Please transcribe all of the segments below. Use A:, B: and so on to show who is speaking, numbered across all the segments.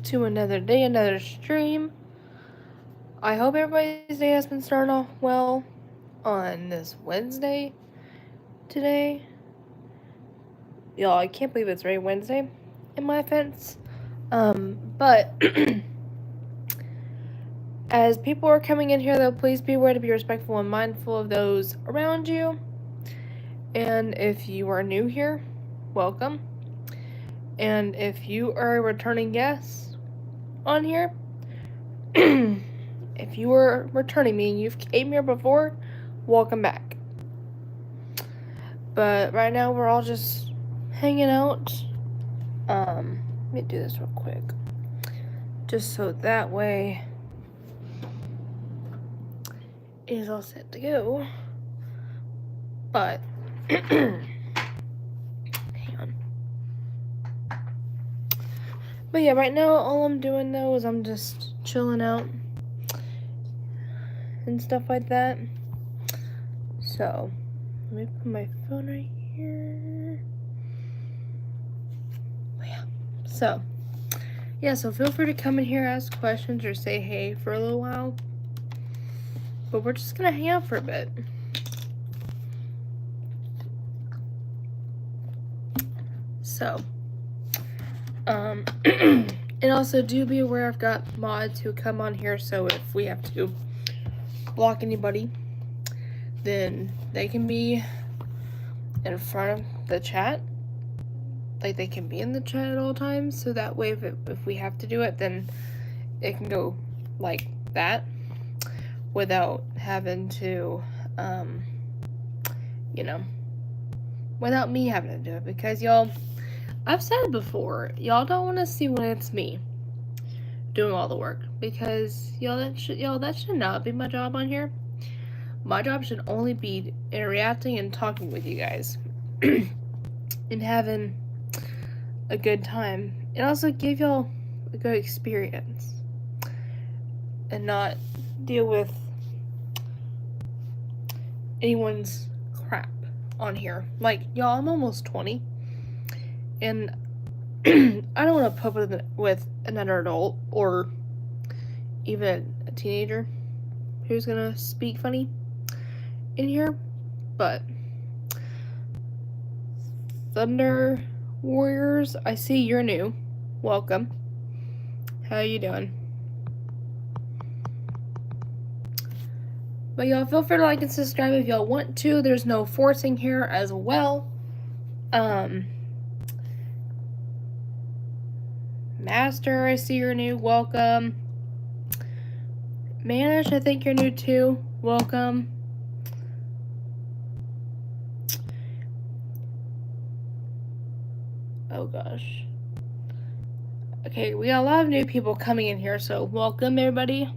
A: to another day, another stream. I hope everybody's day has been starting off well on this Wednesday today. Y'all, I can't believe it's already Wednesday, in my offense. But as people are coming in here, though, please be aware to be respectful and mindful of those around you. And if you are new here, welcome. And if you are a returning guest on here, if you were returning me and you've came here before, welcome back. But right now we're all just hanging out. Let me do this real quick. Just so that way it is all set to go. But hang on. But yeah, right now all I'm doing though is I'm just chilling out and stuff like that. So let me put my phone right here. Oh, yeah. So feel free to come in here, ask questions, or say hey for a little while. But we're just gonna hang out for a bit. So, and also do be aware I've got mods who come on here, so if we have to block anybody, then they can be in front of the chat. Like, they can be in the chat at all times, so that way if we have to do it, then it can go like that without having to, without me having to do it. Because y'all, I've said before, y'all don't want to see when it's me doing all the work, because that should not be my job on here. My job should only be interacting and talking with you guys and having a good time, and also give y'all a good experience and not deal with anyone's crap on here. Like, y'all, I'm almost 20, and I don't want to put up with another adult or even a teenager who's gonna speak funny in here. But Thunder Warriors, I see you're new. Welcome. How you doing? But y'all, feel free to like and subscribe if y'all want to. There's no forcing here as well. Master, I see you're new. Welcome. Manish, I think you're new too. Welcome. Oh gosh. Okay, we got a lot of new people coming in here, so welcome everybody.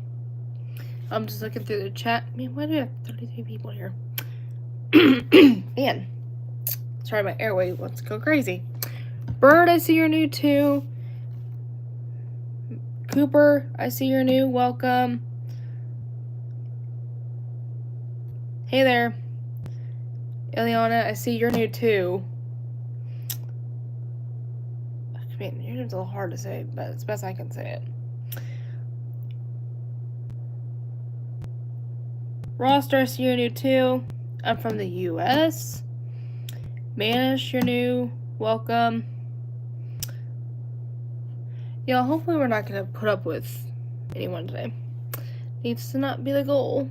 A: I'm just looking through the chat. Man, why do we have 33 people here? Man. Sorry, my airway wants to go crazy. Bird, I see you're new too. Cooper, I see you're new. Welcome. Hey there. Ileana, I see you're new too. I mean, your name's a little hard to say, but it's best I can say it. Roster, I see you're new too. I'm from the US. Manish, you're new. Welcome. Y'all, hopefully we're not going to put up with anyone today. Needs to not be the goal.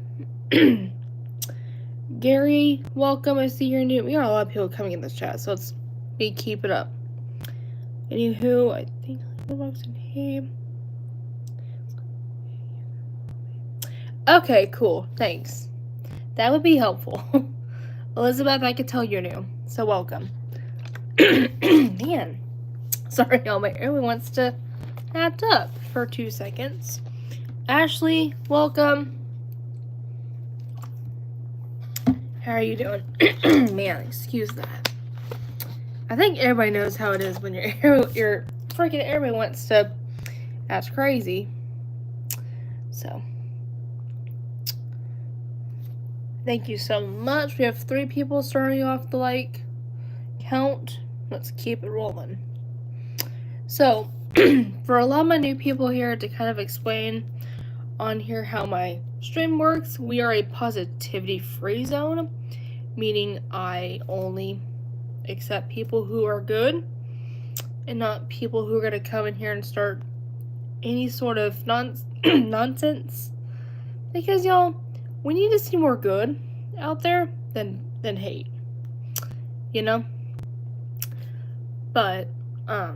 A: Gary, welcome. I see you're new. We got a lot of people coming in this chat, so let's keep it up. Anywho, I think hey. Okay, cool. Thanks. That would be helpful. Elizabeth, I could tell you're new, so welcome. Man. Sorry, y'all, my airway wants to act up for 2 seconds. Ashley, welcome. How are you doing? Man, excuse that. I think everybody knows how it is when your freaking airway wants to act crazy. So, thank you so much. We have 3 people starting off the like count. Let's keep it rolling. So, for a lot of my new people here, to kind of explain on here how my stream works, we are a positivity free zone, meaning I only accept people who are good and not people who are going to come in here and start any sort of nonsense. Because y'all, we need to see more good out there than hate, you know. But to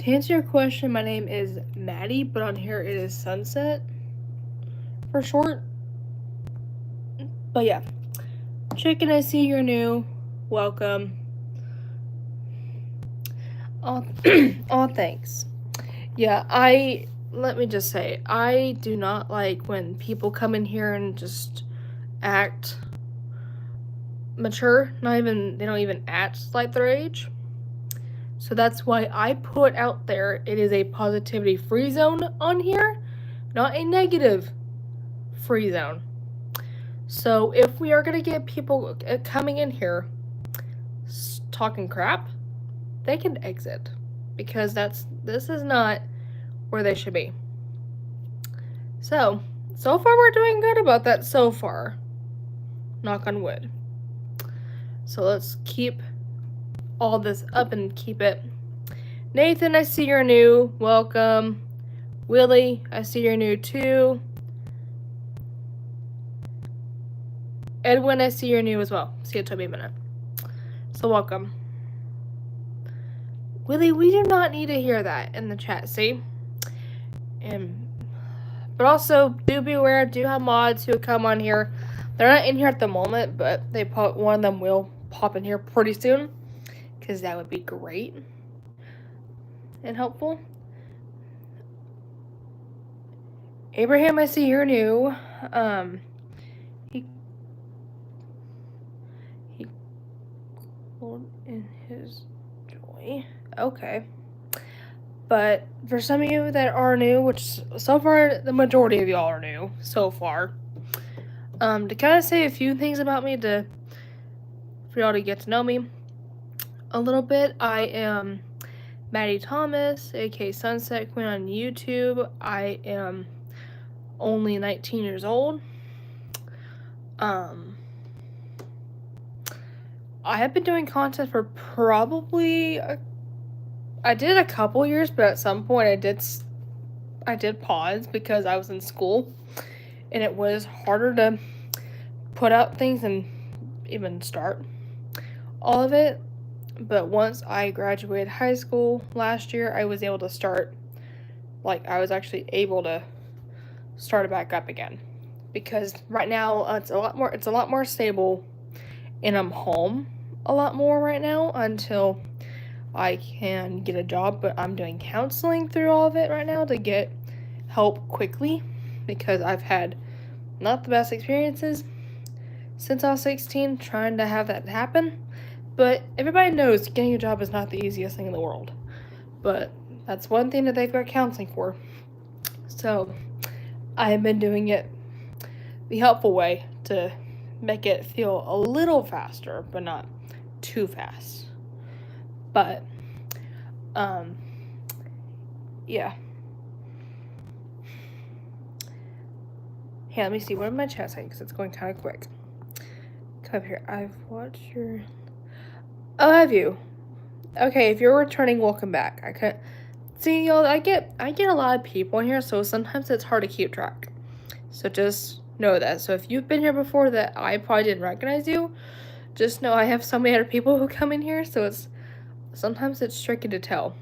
A: answer your question, my name is Maddie, but on here it is Sunset for short. But yeah, Chicken, I see you're new. Welcome. Oh, thanks. Yeah, let me just say, I do not like when people come in here and just act mature. They don't even act like their age. So that's why I put out there, it is a positivity free zone on here, not a negative free zone. So if we are going to get people coming in here talking crap, they can exit, because this is not where they should be. So far we're doing good about that so far. Knock on wood. So let's keep all this up and keep it. Nathan, I see you're new. Welcome. Willie, I see you're new too. Edwin, I see you're new as well. See, it took me a minute. So welcome. Willie, we do not need to hear that in the chat, see? But also, do be aware, do have mods who come on here. They're not in here at the moment, but one of them will pop in here pretty soon, because that would be great and helpful. Abraham, I see you're new. He pulled in his joy. Okay. But for some of you that are new, which so far the majority of y'all are new so far, to kind of say a few things about me for y'all to get to know me a little bit, I am Maddie Thomas, aka Sunset Queen on YouTube. I am only 19 years old. I have been doing content for probably I did a couple years, but at some point I did pause because I was in school and it was harder to put out things and even start all of it. But once I graduated high school last year, I was able to start, I was actually able to start it back up again, because right now it's a lot more stable, and I'm home a lot more right now until I can get a job. But I'm doing counseling through all of it right now to get help quickly, because I've had not the best experiences since I was 16 trying to have that happen. But everybody knows getting a job is not the easiest thing in the world. But that's one thing that they've got counseling for. So I have been doing it the helpful way to make it feel a little faster, but not too fast. But, yeah. Hey, let me see. What did my chat say? Because it's going kind of quick. Come up here. I've watched your... Oh, have you? Okay, if you're returning, welcome back. I can't... See, y'all, I get a lot of people in here, so sometimes it's hard to keep track. So just know that. So if you've been here before that I probably didn't recognize you, just know I have so many other people who come in here, so sometimes it's tricky to tell.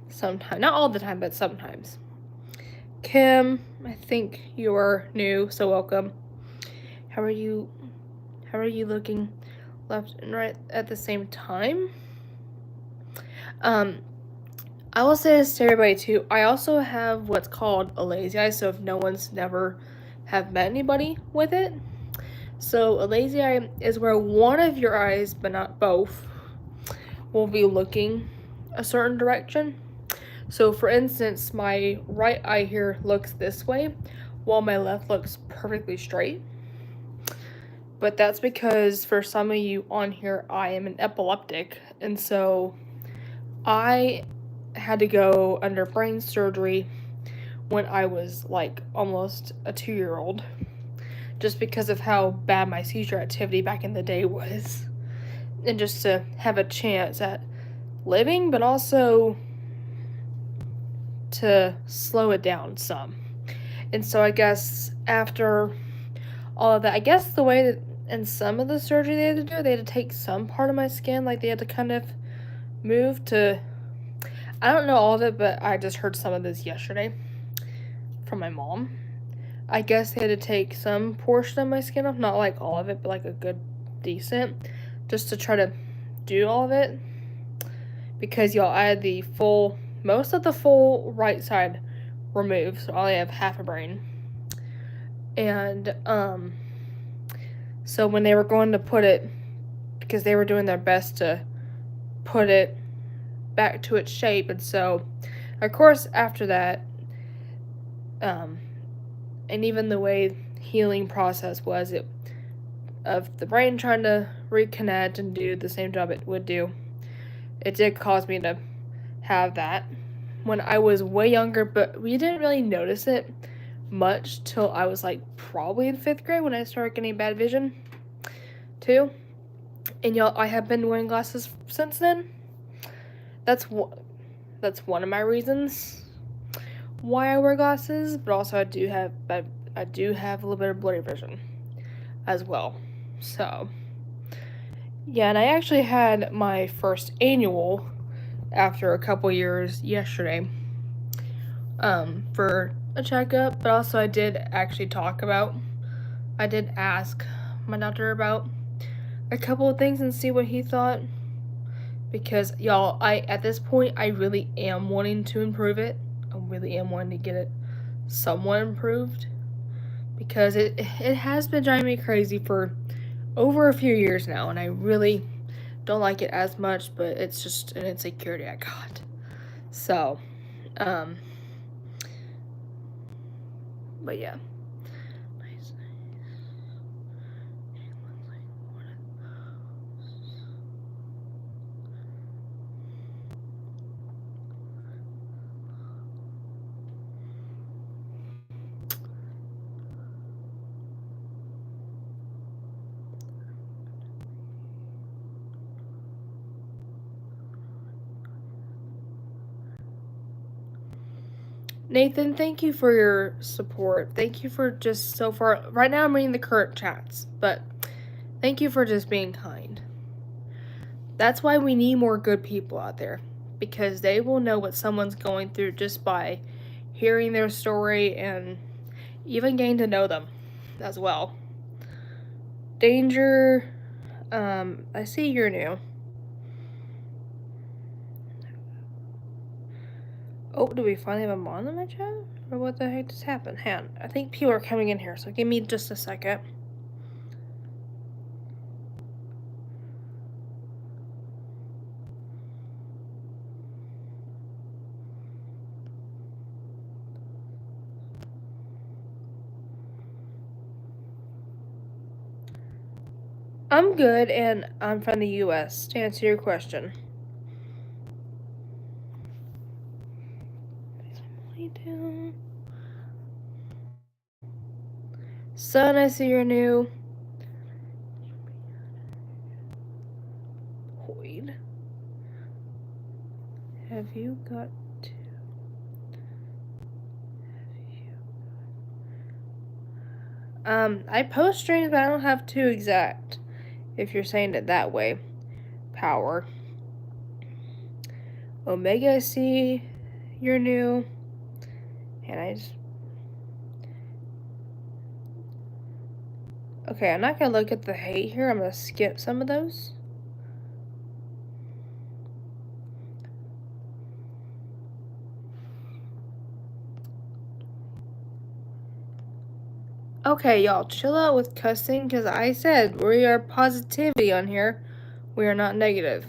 A: Sometimes, not all the time, but sometimes. Kim, I think you are new, so welcome. How are you looking left and right at the same time? I will say this to everybody too. I also have what's called a lazy eye, so if no one's never have met anybody with it. So a lazy eye is where one of your eyes, but not both, will be looking a certain direction. So for instance, my right eye here looks this way, while my left looks perfectly straight. But that's because for some of you on here, I am an epileptic, and so I had to go under brain surgery when I was like almost a 2-year-old, just because of how bad my seizure activity back in the day was. And just to have a chance at living, but also to slow it down some. And so I guess after all of that, I guess the way that in some of the surgery they had to do, they had to take some part of my skin, like they had to kind of move to, I don't know all of it, but I just heard some of this yesterday from my mom. I guess they had to take some portion of my skin off, not like all of it, but like a good decent, just to try to do all of it. Because y'all, I had most of the full right side removed, so I only have half a brain. And so when they were going to put it, because they were doing their best to put it back to its shape, and so of course after that, and even the way healing process was, it of the brain trying to reconnect and do the same job it would do, it did cause me to have that when I was way younger, but we didn't really notice it much till I was like probably in 5th grade when I started getting bad vision too. And y'all, I have been wearing glasses since then. That's one of my reasons why I wear glasses, but also I do have a little bit of blurry vision as well. So yeah, and I actually had my first annual after a couple years yesterday for a checkup, but also I did ask my doctor about a couple of things and see what he thought, because y'all, at this point I really am wanting to improve it. I really am wanting to get it somewhat improved, because it has been driving me crazy for over a few years now, and I really don't like it as much, but it's just an insecurity I got. So, but yeah. Nathan, thank you for your support. Thank you for just so far. Right now I'm reading the current chats, but thank you for just being kind. That's why we need more good people out there, because they will know what someone's going through just by hearing their story and even getting to know them as well. Danger, I see you're new. Oh, do we finally have a mon in my chat? Or what the heck just happened? Hang on. I think people are coming in here, so give me just a second. I'm good, and I'm from the US, to answer your question. Son, I see you're new. Hoid. Have you got to... I post streams, but I don't have to exact, if you're saying it that way. Power. Omega, I see you're new. And I just... Okay, I'm not gonna look at the hate here. I'm gonna skip some of those. Okay, y'all, chill out with cussing, because I said we are positivity on here. We are not negative.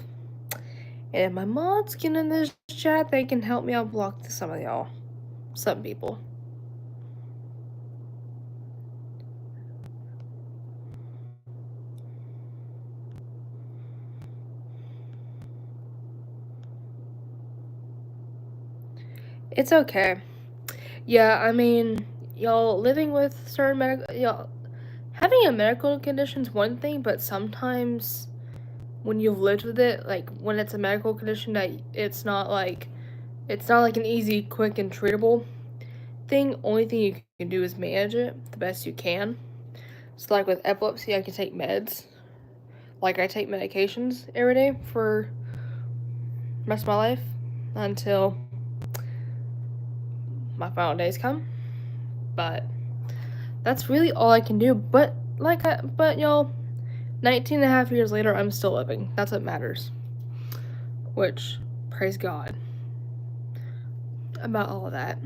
A: And if my mods get in this chat, they can help me out block some of y'all. Some people. It's okay. Yeah, I mean, y'all living with certain y'all having a medical condition's one thing, but sometimes when you've lived with it, like when it's a medical condition that it's not like an easy, quick, and treatable thing. Only thing you can do is manage it the best you can. So like with epilepsy, I can take meds. Like I take medications every day for the rest of my life until my final days come. But that's really all I can do. But y'all, 19 and a half years later, I'm still living. That's what matters. Which, praise God about all of that.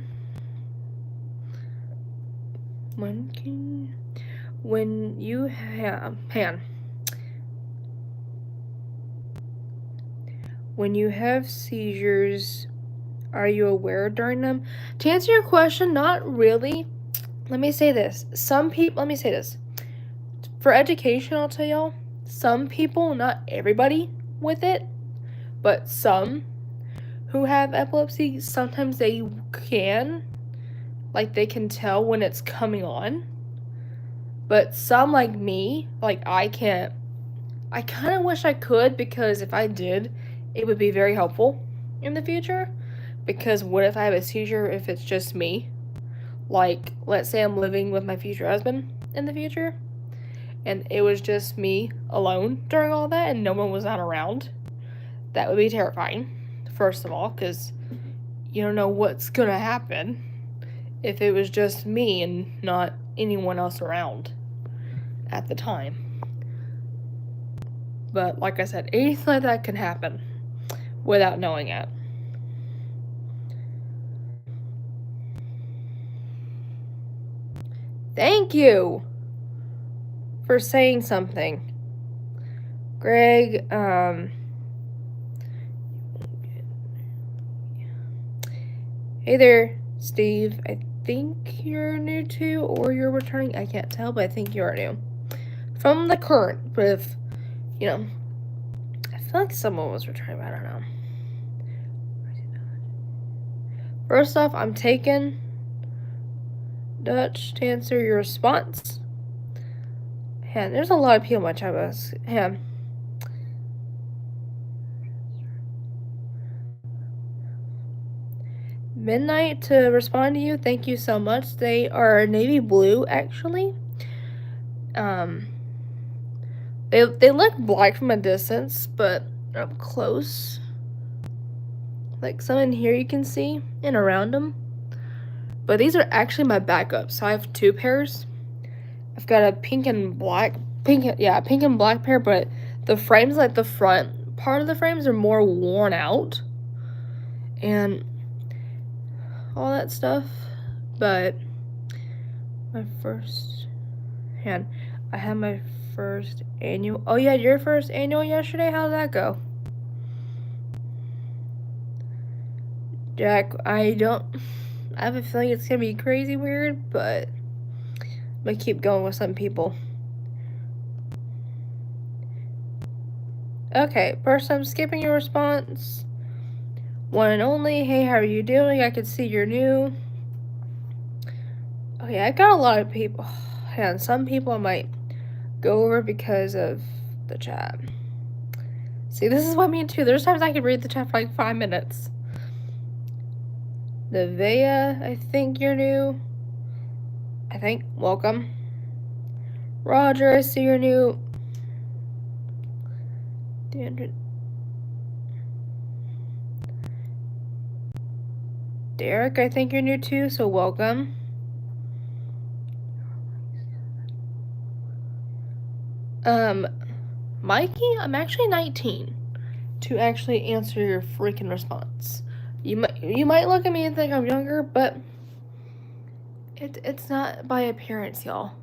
A: When you have when you have seizures, are you aware during them? To answer your question, not really. Let me say this. Let me say this. For education, I'll tell y'all, some people, not everybody with it, but some who have epilepsy, sometimes they can tell when it's coming on. But some, like me, I can't. I kind of wish I could, because if I did, it would be very helpful in the future. Because what if I have a seizure if it's just me? Like, let's say I'm living with my future husband in the future, and it was just me alone during all that, and no one was not around. That would be terrifying, first of all, because you don't know what's gonna happen if it was just me and not anyone else around at the time. But like I said, anything like that can happen without knowing it. Thank you for saying something, Greg. Hey there, Steve. I think you're new too, or you're returning. I can't tell, but I think you are new. From the current, but if, I feel like someone was returning, but I don't know. First off, I'm taking Dutch to answer your response. And there's a lot of people in my chat box. Midnight to respond to you. Thank you so much. They are navy blue, actually. They look black from a distance, but up close, like some in here you can see and around them. But these are actually my backups. So I have two pairs. I've got a pink and black pair, but the frames, like the front part of the frames, are more worn out and all that stuff. But I had my first annual. Oh, you had your first annual yesterday? How did that go? Jack, I have a feeling it's gonna be crazy weird, but I'm gonna keep going with some people. Okay, first I'm skipping your response. One and only, hey, how are you doing? I can see you're new. Okay, I got a lot of people. And some people I might go over because of the chat. See, this is what I mean too. There's times I can read the chat for like 5 minutes. Nevea, I think you're new. I think. Welcome. Roger, I see you're new. Derek, I think you're new too, so welcome. Mikey, I'm actually 19 to actually answer your freaking response. You might look at me and think I'm younger, but it's not by appearance, y'all.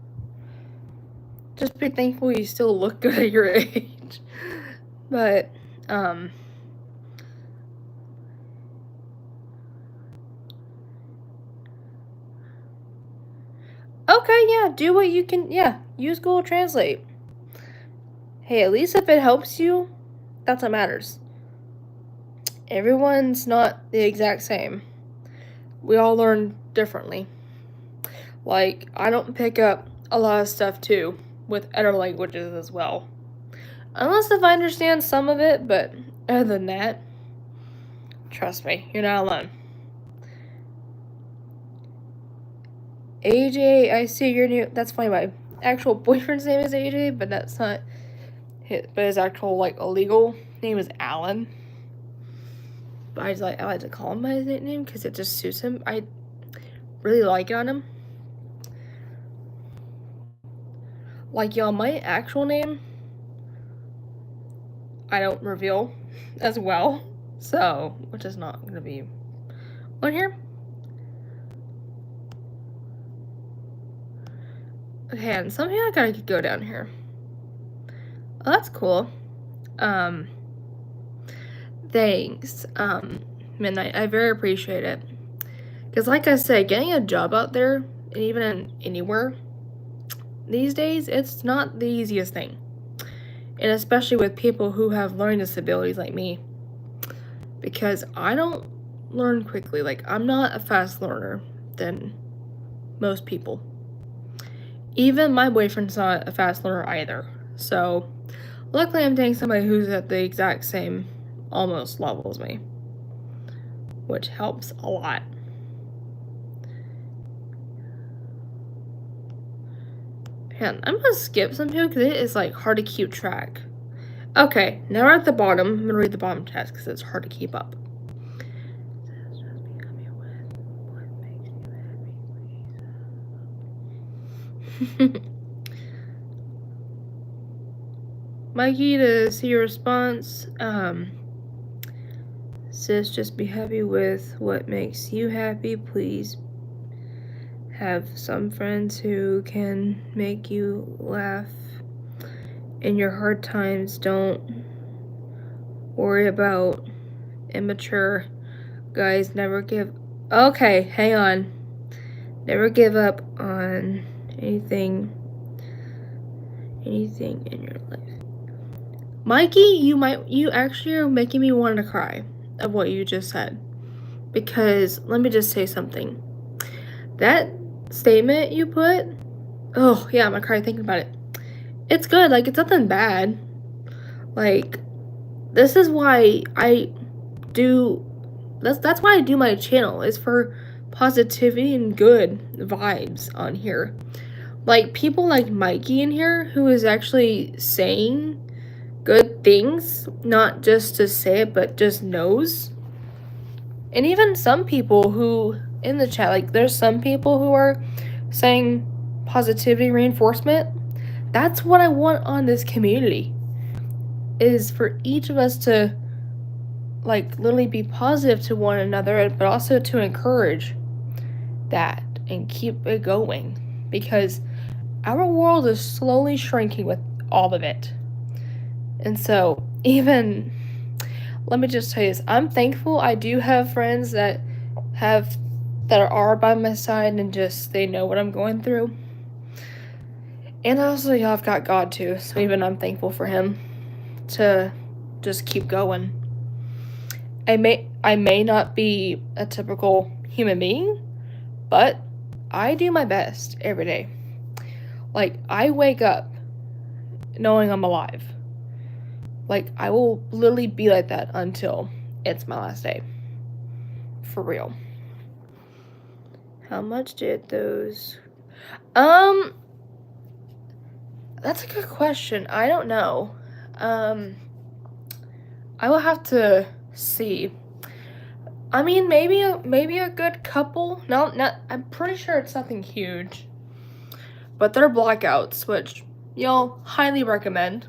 A: Just be thankful you still look good at your age. But okay, yeah, do what you can. Yeah, use Google Translate. Hey, at least if it helps you, that's what matters. Everyone's not the exact same. we all learn differently. Like, I don't pick up a lot of stuff too with other languages as well. Unless if I understand some of it, but other than that, trust me, you're not alone. AJ, I see your new. That's funny. My actual boyfriend's name is AJ, but that's not his actual like illegal name is Alan. But I like to call him by his nickname because it just suits him. I really like it on him. Like y'all, my actual name I don't reveal as well, so which is not gonna be on here. Okay, and somehow I gotta go down here. Oh, that's cool. Thanks, Midnight. I very appreciate it. Because like I said, getting a job out there, and even anywhere, these days, it's not the easiest thing. And especially with people who have learning disabilities like me. Because I don't learn quickly. Like, I'm not a fast learner than most people. Even my boyfriend's not a fast learner either. So, luckily I'm dating somebody who's at the exact same, almost level as me. Which helps a lot. Man, I'm gonna skip some here because it is like hard to keep track. Okay, now we're at the bottom. I'm gonna read the bottom text because it's hard to keep up. Mikey, to see your response, sis, just be happy with what makes you happy. Please have some friends who can make you laugh in your hard times. Don't worry about immature guys. Never give. Okay, hang on. Never give up on anything in your life. Mikey, you actually are making me want to cry of what you just said. Because let me just say something. That statement you put, oh yeah, I'm gonna cry thinking about it. It's good, like it's nothing bad. Like, this is why I do, that's why I do my channel, is for positivity and good vibes on here. Like, people like Mikey in here who is actually saying good things, not just to say it, but just knows. And even some people who, in the chat, like, there's some people who are saying positivity reinforcement. That's what I want on this community, is for each of us to, like, literally be positive to one another, but also to encourage that and keep it going. Because our world is slowly shrinking with all of it. And so, even, let me just tell you this, I'm thankful I do have friends that are by my side and just, they know what I'm going through. And also, yeah, I've got God too, so even I'm thankful for him to just keep going. I may not be a typical human being, but I do my best every day. Like, I wake up knowing I'm alive. Like, I will literally be like that until it's my last day. For real. How much did those... That's a good question. I don't know. I will have to see. I mean, maybe a good couple. No, not. I'm pretty sure it's nothing huge. But they're blackouts, which y'all highly recommend.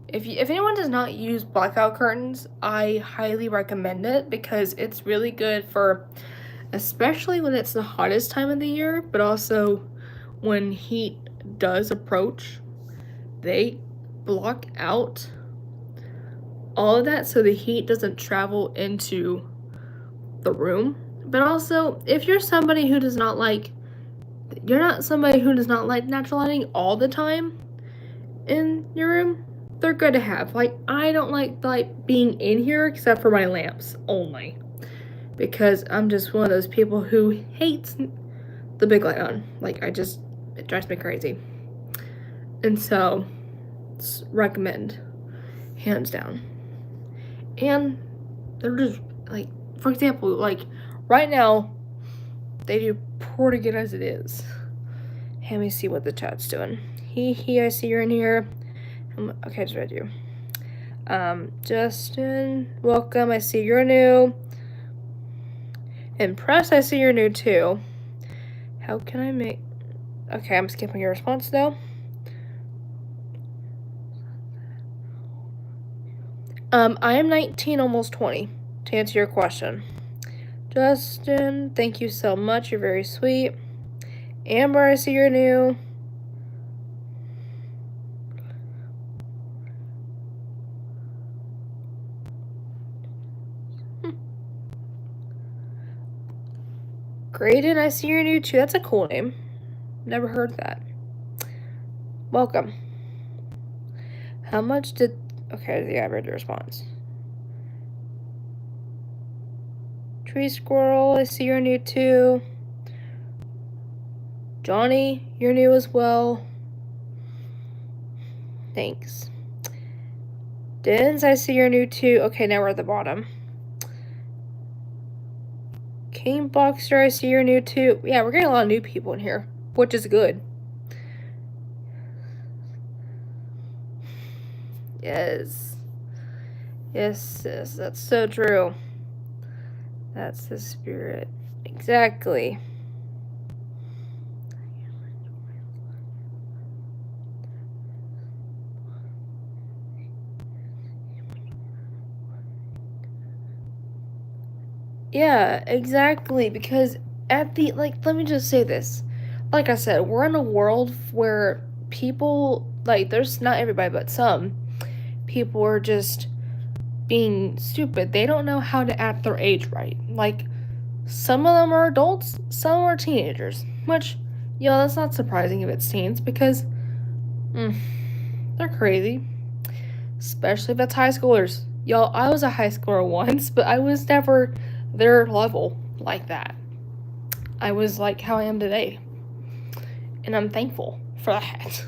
A: If anyone does not use blackout curtains, I highly recommend it because it's really good for, especially when it's the hottest time of the year, but also when heat does approach. They block out all of that so the heat doesn't travel into the room. But also, if you're somebody who does not like, you're not somebody who does not like natural lighting all the time in your room, they're good to have. Like, I don't like being in here except for my lamps only, because I'm just one of those people who hates the big light on. Like, it drives me crazy. And so, recommend, hands down. And they're just, like, for example, like, right now, they do pretty good as it is. Let me see what the chat's doing. He, I see you're in here. Okay, I just read you. Justin, welcome. I see you're new. Impressed, I see you're new too. How can I make... Okay, I'm skipping your response though. I am 19, almost 20, to answer your question. Justin, thank you so much. You're very sweet. Amber, I see you're new. Graydon, I see you're new too. That's a cool name. Never heard that. Welcome. How much did... Okay, yeah, I read your response. Tree Squirrel, I see you're new too. Johnny, you're new as well. Thanks. Dins, I see you're new too. Okay, now we're at the bottom. King Boxer, I see you're new too. Yeah, we're getting a lot of new people in here, which is good. Yes. Yes, yes, that's so true. That's the spirit. Exactly. Yeah, exactly. Because at the, like, let me just say this. Like I said, we're in a world where people, like, there's not everybody, but some people are just being stupid. They don't know how to act their age right. Like, some of them are adults, some are teenagers. Which, that's not surprising if it's teens, because they're crazy. Especially if it's high schoolers. Y'all, I was a high schooler once, but I was never their level like that. I was like how I am today. And I'm thankful for that.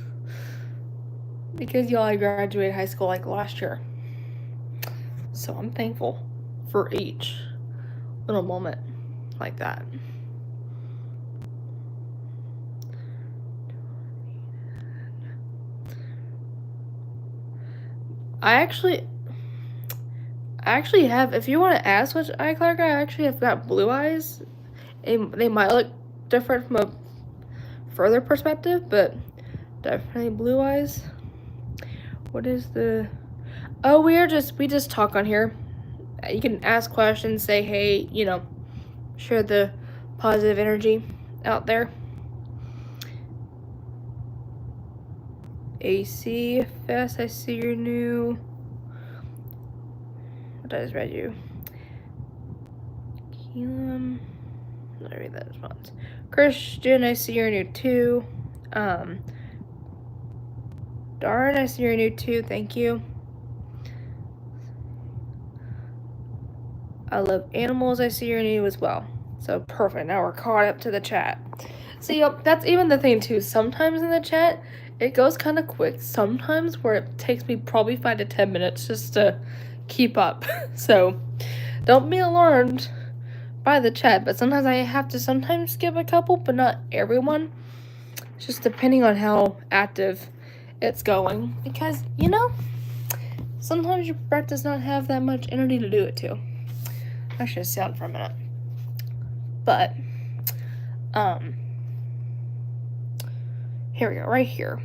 A: Because, I graduated high school like last year. So I'm thankful for each little moment like that. I actually have, if you want to ask which eye color I actually have got blue eyes. They might look different from a further perspective, but definitely blue eyes. What is the... Oh, we just talk on here. You can ask questions, say hey, share the positive energy out there. AC Fest, I see you're new. What I just read you. Keelam. Let me read that response. Christian, I see you're new too. Darn, I see you're new too. Thank you. I love animals. I see you're new as well. So perfect. Now we're caught up to the chat. So that's even the thing too. Sometimes in the chat, it goes kind of quick. Sometimes where it takes me probably 5 to 10 minutes just to keep up. So don't be alarmed by the chat. But sometimes I have to skip a couple, but not everyone. Just depending on how active it's going. Because, sometimes your breath does not have that much energy to do it too. I should sit down for a minute. But, here we go, right here.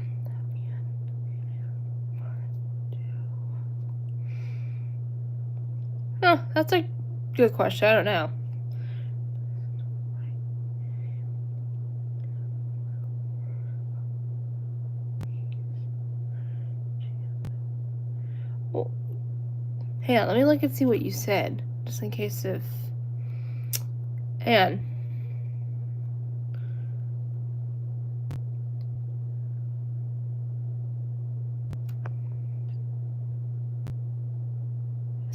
A: Oh, that's a good question. I don't know. Well, hang on, let me look and see what you said. Just in case if... And...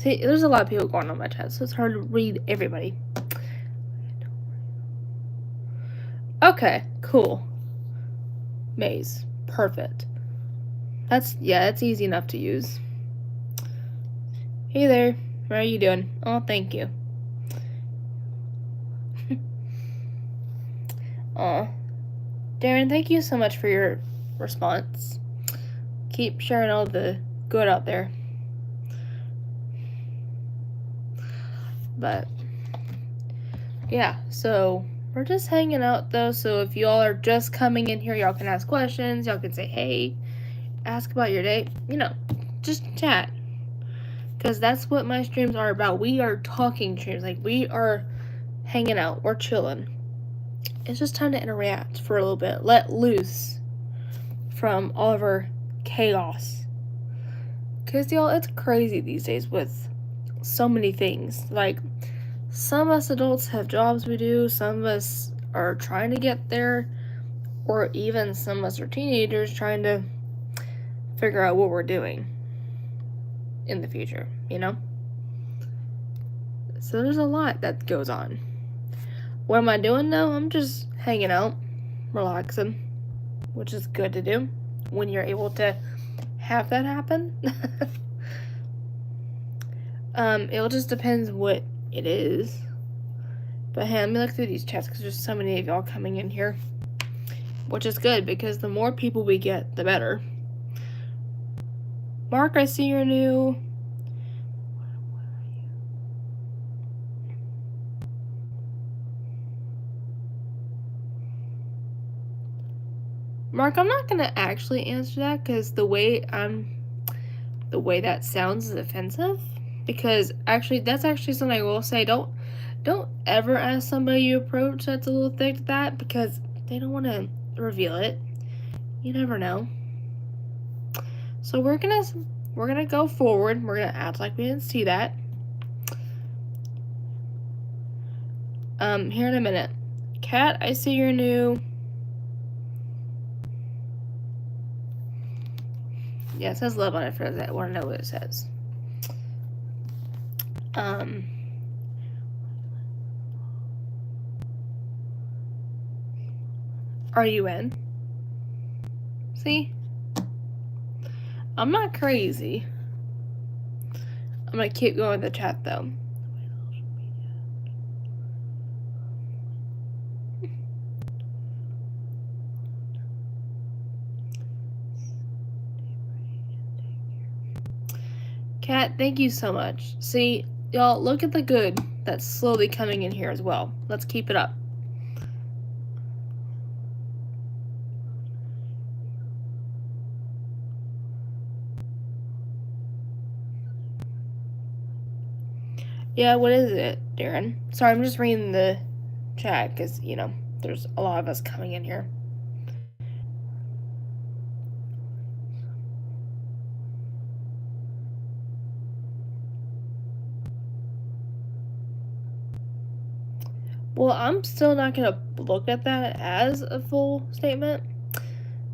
A: See, there's a lot of people going on my chat, so it's hard to read everybody. Okay, cool. Maze. Perfect. That's easy enough to use. Hey there. How are you doing? Oh, thank you. Aw. Darren, thank you so much for your response. Keep sharing all the good out there. But, yeah, so we're just hanging out though, so if y'all are just coming in here, y'all can ask questions, y'all can say, hey, ask about your day, just chat. Because that's what my streams are about. We are talking streams, like we are hanging out, we're chilling. It's just time to interact for a little bit, let loose from all of our chaos. Because, y'all, it's crazy these days with so many things. Like, some of us adults have jobs we do, some of us are trying to get there, or even some of us are teenagers trying to figure out what we're doing in the future, So there's a lot that goes on. What am I doing though? I'm just hanging out, relaxing, which is good to do when you're able to have that happen. It just depends what it is. But hey, let me look through these chats because there's so many of y'all coming in here, which is good because the more people we get, the better. Mark, I see you're new. Mark, I'm not gonna actually answer that because the way that sounds is offensive. Because actually, that's actually something I will say. Don't ever ask somebody you approach that's a little thick to that because they don't want to reveal it. You never know. So we're gonna go forward. We're gonna act like we didn't see that. Here in a minute. Kat, I see you're new. Yeah, it says love on it for that. I want to know what it says. Are you in? See? I'm not crazy. I'm gonna keep going with the chat though. Kat, thank you so much. See, y'all, look at the good that's slowly coming in here as well. Let's keep it up. Yeah, what is it, Darren? Sorry, I'm just reading the chat because, there's a lot of us coming in here. Well, I'm still not gonna look at that as a full statement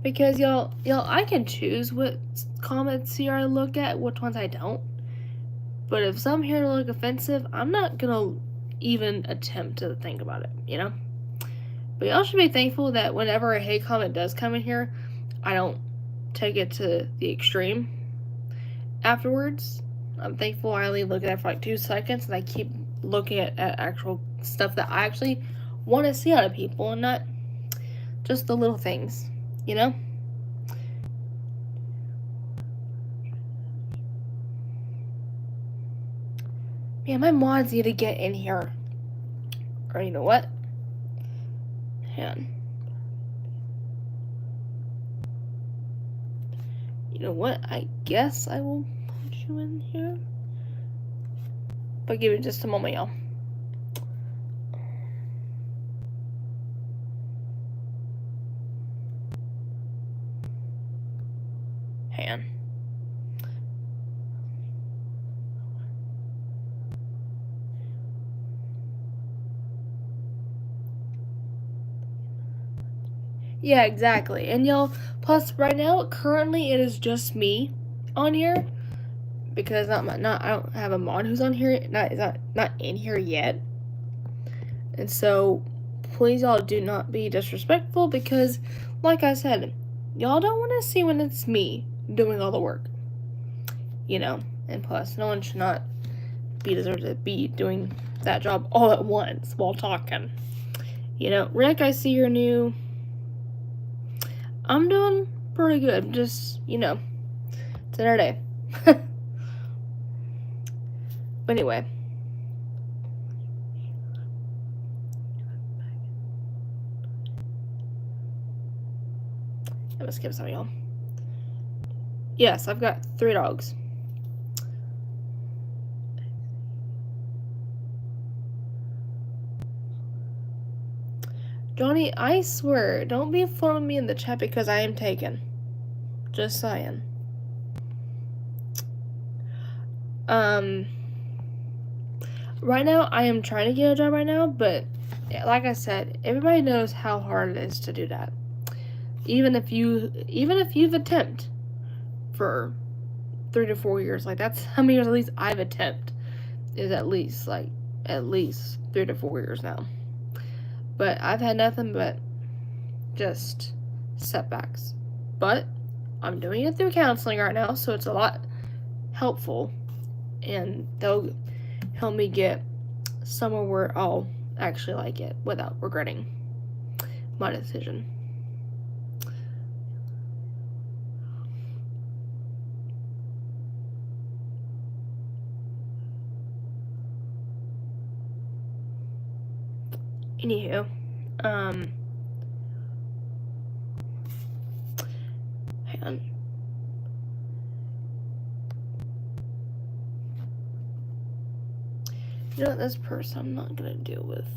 A: because y'all, I can choose what comments here I look at, which ones I don't. But if some here look offensive, I'm not gonna even attempt to think about it, But y'all should be thankful that whenever a hate comment does come in here, I don't take it to the extreme afterwards. I'm thankful I only look at it for like 2 seconds and I keep looking at actual stuff that I actually want to see out of people and not just the little things, Yeah, my mods need to get in here. Or you know what? Man. You know what? I guess I will put you in here. But give it just a moment, y'all. Hang on. Yeah, exactly. And y'all, plus right now, currently it is just me on here because I don't have a mod who's on here, not in here yet. And so please y'all do not be disrespectful, because like I said, y'all don't want to see when it's me doing all the work. And plus, no one should not deserve to be doing that job all at once while talking. Rick, I see you're new. I'm doing pretty good. Just, it's another day. But anyway. I'm gonna skip some of y'all. Yes, I've got 3 dogs. Johnny, I swear, don't be following me in the chat because I am taken. Just saying. Right now, I am trying to get a job right now, but like I said, everybody knows how hard it is to do that. Even if you've attempted for 3 to 4 years, like that's how many years at least I've attempted, is at least 3 to 4 years now. But I've had nothing but just setbacks. But I'm doing it through counseling right now, so it's a lot helpful, and they'll help me get somewhere where I'll actually like it without regretting my decision. Anywho, hang on. This person I'm not gonna deal with.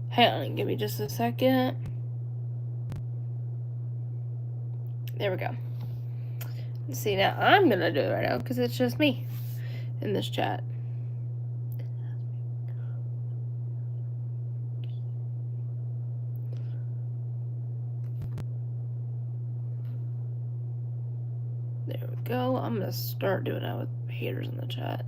A: Hang on, give me just a second. There we go. See, now I'm gonna do it right now because it's just me in this chat. There we go. I'm gonna start doing that with haters in the chat.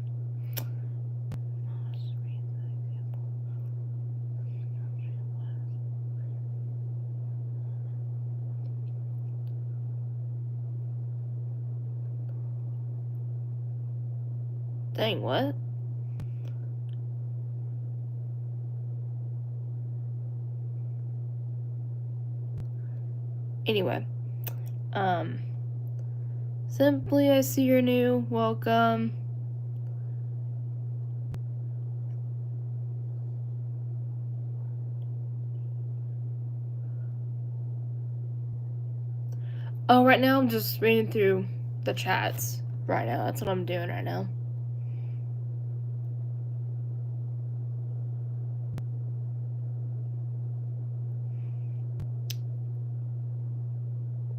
A: Dang, what? Anyway, Simply, I see you're new. Welcome. Oh, right now I'm just reading through the chats. Right now, that's what I'm doing right now.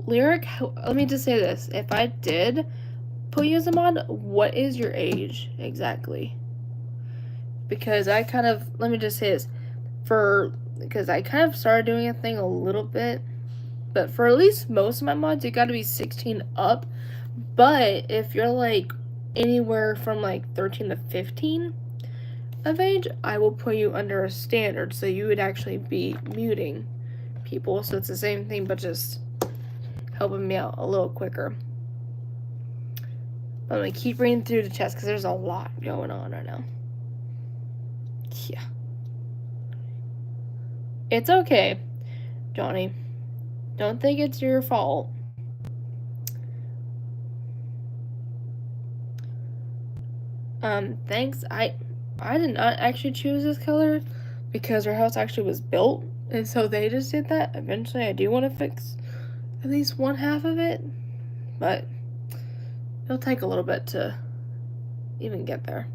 A: Lyric, let me just say this. If I did put you as a mod, what is your age exactly? Because let me just say this. Because I kind of started doing a thing a little bit. But for at least most of my mods, you gotta be 16 up. But if you're like anywhere from like 13 to 15 of age, I will put you under a standard. So you would actually be muting people. So it's the same thing, but just helping me out a little quicker. I'm gonna keep reading through the chats because there's a lot going on right now. Yeah. It's okay, Johnny. Don't think it's your fault. Thanks. I did not actually choose this color because our house actually was built, and so they just did that. Eventually, I do want to fix at least one half of it, but it'll take a little bit to even get there.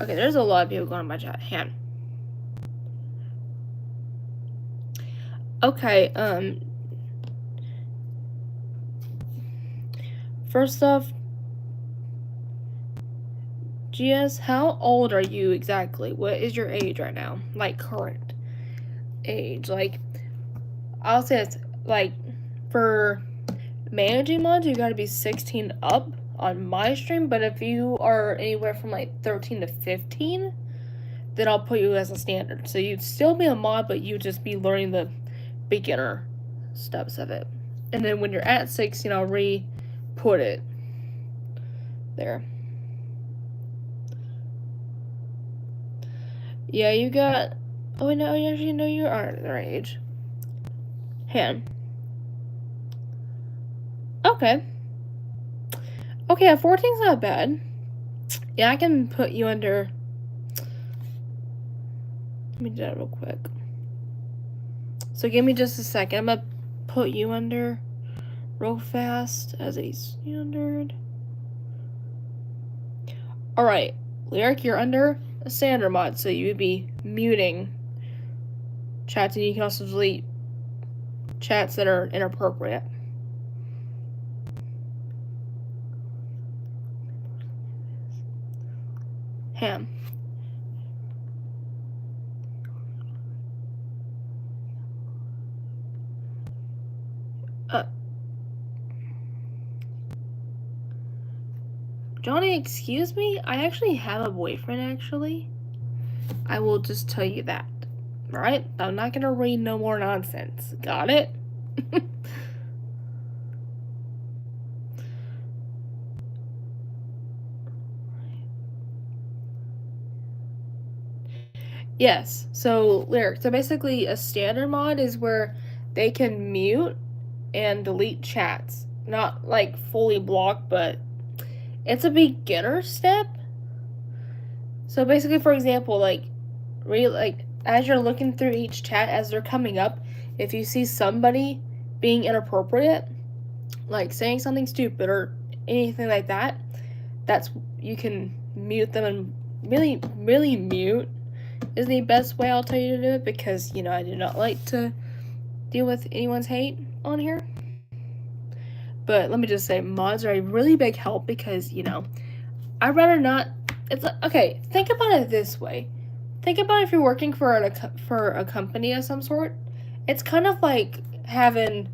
A: Okay, there's a lot of people going on my chat. Okay, first off, GS, how old are you exactly? What is your age right now? Like, current age. Like, I'll say it's, like, for managing mods, you gotta be 16 up on my stream, but if you are anywhere from, like, 13 to 15, then I'll put you as a standard. So you'd still be a mod, but you'd just be learning the beginner steps of it. And then when you're at 16, I'll re-put it there. Yeah, you got... Oh, no, you actually know you aren't their age. Han. Okay. Okay, 14's not bad. Yeah, I can put you under... Let me do that real quick. So give me just a second. I'm gonna put you under real fast as a standard. Alright, Lyric, you're under a standard mod, so you would be muting chats, and you can also delete chats that are inappropriate. Ham. Johnny, excuse me? I actually have a boyfriend, actually. I will just tell you that. Alright? I'm not gonna read no more nonsense. Got it? Yes. So, Lyric. So basically, a standard mod is where they can mute and delete chats. Not, like, fully block, but it's a beginner step. So basically, for example, like as you're looking through each chat as they're coming up, if you see somebody being inappropriate, like saying something stupid or anything like that, you can mute them. And really mute is the best way I'll tell you to do it, because I do not like to deal with anyone's hate on here. But let me just say, mods are a really big help, because I'd rather not. It's like, okay, think about it this way. Think about if you're working for a company of some sort. It's kind of like having,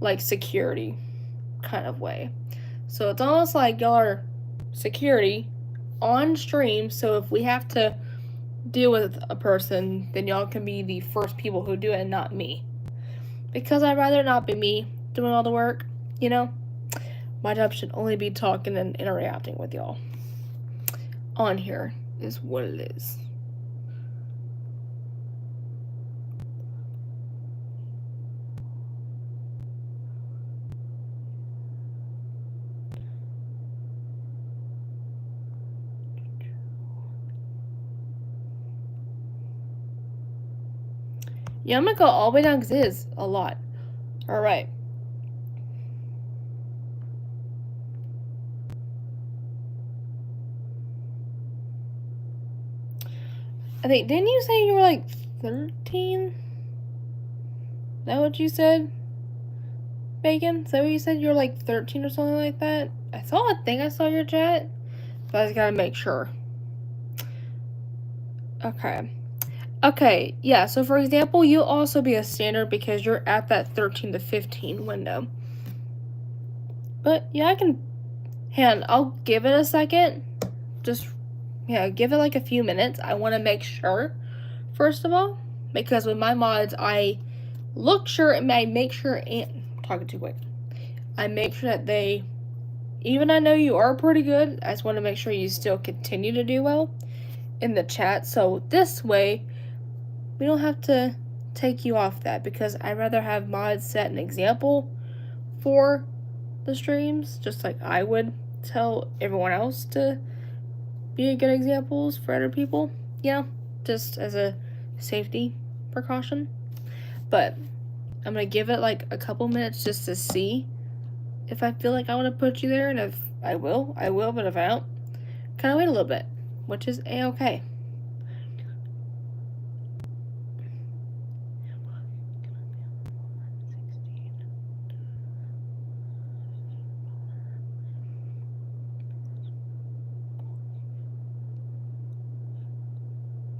A: like, security kind of way. So it's almost like y'all are security on stream, so if we have to deal with a person, then y'all can be the first people who do it, and not me. Because I'd rather not be me doing all the work, My job should only be talking and interacting with y'all. On here is what it is. Yeah, I'm gonna go all the way down because it is a lot. Alright. I think, didn't you say you were like 13? Is that what you said? Bacon? Is that what you said? You were like 13 or something like that? I saw your chat, but I just gotta make sure. Okay, yeah, so for example, you'll also be a standard because you're at that 13 to 15 window. But yeah, I'll give it a second. Give it like a few minutes. I want to make sure, first of all, because with my mods, I make sure, and talking too quick. I make sure that they, even I know you are pretty good, I just want to make sure you still continue to do well in the chat. So this way, we don't have to take you off that, because I'd rather have mods set an example for the streams, just like I would tell everyone else to be good examples for other people, just as a safety precaution. But I'm gonna give it like a couple minutes just to see if I feel like I want to put you there, and if I will, but if I don't, kind of wait a little bit, which is a-okay.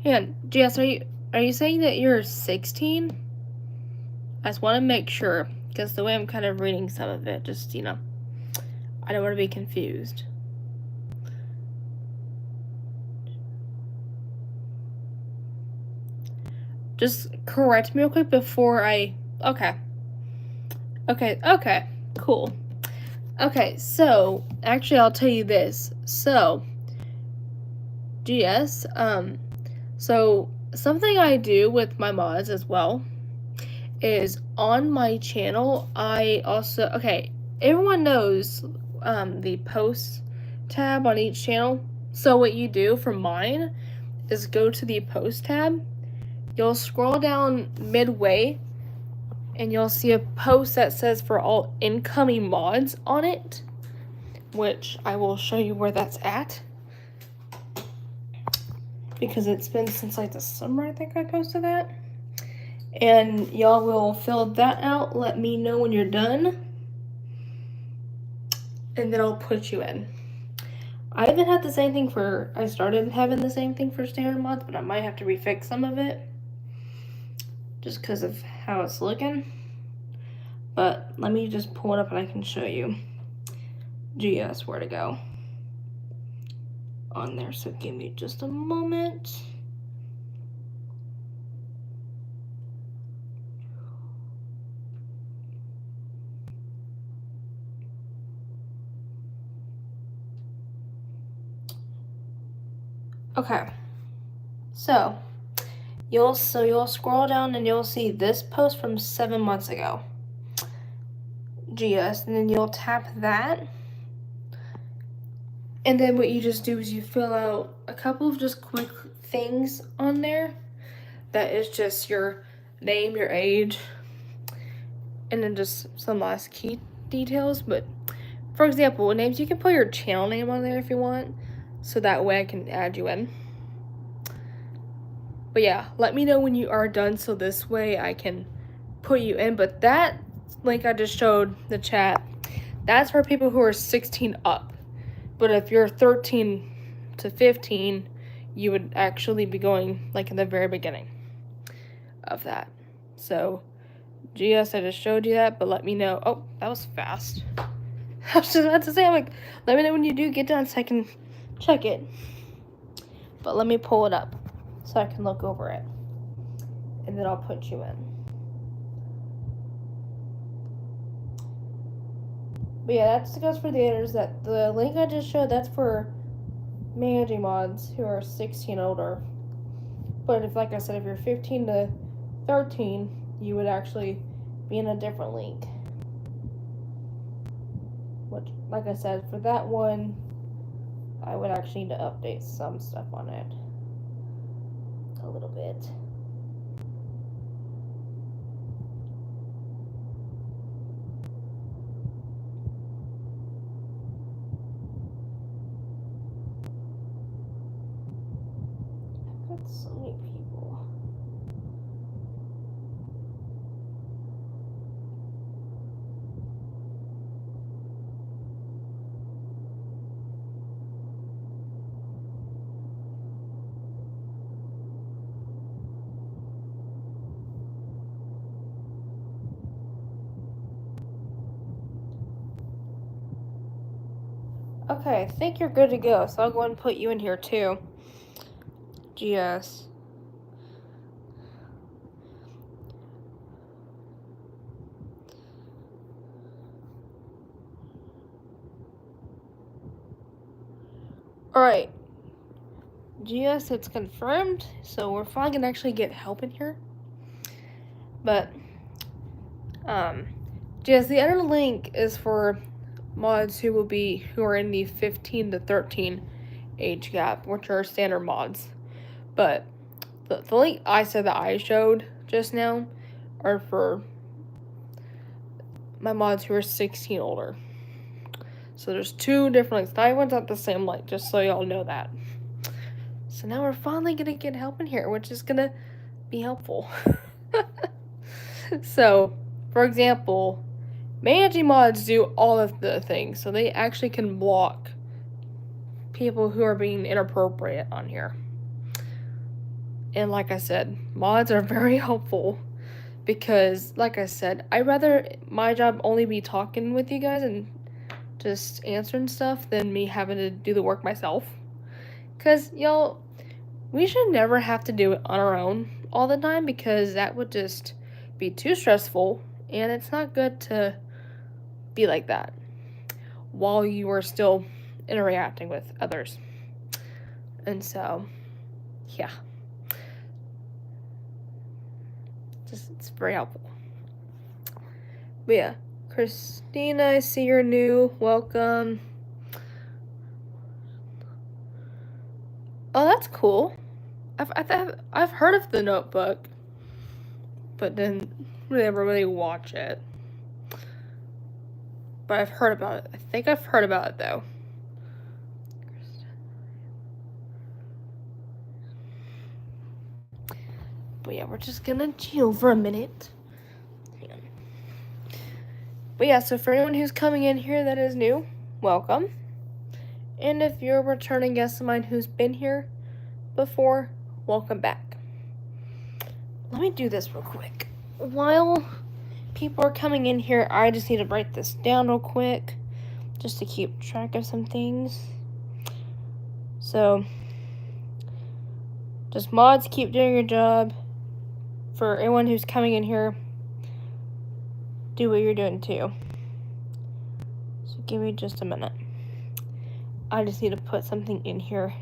A: And Jess, are you saying that you're 16? I just want to make sure, because the way I'm kind of reading some of it, just, I don't want to be confused. Just correct me real quick before I... Okay, cool. Okay, so, actually, I'll tell you this. So, GS, so, something I do with my mods as well is on my channel, I also... Okay, everyone knows the posts tab on each channel. So, what you do for mine is go to the post tab. You'll scroll down midway and you'll see a post that says for all incoming mods on it, which I will show you where that's at, because it's been since like the summer I think I posted that. And y'all will fill that out, let me know when you're done, and then I'll put you in. I haven't had the same thing I started having the same thing for standard mods, but I might have to refix some of it just because of how it's looking. But let me just pull it up and I can show you GS where to go on there. So give me just a moment. Okay, so you'll scroll down and you'll see this post from 7 months ago, GS, and then you'll tap that, and then what you just do is you fill out a couple of just quick things on there. That is just your name, your age, and then just some last key details. But for example, names, you can put your channel name on there if you want, so that way I can add you in. But yeah, let me know when you are done so this way I can put you in. But that link I just showed the chat, that's for people who are 16 up. But if you're 13 to 15, you would actually be going like in the very beginning of that. So GS, I just showed you that, but let me know. Oh, that was fast. I was just about to say, I'm like, let me know when you do get done so I can check it. But let me pull it up so I can look over it, and then I'll put you in. But yeah, that goes for the others. That the link I just showed, that's for managing mods who are 16 older. But if, like I said, if you're 15 to 13, you would actually be in a different link. Which, like I said, for that one, I would actually need to update some stuff on it a little bit. I've got so many people. Okay, I think you're good to go, so I'll go ahead and put you in here too. GS. Alright. GS, it's confirmed, so we're finally gonna actually get help in here. But, GS, the other link is for mods who are in the 15 to 13 age gap, which are standard mods. But the link I said that I showed just now are for my mods who are 16 older. So there's two different links. That one's not the same link, just so y'all know that. So now we're finally gonna get help in here, which is gonna be helpful. So, for example, managing mods do all of the things, so they actually can block people who are being inappropriate on here. And like I said, mods are very helpful because, like I said, I'd rather my job only be talking with you guys and just answering stuff than me having to do the work myself. Because, y'all, we should never have to do it on our own all the time because that would just be too stressful and it's not good to be like that while you are still interacting with others. And so, yeah. Just it's very helpful. But yeah, Christina, I see you're new. Welcome. Oh, that's cool. I've heard of the Notebook, but didn't really watch it. But I've heard about it. I think I've heard about it though. But yeah, we're just gonna chill for a minute. But yeah, so for anyone who's coming in here that is new, welcome. And if you're a returning guest of mine who's been here before, welcome back. Let me do this real quick. While people are coming in here, I just need to write this down real quick just to keep track of some things. So, just mods, keep doing your job. For anyone who's coming in here, do what you're doing too. So give me just a minute. I just need to put something in here.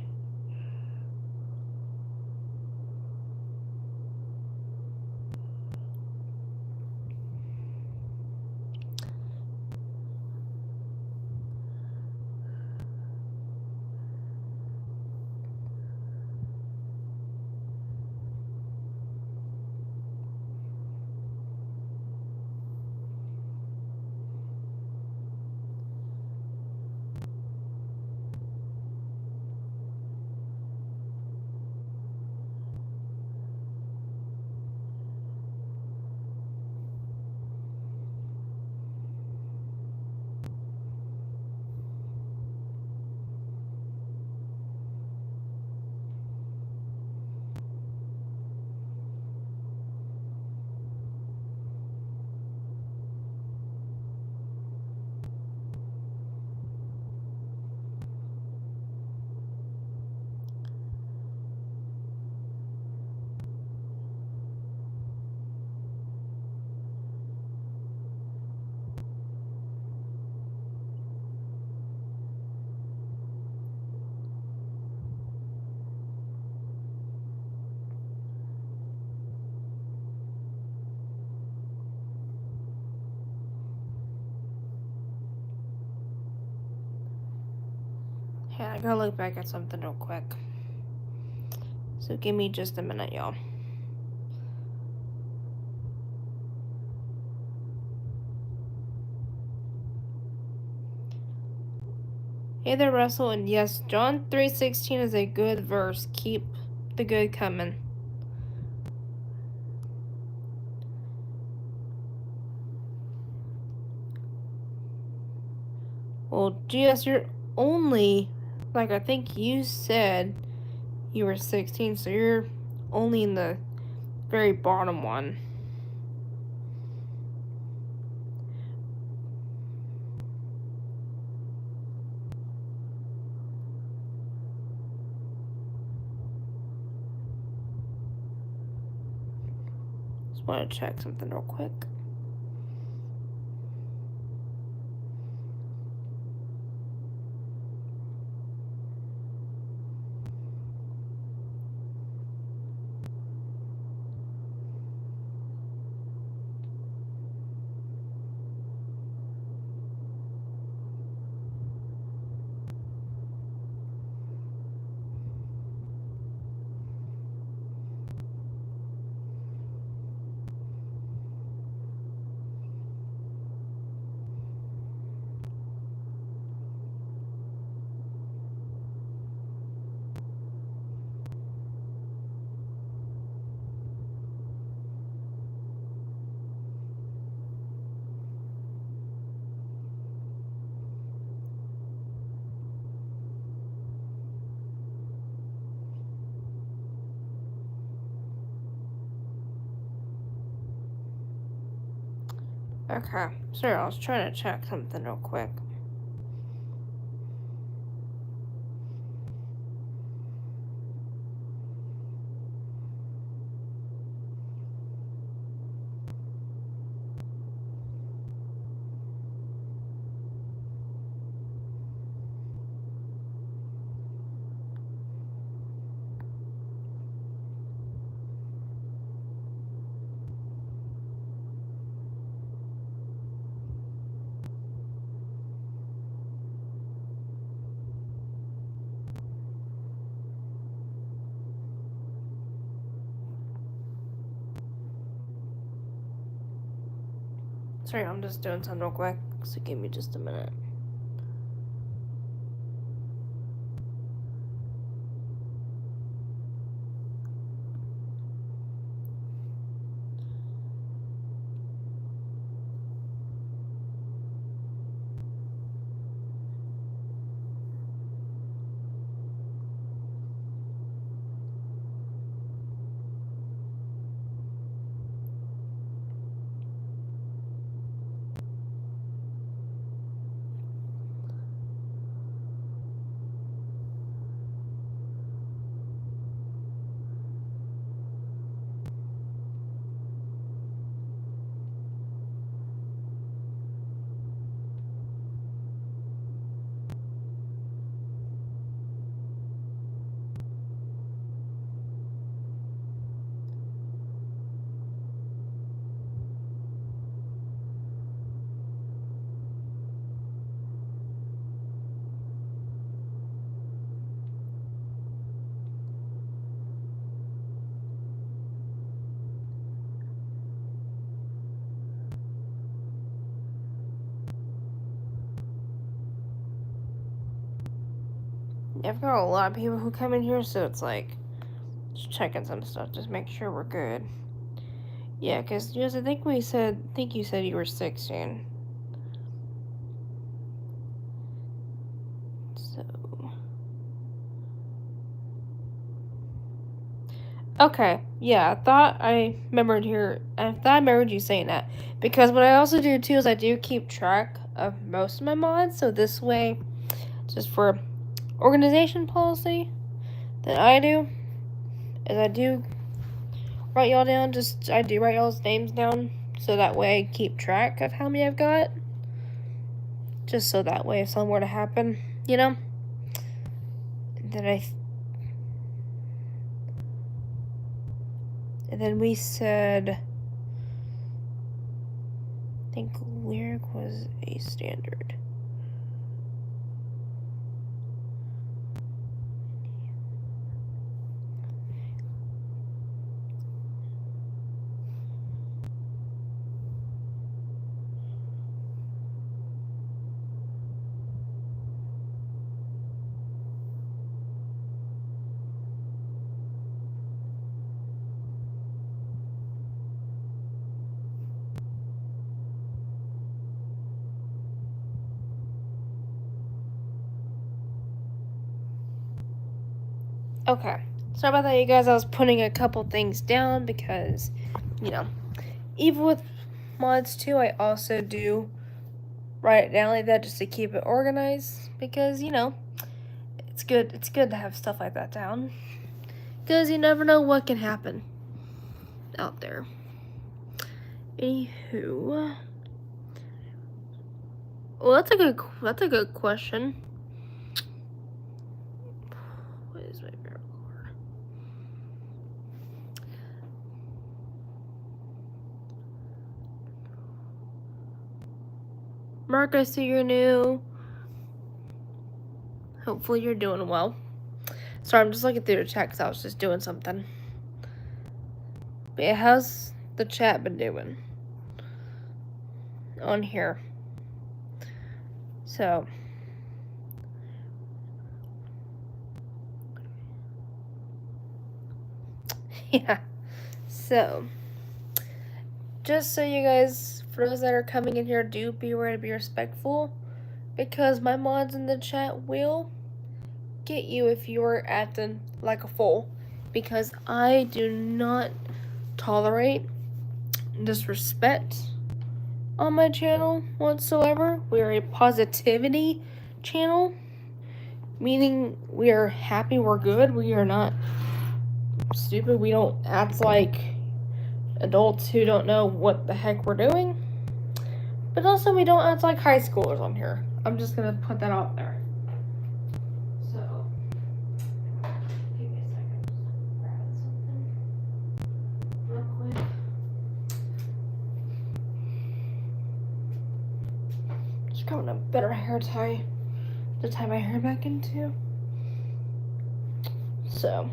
A: Yeah, I gotta look back at something real quick. So give me just a minute, y'all. Hey there, Russell, and yes, John 3:16 is a good verse. Keep the good coming. Well, GS, you're only, like I think you said, you were 16, so you're only in the very bottom one. Just want to check something real quick. Okay. Sorry, I was trying to check something real quick. Sorry, I'm just doing something real quick, so give me just a minute. I've got a lot of people who come in here, so it's like just checking some stuff, just make sure we're good. Yeah, because yes, I think you said you were 16. So okay, yeah, I thought I remembered you saying that, because what I also do too is I do keep track of most of my mods, so this way, just for organization policy that I do, is I do write y'all down. I do write y'all's names down, so that way I keep track of how many I've got. Just so that way, if something were to happen, then and then we said, I think lyric was a standard. Okay, sorry about that, you guys. I was putting a couple things down because, even with mods too, I also do write it down like that just to keep it organized, because it's good. It's good to have stuff like that down, because you never know what can happen out there. Anywho, well, that's a good question. What is my favorite color? Mark, I see you're new. Hopefully you're doing well. Sorry, I'm just looking through the chat because I was just doing something. But yeah, how's the chat been doing on here? So, yeah. So, just so you guys, for those that are coming in here, do be aware to be respectful, because my mods in the chat will get you if you're acting like a fool, because I do not tolerate disrespect on my channel whatsoever. We are a positivity channel, meaning we are happy, we're good, we are not stupid, we don't act like adults who don't know what the heck we're doing. But also, we don't act like high schoolers on here. I'm just gonna put that out there. So, give me a second. Just grab something real quick. Just grabbing a better hair tie to tie my hair back into. So.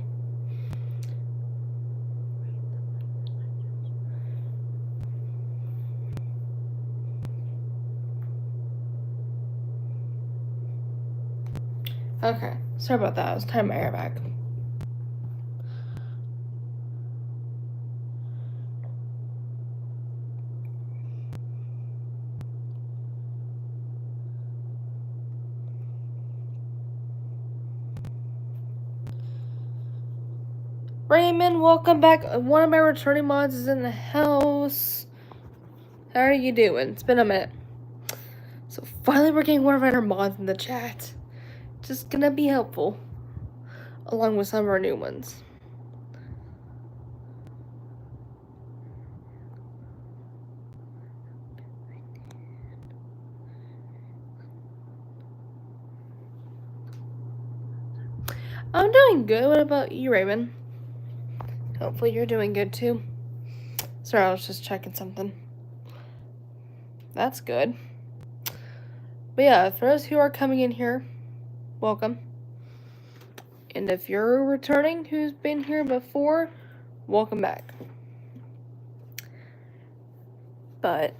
A: Okay, sorry about that. I was tying my hair back. Raymond, welcome back. One of my returning mods is in the house. How are you doing? It's been a minute. So finally we're getting one of our mods in the chat. Just gonna be helpful. Along with some of our new ones. I'm doing good. What about you, Raymond? Hopefully you're doing good too. Sorry, I was just checking something. That's good. But yeah, for those who are coming in here, welcome. And if you're returning who's been here before, welcome back. But,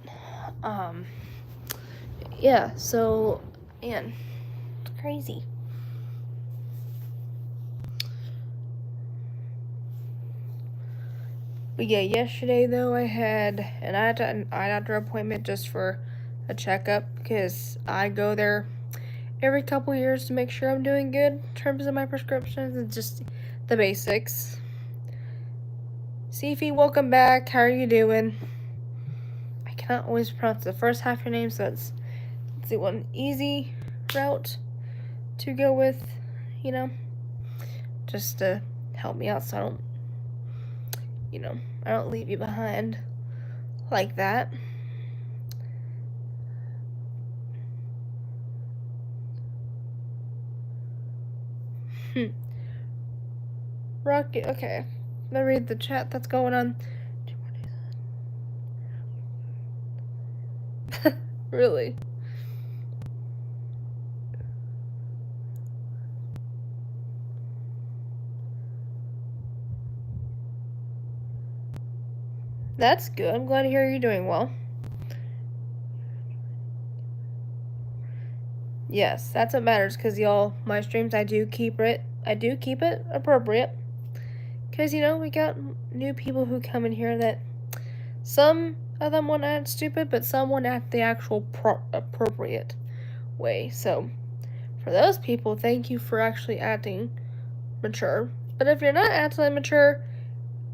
A: yeah, so, man, it's crazy. But yeah, yesterday though, I had an eye doctor appointment just for a checkup, because I go there every couple years to make sure I'm doing good in terms of my prescriptions and just the basics. Sifi, welcome back. How are you doing? I cannot always pronounce the first half of your name, so let's see one easy route to go with, you know, just to help me out so I don't, you know, I don't leave you behind like that. Rocket, okay. Let me read the chat that's going on. 2 more days. Really? That's good. I'm glad to hear you're doing well. Yes, that's what matters, because y'all, my streams, I do keep it appropriate. Because, you know, we got new people who come in here that some of them want to act stupid, but some want to act the actual appropriate way. So, for those people, thank you for actually acting mature. But if you're not acting mature,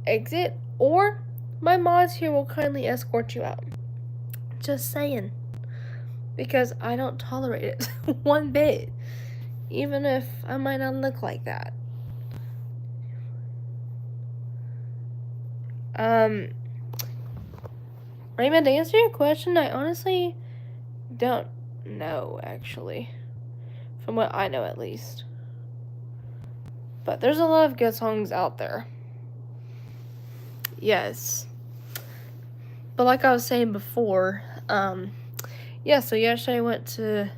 A: exit, or my mods here will kindly escort you out. Just saying. Because I don't tolerate it one bit. Even if I might not look like that. Raymond, to answer your question, I honestly don't know, actually. From what I know, at least. But there's a lot of good songs out there. Yes. But like I was saying before, yeah, so yesterday I went to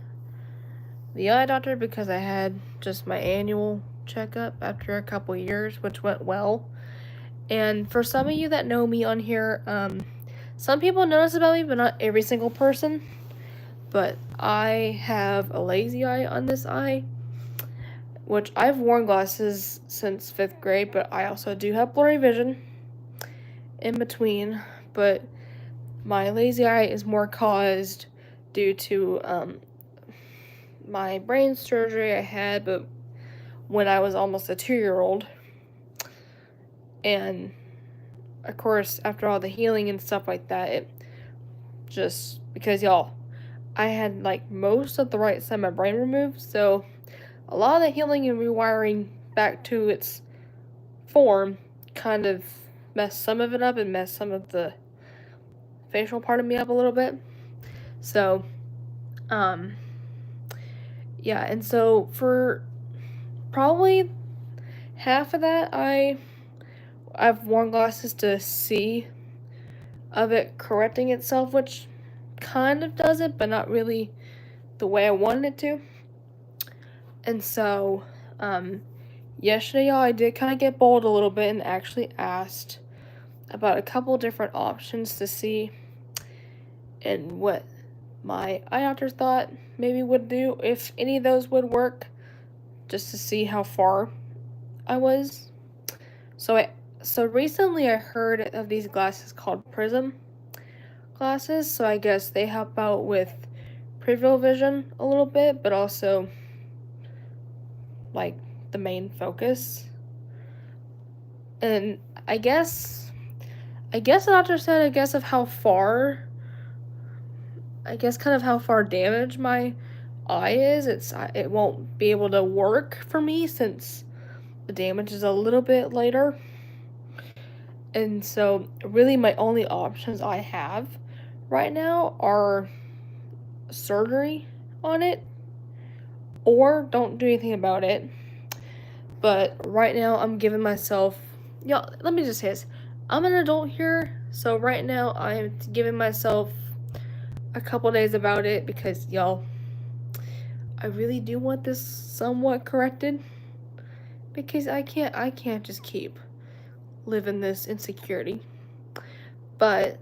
A: the eye doctor because I had just my annual checkup after a couple years, which went well. And for some of you that know me on here, some people notice about me, but not every single person. But I have a lazy eye on this eye, which I've worn glasses since 5th grade, but I also do have blurry vision in between. But my lazy eye is more caused due to my brain surgery I had, but when I was almost a 2-year-old. And of course, after all the healing and stuff like that, it just because y'all, I had like most of the right side of my brain removed, so a lot of the healing and rewiring back to its form kind of messed some of it up and messed some of the facial part of me up a little bit. So, yeah, and so for probably half of that, I've worn glasses to see of it correcting itself, which kind of does it, but not really the way I wanted it to. And so, yesterday, y'all, I did kind of get bold a little bit and actually asked about a couple different options to see and what my eye doctor thought maybe would do, if any of those would work, just to see how far I was. So recently I heard of these glasses called Prism glasses, so I guess they help out with peripheral vision a little bit, but also like the main focus. And I guess the doctor said, of how far, kind of how far damaged my eye is, it won't be able to work for me since the damage is a little bit later. And so really my only options I have right now are surgery on it or don't do anything about it. But right now I'm giving myself, y'all, let me just say this. I'm an adult here, so right now I'm giving myself a couple days about it because, y'all, I really do want this somewhat corrected because I can't just keep living this insecurity. But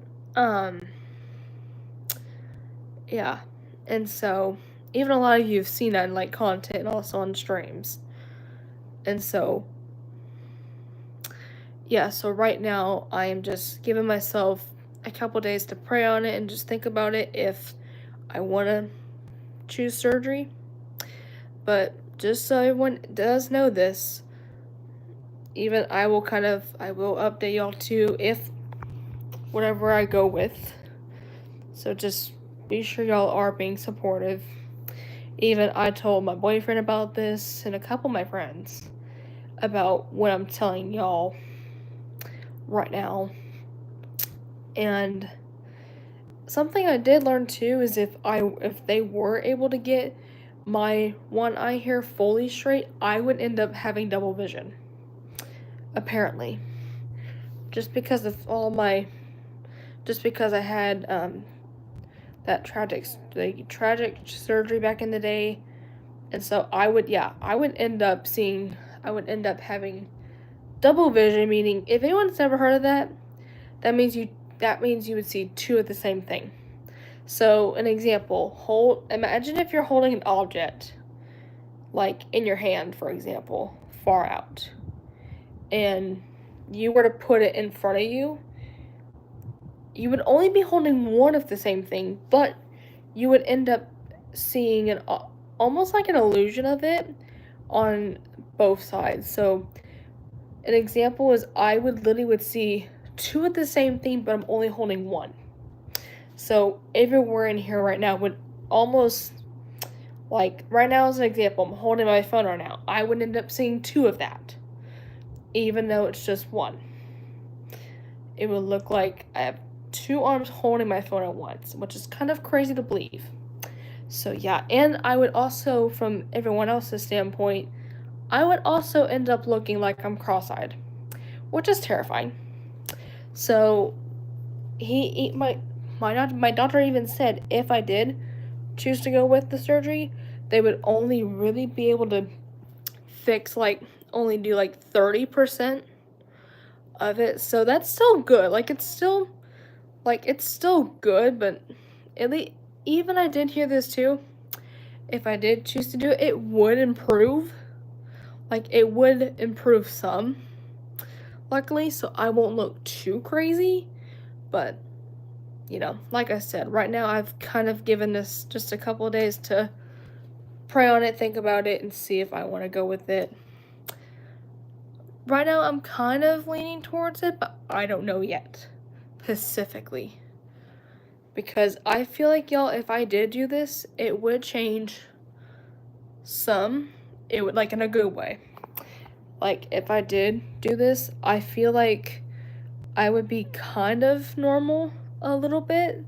A: yeah, and so even a lot of you have seen that in like content and also on streams. And so yeah, so right now I am just giving myself a couple days to pray on it and just think about it if I want to choose surgery. But just so everyone does know this, even I will update y'all too if whatever I go with. So just be sure y'all are being supportive. Even I told my boyfriend about this and a couple of my friends about what I'm telling y'all right now. And something I did learn too is if they were able to get my one eye here fully straight, I would end up having double vision. Apparently. Just because I had that tragic surgery back in the day. And so I would end up having double vision, meaning if anyone's never heard of that, that means you would see two of the same thing. So an example, imagine if you're holding an object, like in your hand, for example, far out, and you were to put it in front of you, you would only be holding one of the same thing, but you would end up seeing almost like an illusion of it on both sides. So an example is I would see two of the same thing, but I'm only holding one. So everywhere in here right now would almost, like right now as an example, I'm holding my phone right now. I would end up seeing two of that, even though it's just one. It would look like I have two arms holding my phone at once, which is kind of crazy to believe. So yeah, and I would also, from everyone else's standpoint, I would also end up looking like I'm cross-eyed, which is terrifying. So my doctor even said if I did choose to go with the surgery, they would only really be able to fix only do 30% of it. So that's still good. It's still good, but at least, even I did hear this too, if I did choose to do it, it would improve. It would improve some, luckily, so I won't look too crazy. But, like I said, right now I've kind of given this just a couple of days to pray on it, think about it, and see if I want to go with it. Right now I'm kind of leaning towards it, but I don't know yet, specifically. because I feel like, y'all, if I did do this, it would change some. It would, like, in a good way. Like, if I did do this, I feel like I would be kind of normal a little bit,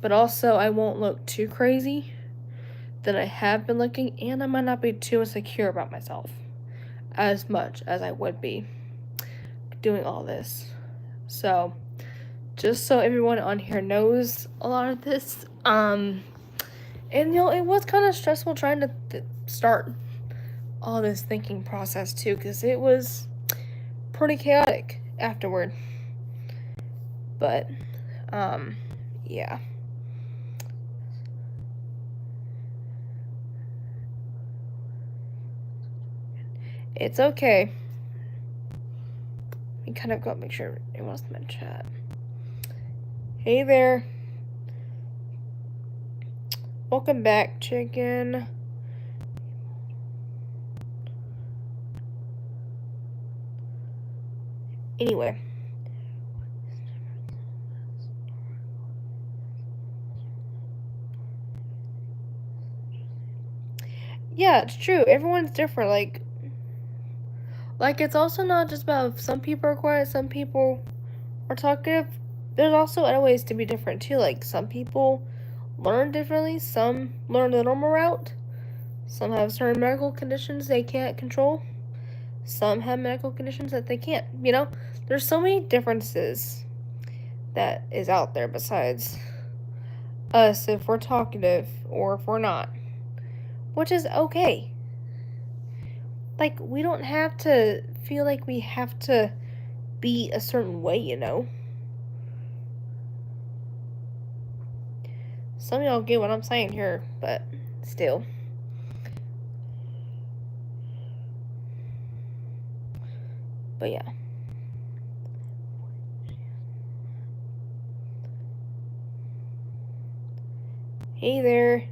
A: but also I won't look too crazy than I have been looking, and I might not be too insecure about myself as much as I would be doing all this. So, just so everyone on here knows a lot of this, and it was kind of stressful trying to start all this thinking process too, because it was pretty chaotic afterward. But, yeah. It's okay. We kind of got to make sure everyone's in my chat. Hey there. Welcome back, chicken. Anyway. Yeah, it's true. Everyone's different. Like it's also not just about some people are quiet, some people are talkative. There's also other ways to be different too. Like some people learn differently. Some learn the normal route. Some have certain medical conditions they can't control. Some have medical conditions that they can't. You know, there's so many differences that is out there besides us if we're talkative or if we're not, which is okay. Like, we don't have to feel like we have to be a certain way, you know? Some of y'all get what I'm saying here, but still. But yeah. Hey there.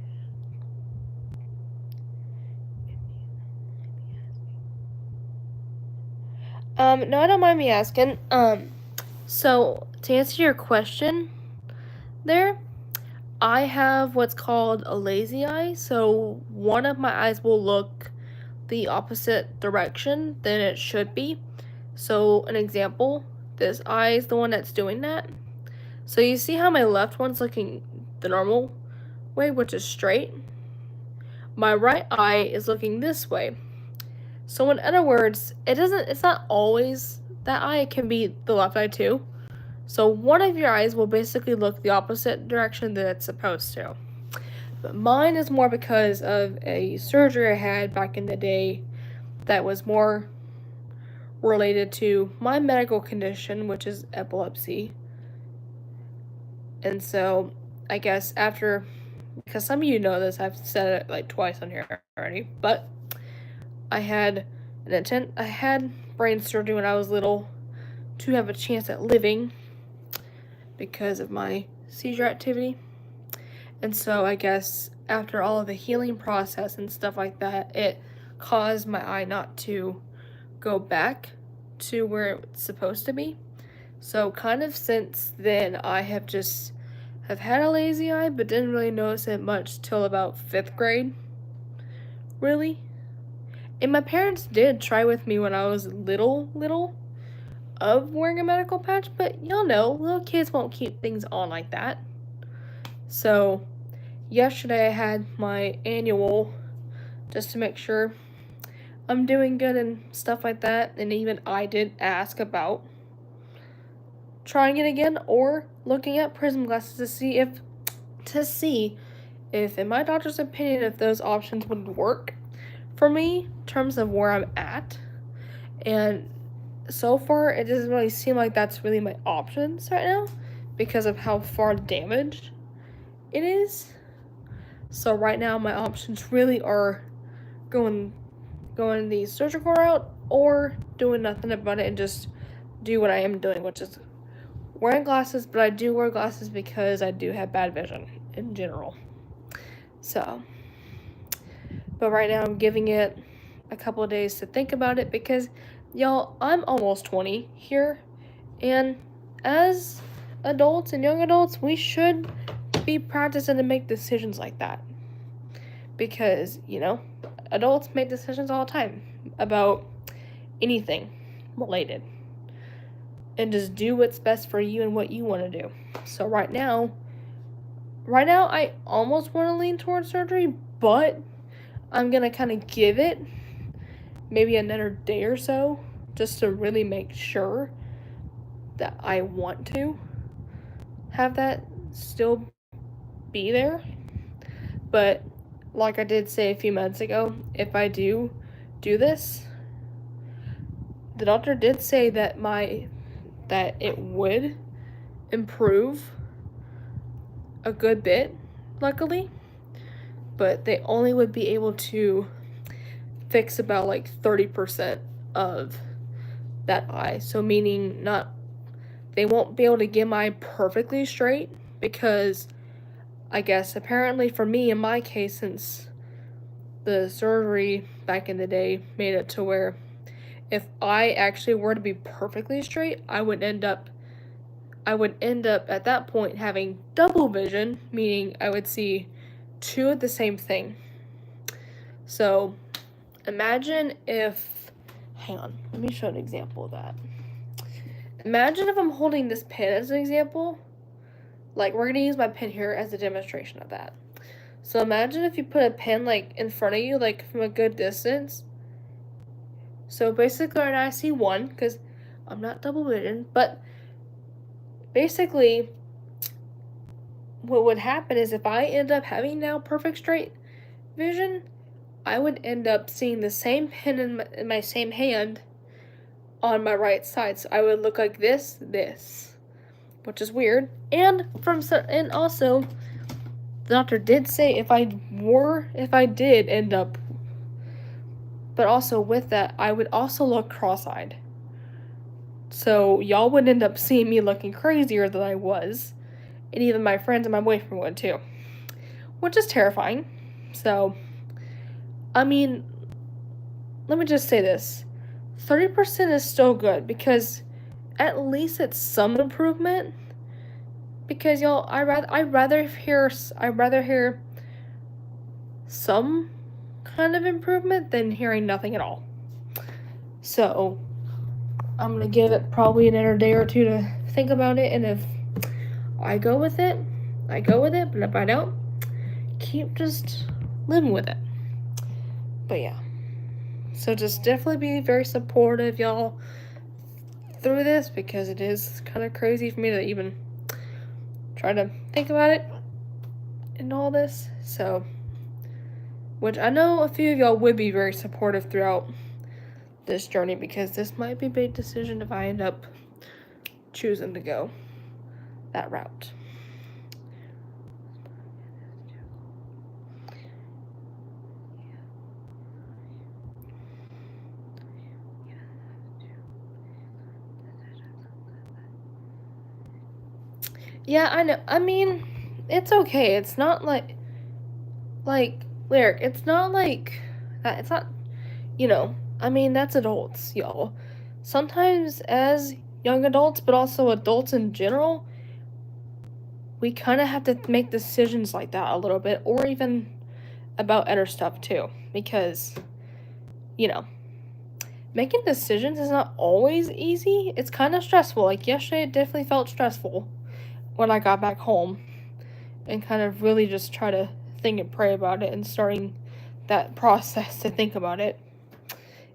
A: No, I don't mind me asking. So to answer your question there, I have what's called a lazy eye. So one of my eyes will look the opposite direction than it should be. So an example, this eye is the one that's doing that. So you see how my left one's looking the normal way, which is straight? My right eye is looking this way. So in other words, it's not always that eye, it can be the left eye too. So one of your eyes will basically look the opposite direction that it's supposed to. But mine is more because of a surgery I had back in the day that was more related to my medical condition, which is epilepsy. And so I guess after, because some of you know this, I've said it like twice on here already, but I had brain surgery when I was little to have a chance at living because of my seizure activity. And so I guess after all of the healing process and stuff like that, it caused my eye not to go back to where it's supposed to be. So kind of since then, I have had a lazy eye, but didn't really notice it much till about 5th grade, really. And my parents did try with me when I was little of wearing a medical patch, but y'all know, little kids won't keep things on like that. So yesterday I had my annual just to make sure I'm doing good and stuff like that, and even I did ask about trying it again or looking at prism glasses to see if in my doctor's opinion, if those options would work for me in terms of where I'm at. And so far, it doesn't really seem like that's really my options right now because of how far damaged it is. So right now, my options really are going the surgical route or doing nothing about it and just do what I am doing, which is wearing glasses. But I do wear glasses because I do have bad vision in general. So, but right now I'm giving it a couple of days to think about it because, y'all, I'm almost 20 here, and as adults and young adults, we should be practicing to make decisions like that. Because, adults make decisions all the time about anything related. And just do what's best for you and what you want to do. So right now, I almost want to lean towards surgery, but I'm going to kind of give it maybe another day or so just to really make sure that I want to have that still be there. But like I did say a few minutes ago, if I do this, the doctor did say that it would improve a good bit, luckily, but they only would be able to fix about like 30% of that eye. So meaning they won't be able to get my eye perfectly straight, because I guess apparently for me, in my case, since the surgery back in the day made it to where if I actually were to be perfectly straight, I would end up at that point having double vision, meaning I would see two of the same thing. So imagine if, hang on, let me show an example of that. Imagine if I'm holding this pen as an example. Like, we're going to use my pen here as a demonstration of that. So imagine if you put a pen, like, in front of you, like, from a good distance. So basically, right now I see one, because I'm not double vision, but basically, what would happen is if I end up having now perfect straight vision, I would end up seeing the same pen in my same hand on my right side. So I would look like this, which is weird. And also, the doctor did say if I did end up, but also with that, I would also look cross-eyed. So y'all would end up seeing me looking crazier than I was. And even my friends and my boyfriend would too. Which is terrifying. So, I mean, let me just say this. 30% is still good, because at least it's some improvement. Because y'all, I'd rather hear some kind of improvement than hearing nothing at all. So, I'm gonna give it probably another day or two to think about it, and if I go with it, but if I don't, keep just living with it. But yeah. So just definitely be very supportive, y'all, through this, because it is kind of crazy for me to even try to think about it and all this. So, which I know a few of y'all would be very supportive throughout this journey, because this might be a big decision if I end up choosing to go that route. Yeah, I know. I mean, it's okay. It's not like Lyric, it's not like it's not, I mean, that's adults, y'all. Sometimes as young adults, but also adults in general, we kind of have to make decisions like that a little bit, or even about other stuff too, because, making decisions is not always easy. It's kind of stressful. Like yesterday, it definitely felt stressful when I got back home and kind of really just try to think and pray about it and starting that process to think about it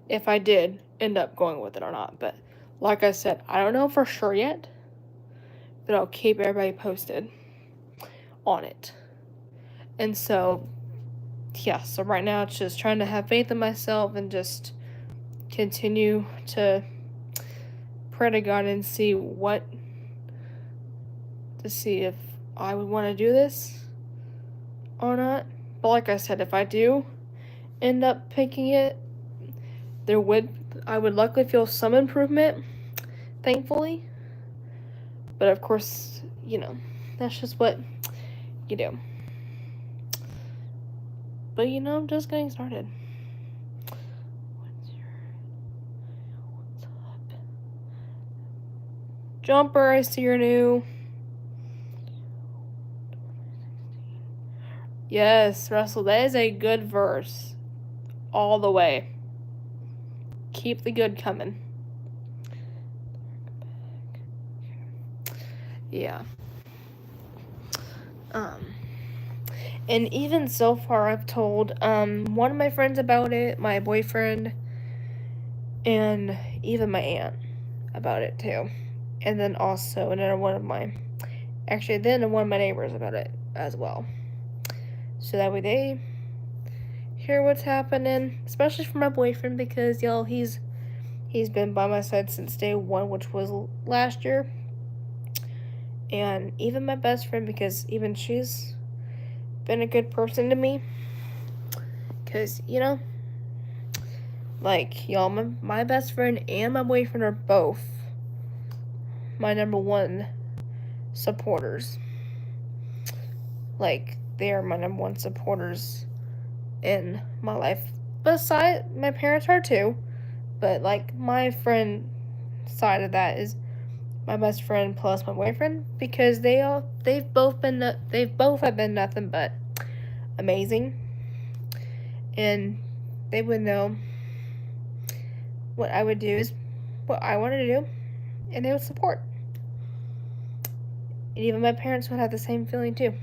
A: if I did end up going with it or not. But like I said, I don't know for sure yet, but I'll keep everybody posted on it. And so, yeah, so right now it's just trying to have faith in myself and just continue to pray to God and see if I would want to do this or not. But like I said, if I do end up picking it, I would luckily feel some improvement, thankfully. But of course, that's just what you do. But I'm just getting started. What's up? Jumper, I see you're new. Yes, Russell, that is a good verse. All the way. Keep the good coming. Yeah. And even so far, I've told one of my friends about it, my boyfriend, and even my aunt about it too. And then also one of my neighbors about it as well. So that way they hear what's happening, especially for my boyfriend, because y'all, he's been by my side since day one, which was last year. And even my best friend, because even she's been a good person to me. Because, like, y'all, my best friend and my boyfriend are both my number one supporters. Like, they are my number one supporters in my life. Besides, my parents are too. But, like, my friend side of that is my best friend plus my boyfriend, because they've both have been nothing but amazing, and they would know what I would do is what I wanted to do, and they would support. And even my parents would have the same feeling too.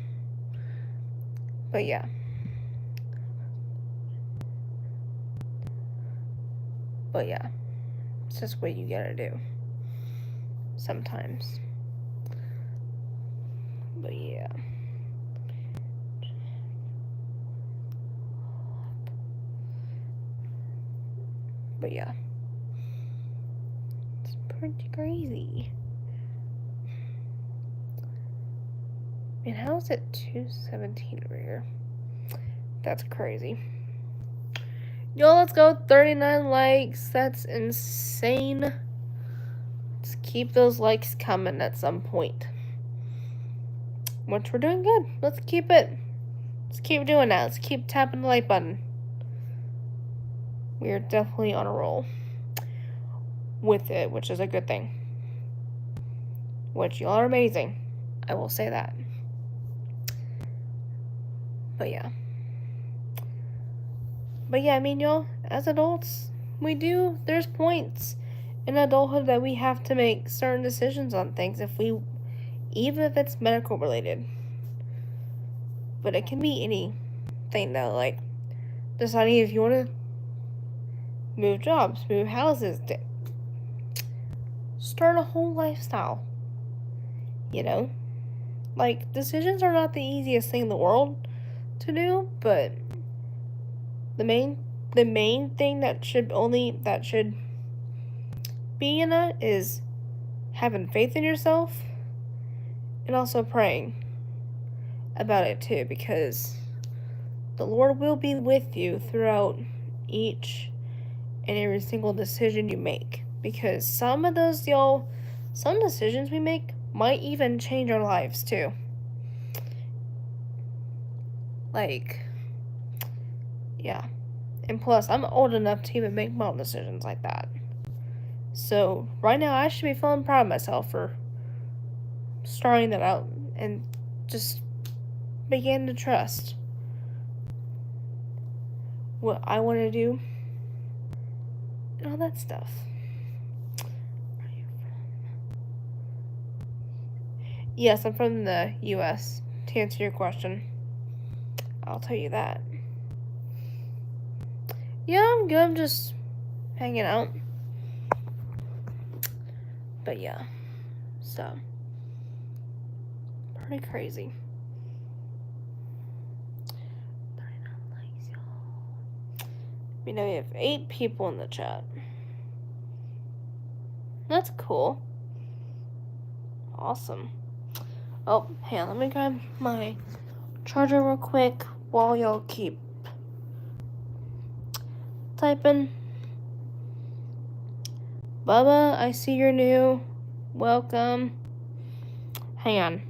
A: But yeah. It's just what you gotta do sometimes. But yeah. It's pretty crazy. And how is it 2:17 over here? That's crazy. Yo, let's go. 39 likes. That's insane. Let's keep those likes coming at some point. Which we're doing good. Let's keep it. Let's keep doing that. Let's keep tapping the like button. We are definitely on a roll with it, which is a good thing. Which y'all are amazing. I will say that. But yeah, I mean, y'all, as adults, there's points in adulthood that we have to make certain decisions on things even if it's medical related. But it can be anything though, like deciding if you want to move jobs, move houses, start a whole lifestyle. Like, decisions are not the easiest thing in the world to do, but the main thing that should be in it is having faith in yourself and also praying about it too, because the Lord will be with you throughout each and every single decision you make, because some decisions we make might even change our lives too. Like, yeah. And plus, I'm old enough to even make my own decisions like that. So, right now, I should be feeling proud of myself for starting that out and just begin to trust what I want to do and all that stuff. Yes, I'm from the U.S. To answer your question, I'll tell you that. Yeah, I'm good. I'm just hanging out. But yeah, so pretty crazy. 39 likes, y'all. We know we have 8 people in the chat. That's cool. Awesome. Oh, hang on, let me grab my charger real quick while y'all keep typing. Bubba, I see you're new. Welcome. Hang on.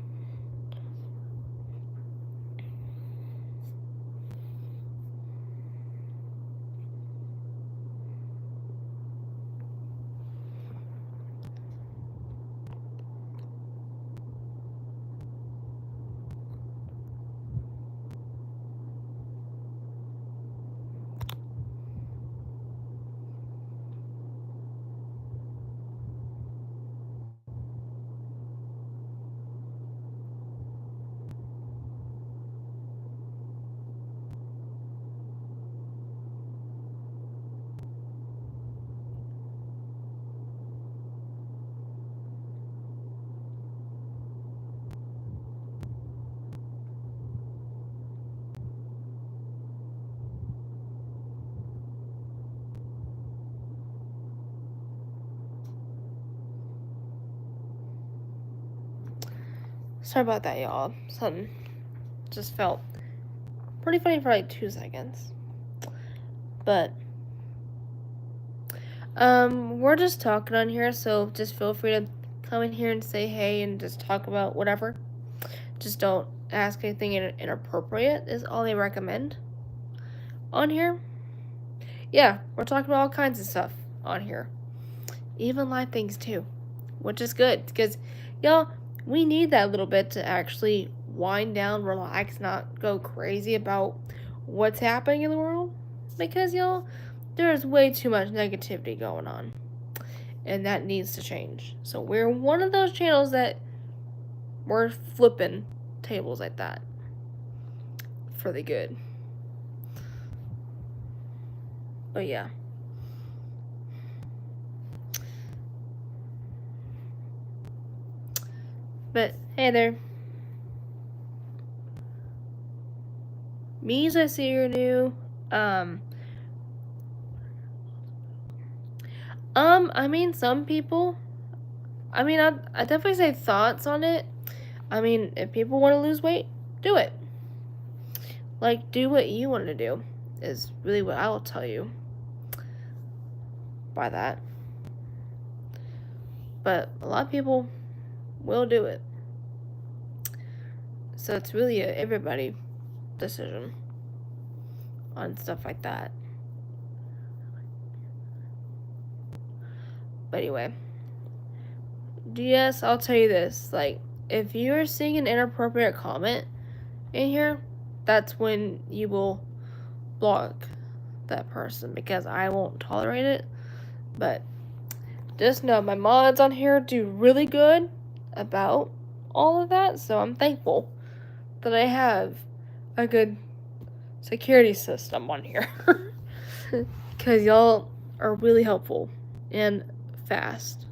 A: Sorry about that, y'all. Something just felt pretty funny for like 2 seconds. But we're just talking on here, so just feel free to come in here and say hey and just talk about whatever. Just don't ask anything inappropriate is all they recommend on here. Yeah, we're talking about all kinds of stuff on here. Even live things too, which is good because y'all, we need that little bit to actually wind down, relax, not go crazy about what's happening in the world, because y'all, there's way too much negativity going on and that needs to change. So we're one of those channels that we're flipping tables like that for the good. But yeah. But hey there. Means I see you're new. I mean, some people. I mean, I definitely say thoughts on it. I mean, if people want to lose weight, do it. Like, do what you want to do, is really what I will tell you by that. But a lot of people will do it. So it's really a everybody decision on stuff like that. But anyway, yes, I'll tell you this. Like, if you're seeing an inappropriate comment in here, that's when you will block that person, because I won't tolerate it. But just know my mods on here do really good about all of that, so I'm thankful that I have a good security system on here. Because y'all are really helpful and fast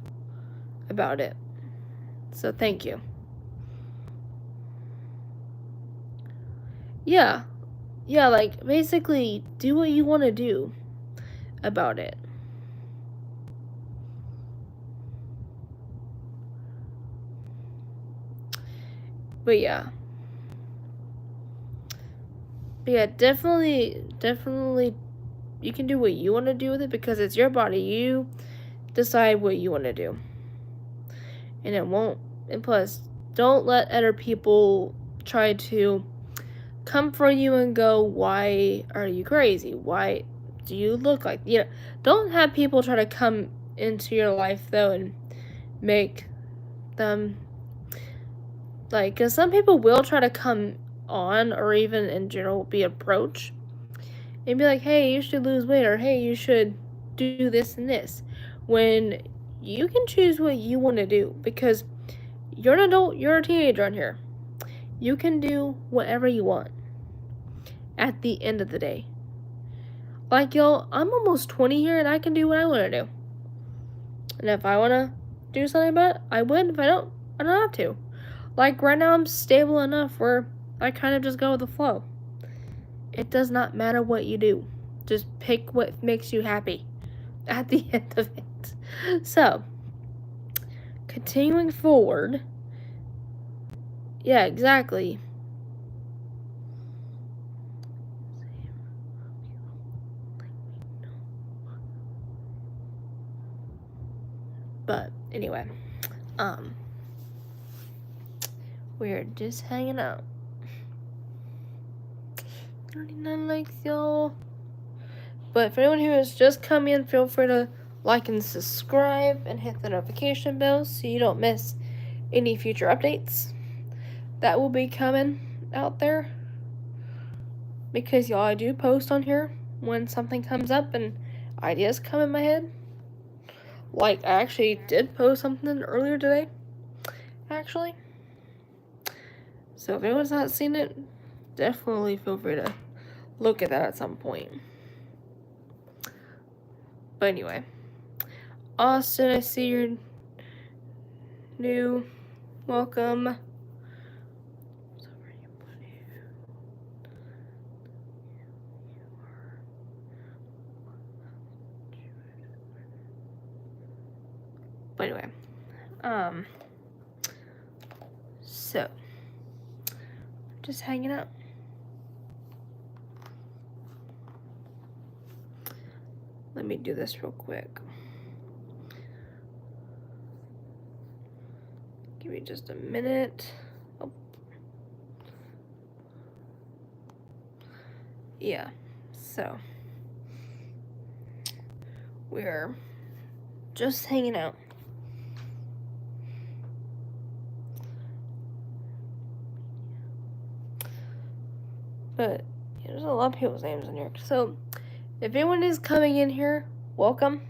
A: about it. So thank you. Yeah, like basically do what you want to do about it. But yeah, definitely, you can do what you want to do with it, because it's your body. You decide what you want to do, and it won't. And plus, don't let other people try to come for you and go, why are you crazy? Why do you look like, don't have people try to come into your life though and make them like, because some people will try to come on, or even in general be approached and be like, hey, you should lose weight, or hey, you should do this and this, when you can choose what you want to do, because you're an adult, you're a teenager on here. You can do whatever you want at the end of the day. Like, y'all, I'm almost 20 here and I can do what I want to do. And if I want to do something about it, I would. If I don't have to. Like, right now I'm stable enough where I kind of just go with the flow. It does not matter what you do. Just pick what makes you happy at the end of it. So, continuing forward. Yeah, exactly. But anyway, we're just hanging out. 39 likes, y'all. But for anyone who has just come in, feel free to like and subscribe and hit the notification bell so you don't miss any future updates that will be coming out there. Because y'all, I do post on here when something comes up and ideas come in my head. Like, I actually did post something earlier today, actually. So if anyone's not seen it, definitely feel free to look at that at some point. But anyway, Austin, I see you're new. Welcome. But anyway, so Just hanging out. Let me do this real quick. Give me just a minute. Oh. Yeah, so we're just hanging out. But yeah, there's a lot of people's names in here. So if anyone is coming in here, welcome.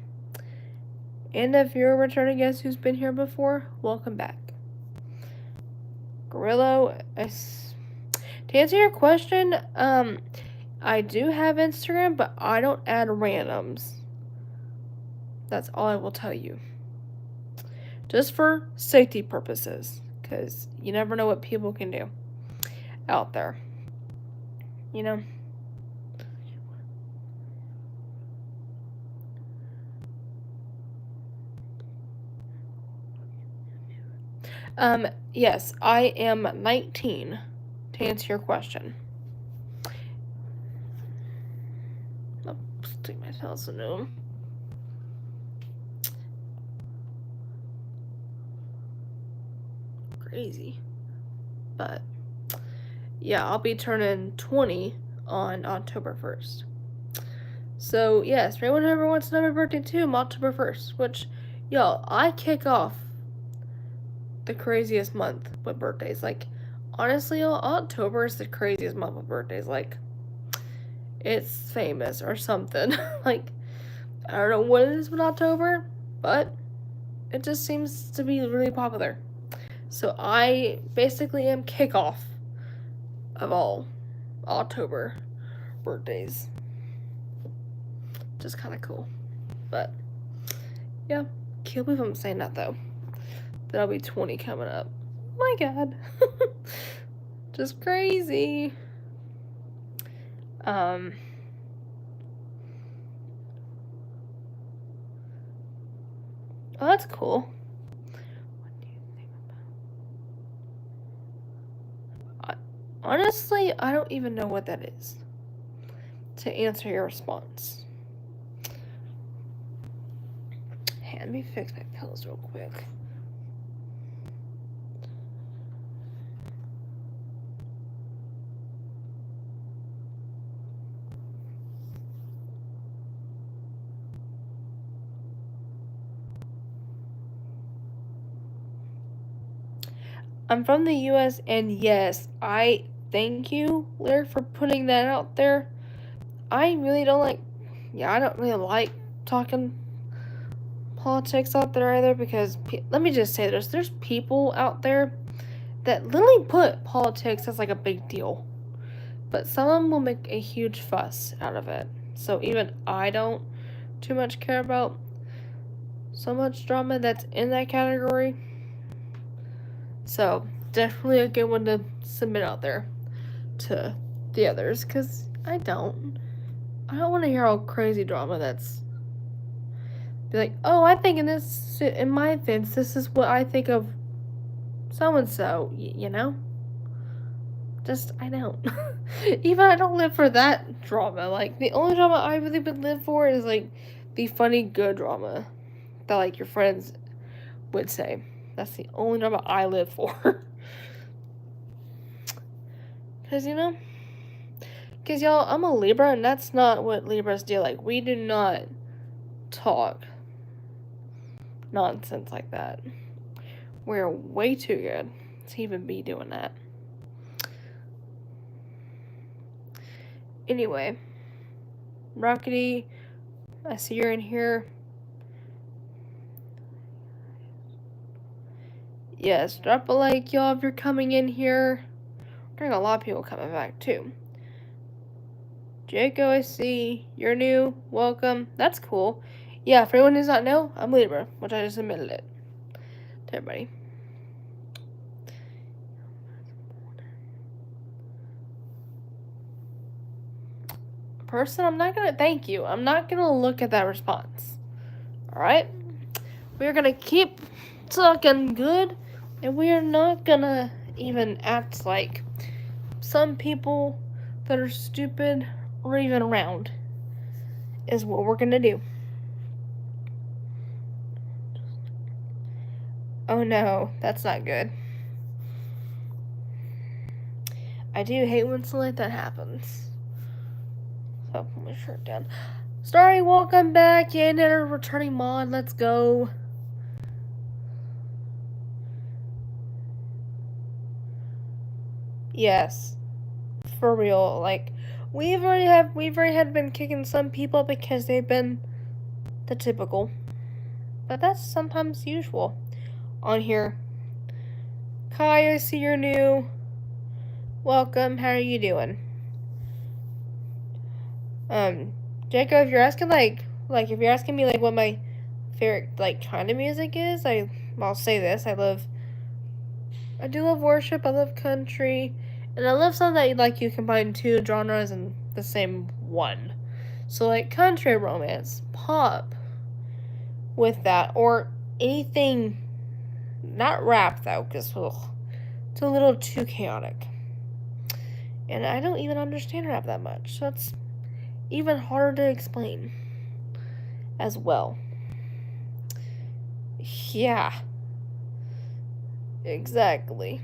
A: And if you're a returning guest who's been here before, welcome back. Gorillo, to answer your question, I do have Instagram, but I don't add randoms. That's all I will tell you. Just for safety purposes, because you never know what people can do out there. You know? Yes, I am 19, to answer your question. I'll stick myself in room. Crazy. But, yeah, I'll be turning 20 on October 1st. So, yes, for anyone who ever wants to know my birthday too, I'm October 1st, which, y'all, I kick off the craziest month with birthdays. Like, honestly, y'all, October is the craziest month with birthdays. Like, it's famous or something. Like, I don't know what it is with October, but it just seems to be really popular. So I basically am kickoff of all October birthdays. Just kind of cool. But, yeah, can't believe I'm saying that, though. That I'll be 20 coming up. My God. Just crazy. Oh, that's cool. What do you think about? Honestly, I don't even know what that is. To answer your response. Hey, let me fix my pills real quick. I'm from the US, and yes, I thank you, Lyric, for putting that out there. I really don't like, I don't really like talking politics out there either, because, let me just say this, there's people out there that literally put politics as like a big deal, but some of them will make a huge fuss out of it. So even I don't too much care about so much drama that's in that category. So, definitely a good one to submit out there to the others, because I don't want to hear all crazy drama that's be like, oh, I think in my offense, this is what I think of so-and-so, you know? Just, I don't. Even I don't live for that drama. Like, the only drama I really would live for is, like, the funny, good drama that, like, your friends would say. That's the only drama I live for. Because, y'all, I'm a Libra, and that's not what Libras do. Like, we do not talk nonsense like that. We're way too good to even be doing that. Anyway, Rockety, I see you're in here. Yes, drop a like, y'all, if you're coming in here. We're getting a lot of people coming back, too. Jaco, I see. You're new. Welcome. That's cool. Yeah, for anyone who does not know, I'm Libra, which I just admitted it to everybody. Person, I'm not going to thank you. I'm not going to look at that response. Alright? We're going to keep talking good, and we are not going to even act like some people that are stupid or even around is what we're gonna do. Oh no, that's not good. I do hate when something like that happens. So, put my shirt down. Starry, welcome back. And a returning mod. Let's go. Yes. For real. Like, we've already had been kicking some people because they've been the typical. But that's sometimes usual on here. Kai, I see you're new. Welcome. How are you doing? Jacob, if you're asking if you're asking me what my favorite kind of music is, I'll say this. I do love worship, I love country, and I love something that you combine two genres in the same one. So country romance, pop with that, or anything not rap though, because it's a little too chaotic. And I don't even understand rap that much, so it's even harder to explain as well. Yeah. Exactly.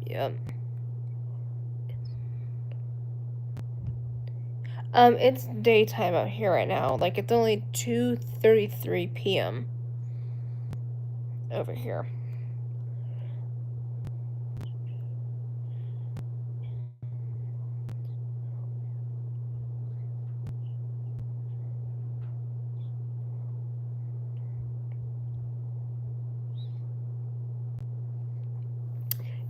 A: Yep. It's daytime out here right now. It's only 2:33 p.m. over here.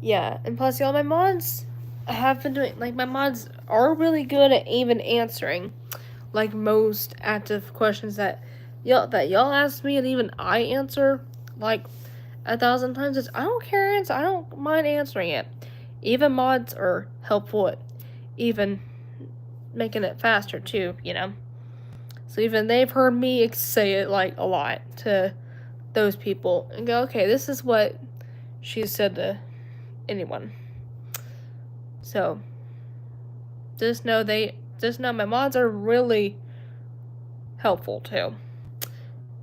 A: Yeah, and plus, y'all, my mods have been doing, my mods are really good at even answering, most active questions that y'all ask me, and even I answer, 1,000 times. I don't care, I don't mind answering it. Even mods are helpful at even making it faster, too, So even they've heard me say it, a lot to those people, and go, okay, this is what she said to anyone. So just know my mods are really helpful too.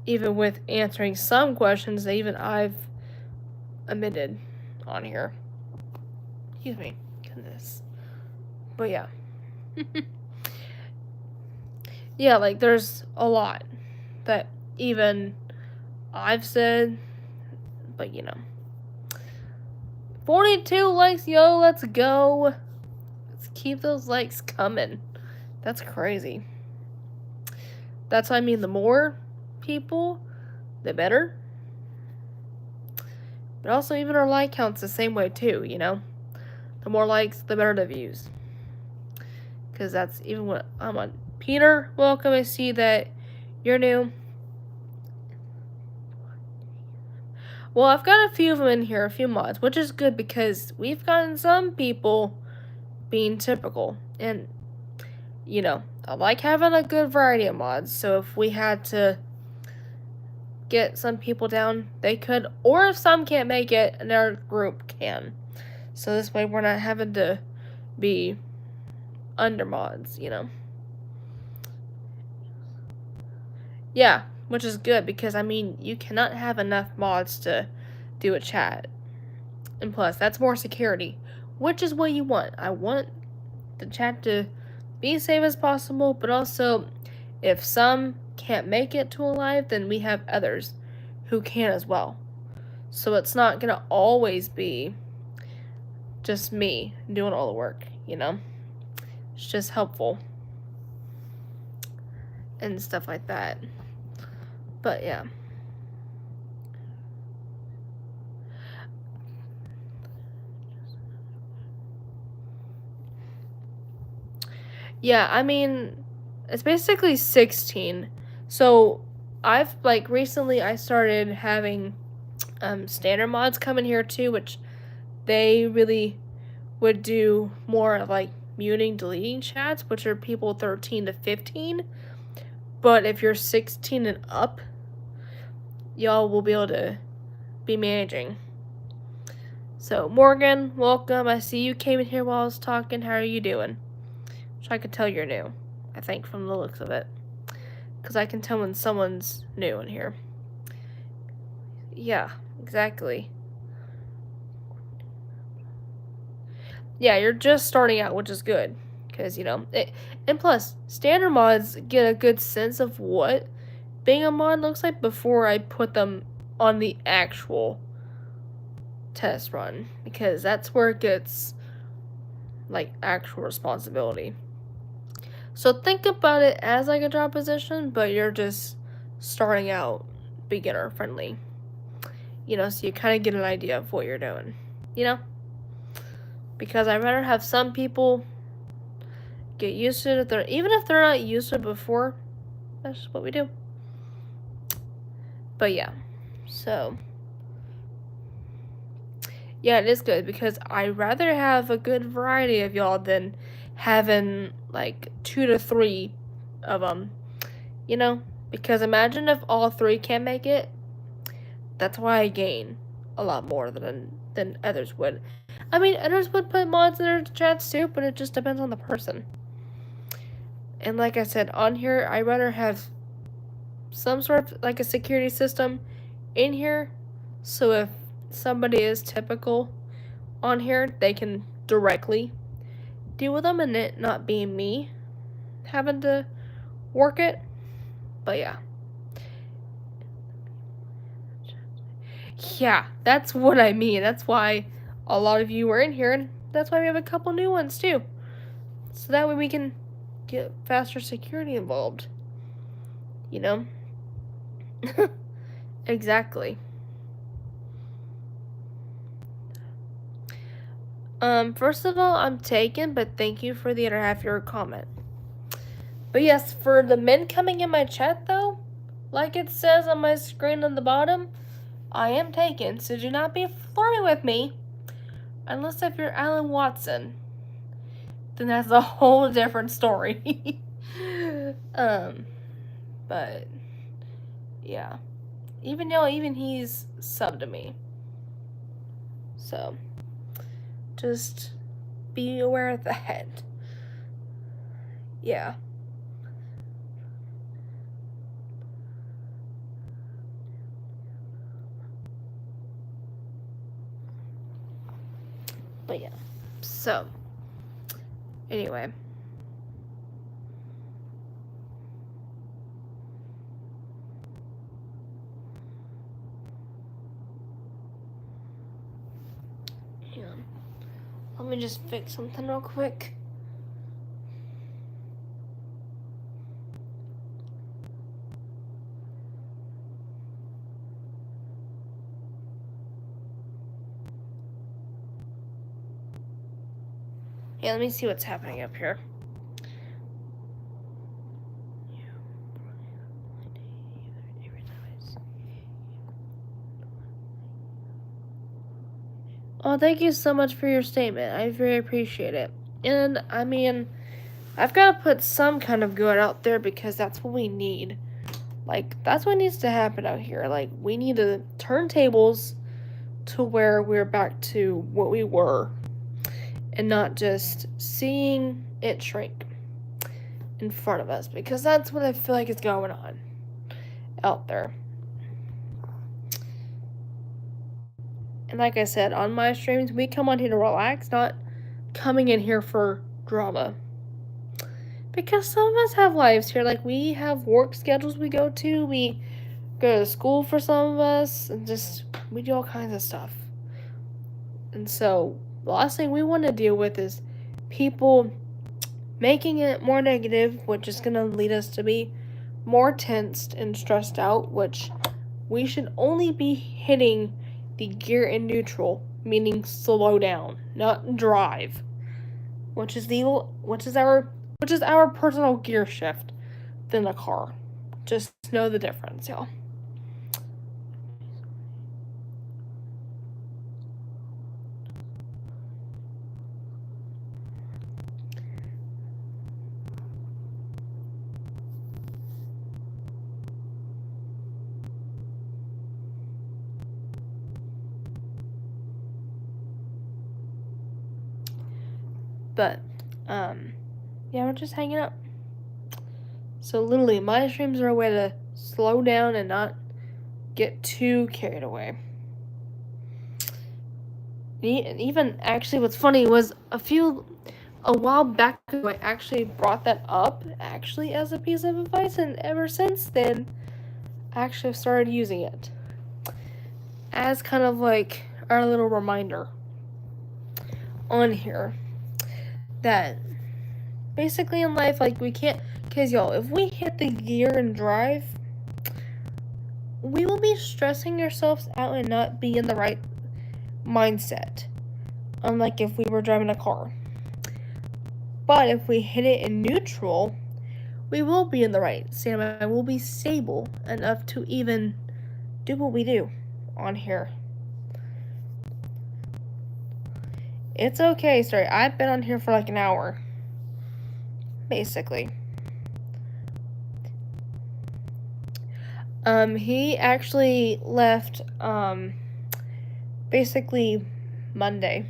A: Even with answering some questions that even I've omitted on here. Excuse me. Goodness. But yeah. Yeah, there's a lot that even I've said, but 42 likes, yo, let's go. Let's keep those likes coming. That's crazy. That's what I mean, the more people, the better. But also, even our like count's the same way, too, The more likes, the better the views. Because that's even what I'm on. Peter, welcome. I see that you're new. Well, I've got a few of them in here, a few mods, which is good because we've gotten some people being typical. And, I like having a good variety of mods. So if we had to get some people down, they could. Or if some can't make it, another group can. So this way we're not having to be under mods, Yeah, which is good because, you cannot have enough mods to do a chat. And plus, that's more security, which is what you want. I want the chat to be safe as possible, but also, if some can't make it to a live, then we have others who can as well. So it's not going to always be just me doing all the work, It's just helpful. And stuff like that. But yeah. Yeah, it's basically 16. So I've recently I started having standard mods come in here too, which they really would do more of like muting, deleting chats, which are people 13 to 15. But if you're 16 and up, y'all will be able to be managing. So, Morgan, welcome. I see you came in here while I was talking. How are you doing? So I can tell you're new, I think, from the looks of it. Because I can tell when someone's new in here. Yeah, exactly. Yeah, you're just starting out, which is good. Because, and plus, standard mods get a good sense of what being a mod looks like before I put them on the actual test run. Because that's where it gets, like, actual responsibility. So think about it as like a job position, but you're just starting out beginner friendly. So you kind of get an idea of what you're doing. Because I'd rather have some people get used to it even if they're not used to it before. That's just what we do. But yeah, so yeah, it is good because I'd rather have a good variety of y'all than having like 2 to 3 of them. Because imagine if all 3 can't make it. That's why I gain a lot more than others would. I mean, others would put mods in their chats too, but it just depends on the person. And like I said, on here, I'd rather have some sort of like a security system in here, so if somebody is typical on here, they can directly deal with them and it not being me having to work it. But yeah. Yeah, that's what I mean. That's why a lot of you are in here, and that's why we have a couple new ones too. So that way we can get faster security involved. Exactly. First of all, I'm taken, but thank you for the other half of your comment. But yes, for the men coming in my chat though, like it says on my screen on the bottom, I am taken, so do not be flirting with me. Unless if you're Alan Watson. Then that's a whole different story. But yeah. Even he's subbed to me. So just be aware of that. Yeah. But yeah. So anyway. Hang on. Let me just fix something real quick. Yeah, let me see what's happening up here. Oh, thank you so much for your statement. I very appreciate it. And, I mean, I've got to put some kind of good out there because that's what we need. Like, that's what needs to happen out here. Like, we need to turn tables to where we're back to what we were. And not just seeing it shrink in front of us. Because that's what I feel like is going on out there. And like I said, on my streams, we come on here to relax, not coming in here for drama. Because some of us have lives here. Like, we have work schedules we go to. We go to school for some of us. And just, we do all kinds of stuff. And so, the last thing we want to deal with is people making it more negative, which is going to lead us to be more tensed and stressed out, which we should only be hitting the gear in neutral, meaning slow down, not drive, which is our personal gear shift than a car. Just know the difference, y'all. But, yeah, we're just hanging out. So literally, my streams are a way to slow down and not get too carried away. And even, actually, what's funny was a while back ago, I actually brought that up, actually, as a piece of advice, and ever since then, I actually have started using it as kind of like our little reminder on here that basically in life, like, we can't, because y'all, if we hit the gear and drive, we will be stressing ourselves out and not be in the right mindset, unlike if we were driving a car. But if we hit it in neutral, we will be in the right state. We'll be stable enough to even do what we do on here. It's okay, sorry, I've been on here for like an hour, basically. He actually left, basically Monday.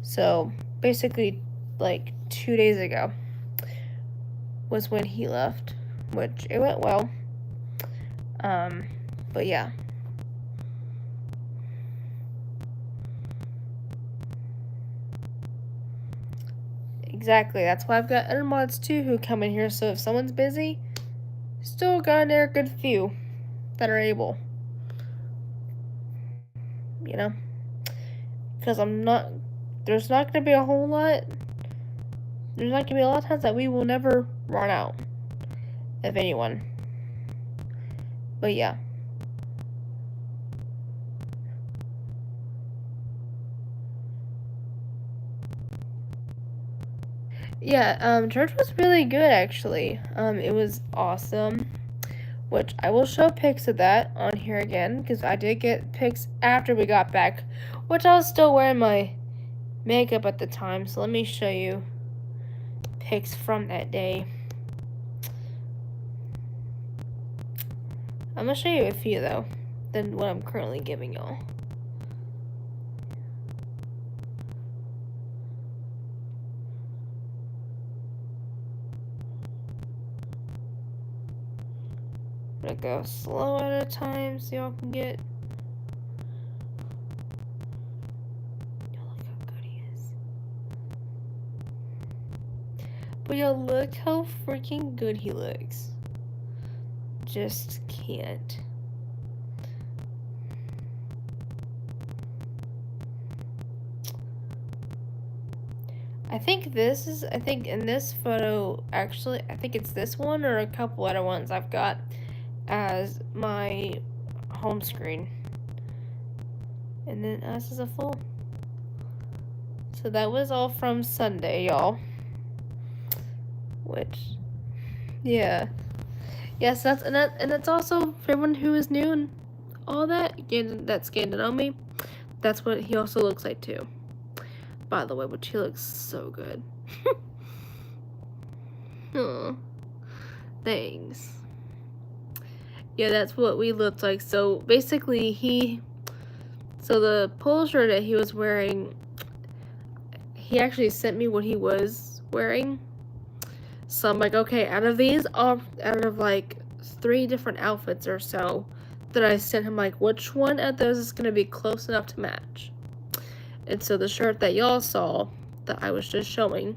A: So, basically, like, 2 days ago was when he left, which it went well. But yeah. Exactly, that's why I've got other mods too who come in here, so if someone's busy, still got in there a good few that are able. You know? Because there's not going to be a whole lot, there's not going to be a lot of times that we will never run out of anyone. But yeah. Yeah, church was really good, actually. It was awesome, which I will show pics of that on here again, because I did get pics after we got back, which I was still wearing my makeup at the time, so let me show you pics from that day. I'm gonna show you a few, though, than what I'm currently giving y'all. I'm gonna go slow at a time so y'all can get. Look how good he is. But y'all, look how freaking good he looks. Just can't. I think in this photo, actually, I think it's this one or a couple other ones I've got as my home screen. And then us as a full. So that was all from Sunday, y'all. Which, yeah. Yes, that's also for everyone who is new and all that, that's getting to know me. That's what he also looks like too. By the way, which he looks so good. Aw. Thanks. Yeah, that's what we looked like. So basically so the polo shirt that he was wearing, he actually sent me what he was wearing. So I'm like, okay, out of like 3 different outfits or so that I sent him, like, which one of those is gonna be close enough to match? And so the shirt that y'all saw that I was just showing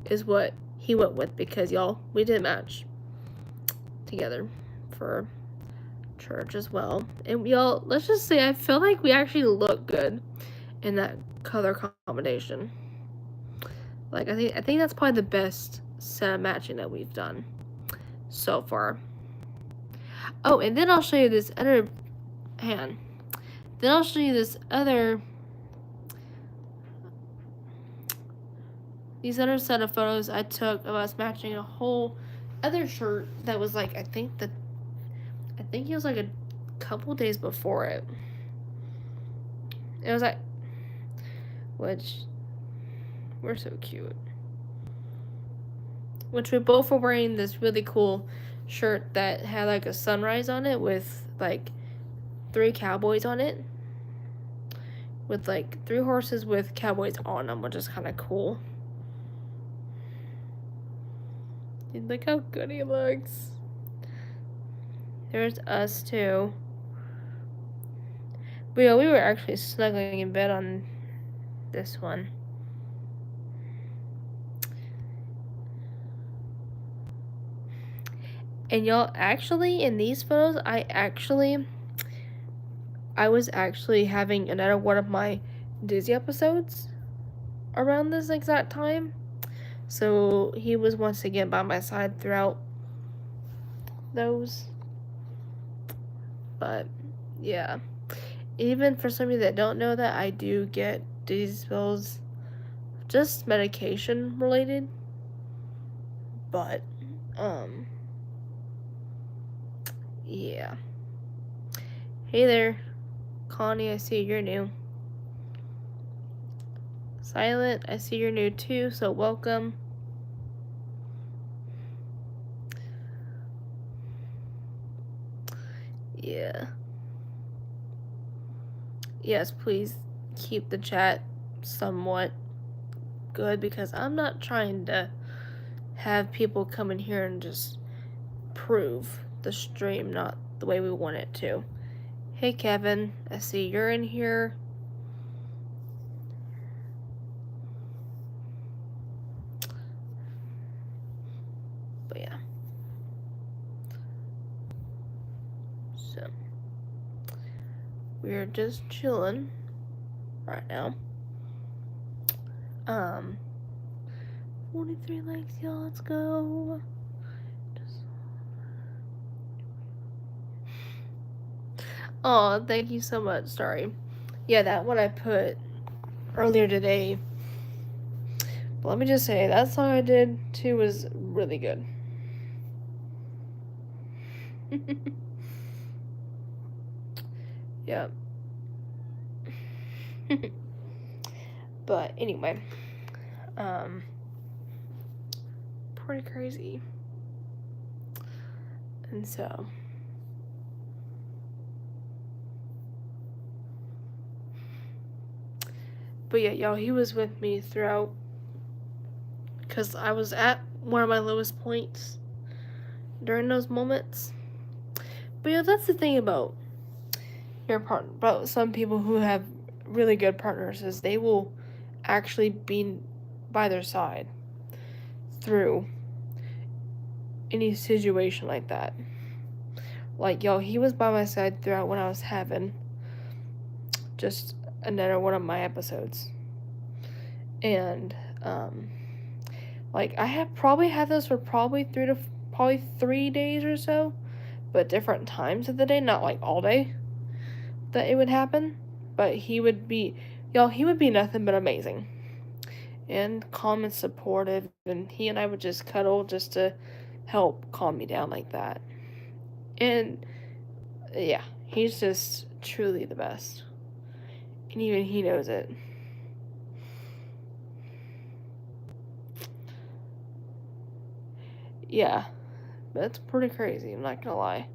A: is what he went with, because y'all, we did match together for church as well. And y'all, let's just say I feel like we actually look good in that color combination. Like, I think that's probably the best set of matching that we've done so far. Oh, and then I'll show you this other hand. Then I'll show you these other set of photos I took of us matching a whole other shirt that was like, I think it was like a couple days before it. It was like, which, we're so cute. Which we both were wearing this really cool shirt that had like a sunrise on it with like 3 cowboys on it. with like 3 horses with cowboys on them, which is kind of cool. Dude, look how good he looks. There's us too. But yeah, we were actually snuggling in bed on this one. And y'all, actually, in these photos, I was actually having another one of my Disney episodes around this exact time. So he was once again by my side throughout those. But yeah, even for some of you that don't know that, I do get dizzy spells, just medication related. But yeah. Hey there, Connie, I see you're new. Silent, I see you're new too, so welcome. Yeah. Yes, please keep the chat somewhat good, because I'm not trying to have people come in here and just prove the stream not the way we want it to. Hey Kevin, I see you're in here. But yeah. So we're just chilling right now. 43 likes, y'all, let's go. Oh, thank you so much, sorry. Yeah, that one I put earlier today. But let me just say, that song I did too was really good. Yep. But anyway, pretty crazy. And so, but yeah, y'all, he was with me throughout, because I was at one of my lowest points during those moments. But yeah, that's the thing about your partner, about some people who have really good partners, is they will actually be by their side through any situation like that. Like, yo, he was by my side throughout when I was having just another one of my episodes. And like, I have probably had those for probably 3 days or so, but different times of the day, not like all day that it would happen. But he would be nothing but amazing and calm and supportive, and he and I would just cuddle just to help calm me down like that. And yeah, he's just truly the best, and even he knows it. Yeah, that's pretty crazy, I'm not gonna lie.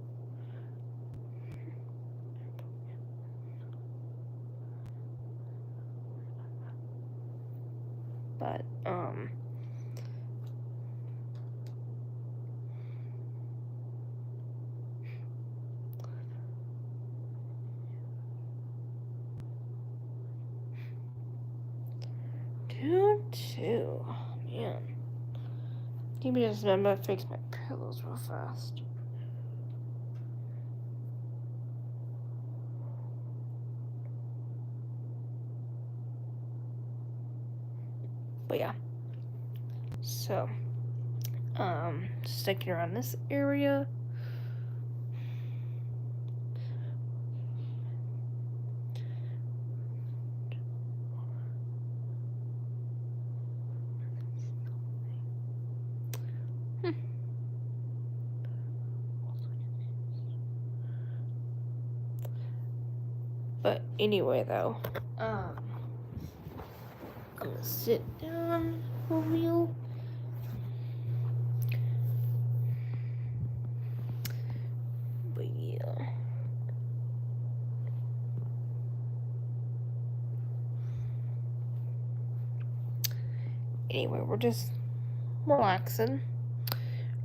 A: But two, man. Give me just a minute, I'm gonna fix my pillows real fast. But yeah. So, sticking around this area. But anyway, though, I'm gonna sit down for real. But yeah. Anyway, we're just relaxing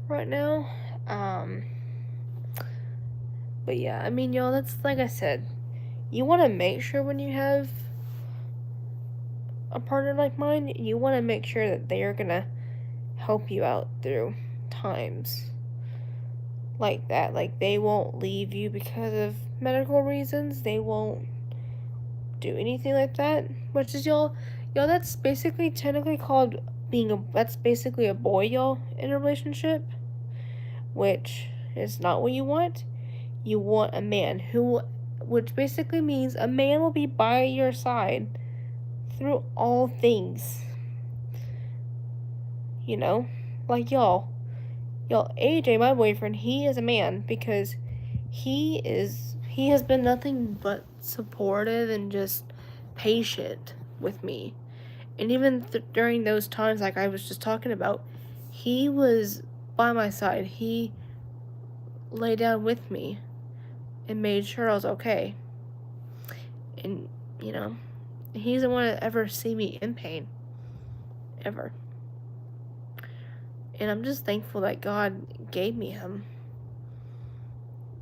A: right now. But yeah, I mean, y'all, that's like I said, you want to make sure when you have a partner like mine, you want to make sure that they are gonna help you out through times like that. Like, they won't leave you because of medical reasons. They won't do anything like that. Which is, y'all, that's basically technically called that's basically a boy, y'all, in a relationship. Which is not what you want. You want a man which basically means a man will be by your side through all things. You know? Like, y'all, AJ, my boyfriend, he is a man because he has been nothing but supportive and just patient with me. And even during those times, like I was just talking about, he was by my side. He lay down with me and made sure I was okay. And, you know, he doesn't want to ever see me in pain. Ever. And I'm just thankful that God gave me him.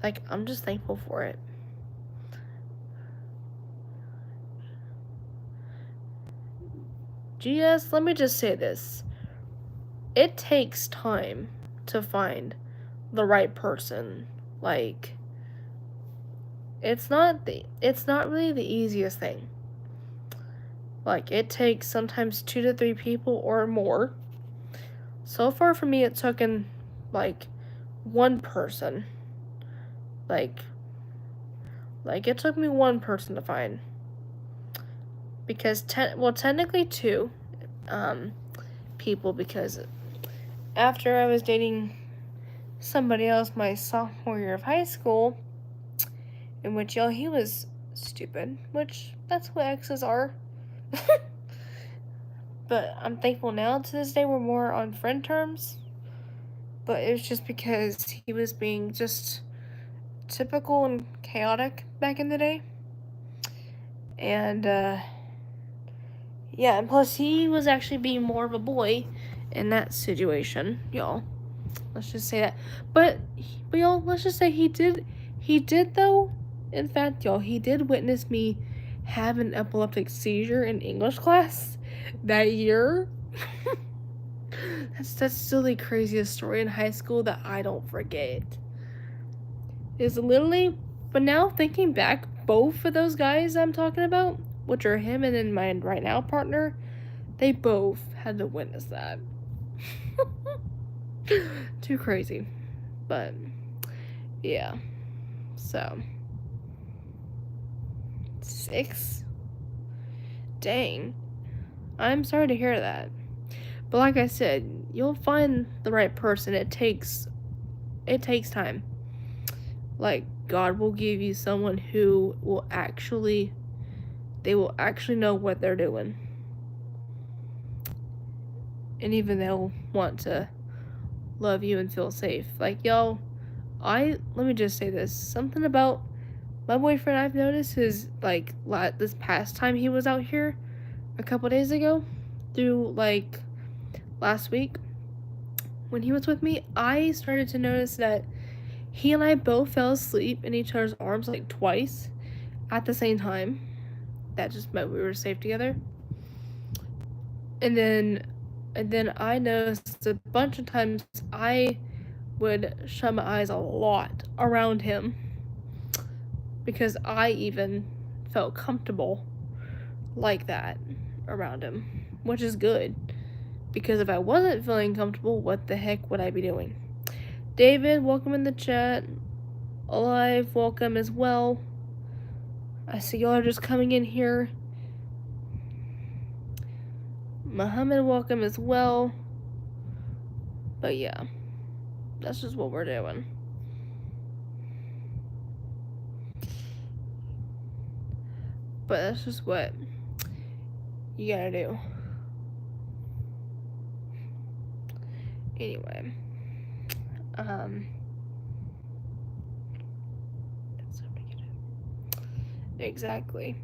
A: Like, I'm just thankful for it. GS, let me just say this. It takes time to find the right person. Like, it's not really the easiest thing. Like, it takes sometimes 2 to 3 people or more. So far for me, it's taken like one person. Like it took me one person to find. Because technically 2 people, because after I was dating somebody else my sophomore year of high school, in which, y'all, he was stupid, which that's what exes are. But I'm thankful now to this day we're more on friend terms. But it was just because he was being just typical and chaotic back in the day. And yeah, and plus he was actually being more of a boy in that situation, y'all. Let's just say that. But y'all, let's just say he did though. In fact, y'all, he did witness me have an epileptic seizure in English class that year. That's still the craziest story in high school that I don't forget. It's literally, but now thinking back, both of those guys I'm talking about, which are him and then my right now partner, they both had to witness that. Too crazy. But yeah. So 6? Dang. I'm sorry to hear that. But like I said, you'll find the right person. It takes time. Like, God will give you someone who will actually know what they're doing. And even they'll want to love you and feel safe. Like, y'all, let me just say this. Something about my boyfriend I've noticed is, like, this past time he was out here a couple days ago, through, like, last week, when he was with me, I started to notice that he and I both fell asleep in each other's arms, like, twice at the same time. That just meant we were safe together. And then I noticed a bunch of times I would shut my eyes a lot around him because I even felt comfortable like that around him, which is good, because if I wasn't feeling comfortable, what the heck would I be doing? David, welcome in the chat. Alive, welcome as well. I see y'all are just coming in here. Muhammad, welcome as well. But yeah, that's just what we're doing. But that's just what you gotta do. Anyway, exactly.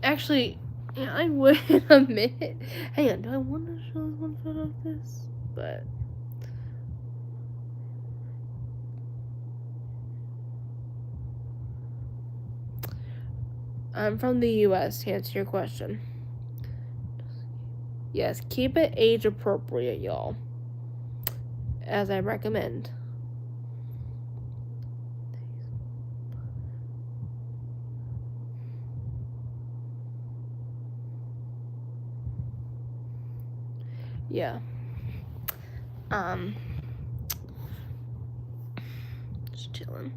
A: Actually, Yeah, I would in a minute. Hang on, do I want to show one photo of this? But I'm from the US to answer your question. Yes, keep it age appropriate, y'all. As I recommend. Yeah. Just chilling.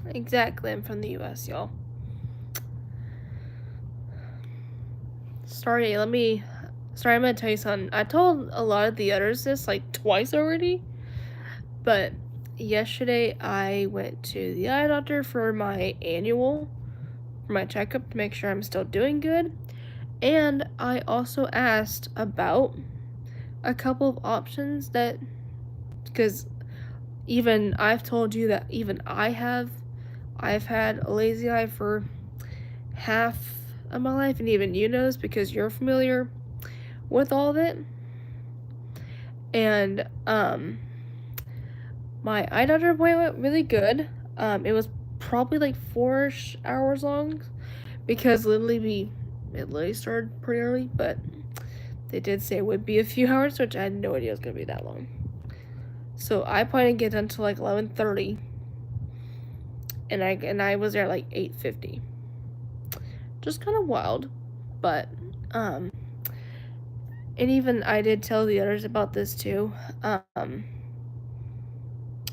A: Exactly, I'm from the US, y'all. Sorry, I'm gonna tell you something. I told a lot of the others this like twice already, but yesterday I went to the eye doctor for my checkup to make sure I'm still doing good. And I also asked about a couple of options because even I've told you that even I've had a lazy eye for half of my life, and even you knows because you're familiar with all of it. And my eye doctor appointment went really good. It was probably like 4 hours long because it literally started pretty early, but they did say it would be a few hours, which I had no idea it was gonna be that long. So I plan to get done till like 11:30, and I was there at like 8:50. Just kind of wild, but and even I did tell the others about this too.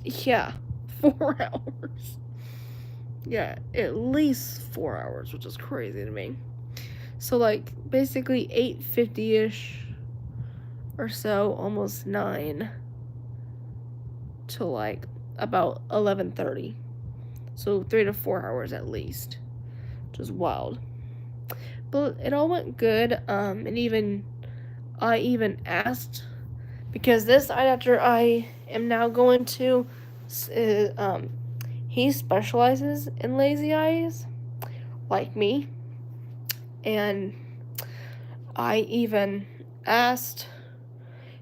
A: Yeah, 4 hours. Yeah, at least 4 hours, which is crazy to me. So like basically 8:50ish or so, almost 9 to like about 11:30. So 3 to 4 hours at least, which is wild. But it all went good. And I even asked because this eye doctor I am now going to, he specializes in lazy eyes, like me, and I even asked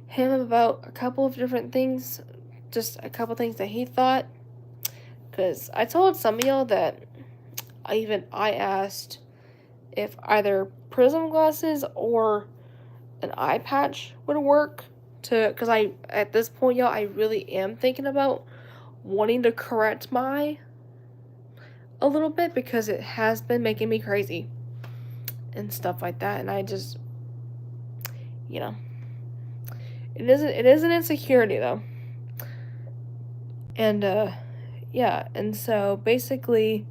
A: him about a couple of different things, just a couple things that he thought, because I told some of y'all that I asked if either prism glasses or an eye patch would work because at this point, y'all, I really am thinking about wanting to correct my eye a little bit because it has been making me crazy and stuff like that, and I just, it is an insecurity though. And yeah, and so basically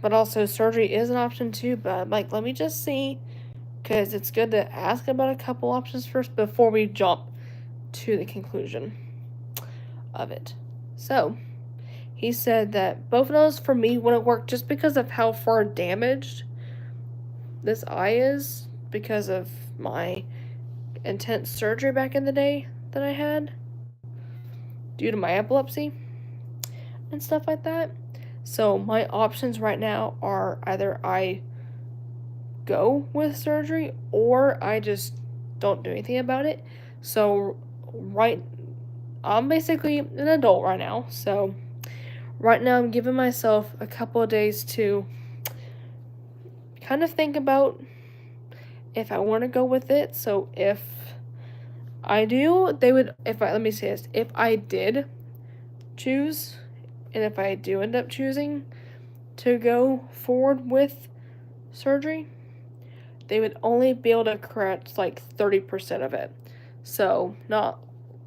A: but also surgery is an option too, but like let me just see, because it's good to ask about a couple options first before we jump to the conclusion of it. So he said that both of those for me wouldn't work just because of how far damaged this eye is because of my intense surgery back in the day that I had due to my epilepsy and stuff like that. So my options right now are either I go with surgery or I just don't do anything about it. So I'm basically an adult right now. So right now I'm giving myself a couple of days to kind of think about if I want to go with it. So if I do, let me say this, if I did choose, and if I do end up choosing to go forward with surgery, they would only be able to correct like 30% of it. So not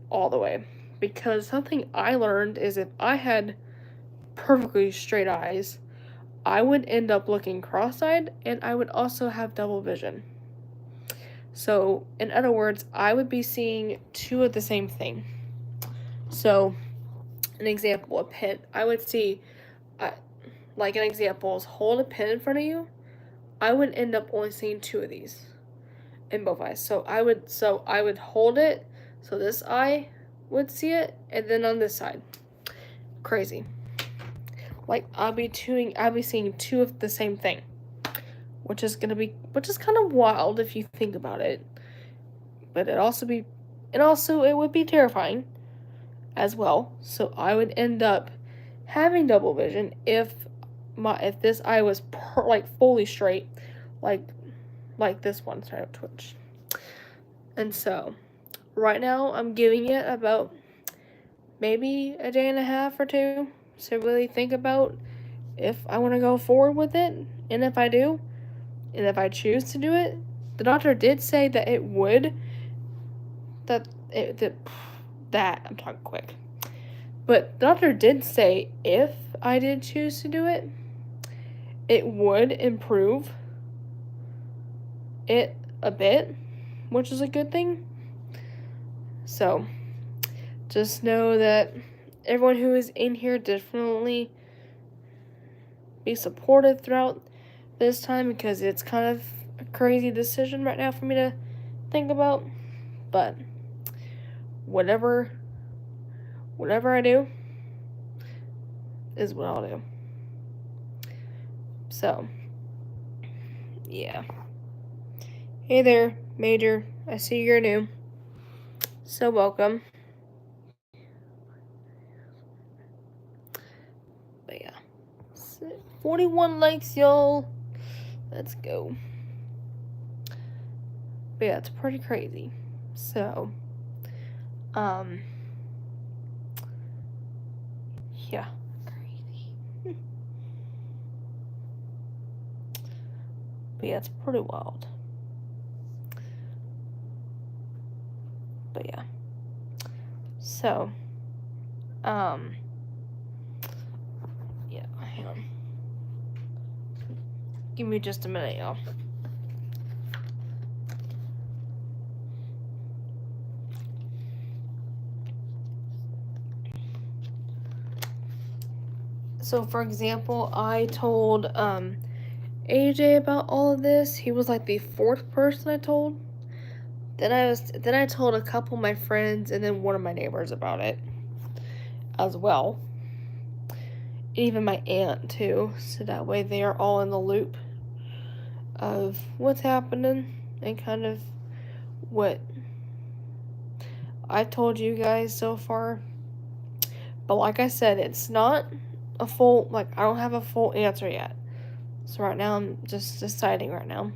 A: all the way. Because something I learned is if I had perfectly straight eyes, I would end up looking cross-eyed and I would also have double vision. So, in other words, I would be seeing two of the same thing. So, an example, a pen. I would see, like an example is hold a pen in front of you. I would end up only seeing two of these in both eyes. So I would hold it, so this eye would see it, and then on this side. Crazy. like I'll be seeing 2 of the same thing, which is kind of wild if you think about it. But it would be terrifying as well. So I would end up having double vision if this eye was fully straight, like this one side of Twitch. And so right now I'm giving it about maybe a day and a half or 2 to really think about if I want to go forward with it, and if I do, and if I choose to do it. The doctor did say that it would, that I'm talking quick. But the doctor did say if I did choose to do it, it would improve it a bit, which is a good thing. So just know that everyone who is in here definitely be supportive throughout this time, because it's kind of a crazy decision right now for me to think about. But whatever I do is what I'll do. So, yeah. Hey there, Major. I see you're new. So welcome. But yeah. 41 likes, y'all. Let's go. But yeah, it's pretty crazy. So, yeah, crazy. But yeah, it's pretty wild. But yeah. So, yeah, hang on. Give me just a minute, y'all. So, for example, I told AJ about all of this. He was like the 4th person I told. Then I told a couple of my friends and then one of my neighbors about it as well. Even my aunt too, so that way they are all in the loop of what's happening and kind of what I've told you guys so far. But like I said, it's not a full, I don't have a full answer yet. So right now I'm just deciding right now.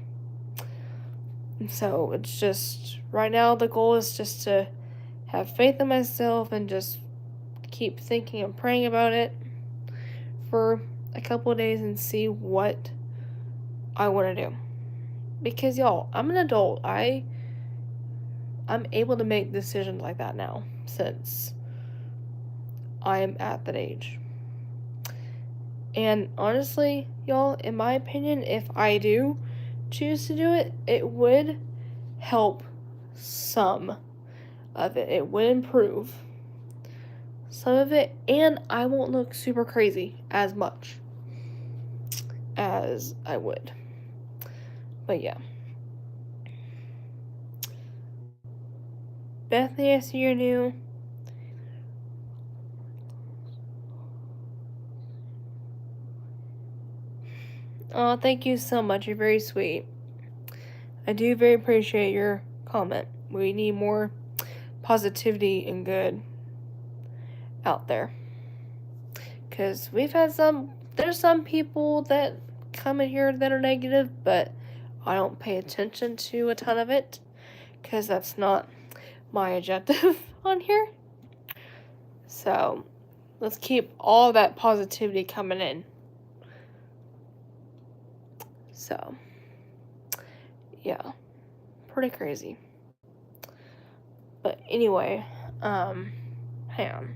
A: And so it's just, right now the goal is just to have faith in myself and just keep thinking and praying about it for a couple of days and see what I want to do. Because y'all, I'm an adult. I'm able to make decisions like that now, since I am at that age. And honestly, y'all, in my opinion, if I do choose to do it, it would help some of it. It would improve some of it, and I won't look super crazy as much as I would. But yeah. Bethany, I see you're new. Oh, thank you so much. You're very sweet. I do very appreciate your comment. We need more positivity and good out there. Because there's some people that come in here that are negative, but I don't pay attention to a ton of it, because that's not my objective on here. So, let's keep all that positivity coming in. So, yeah, pretty crazy. But anyway, hang on.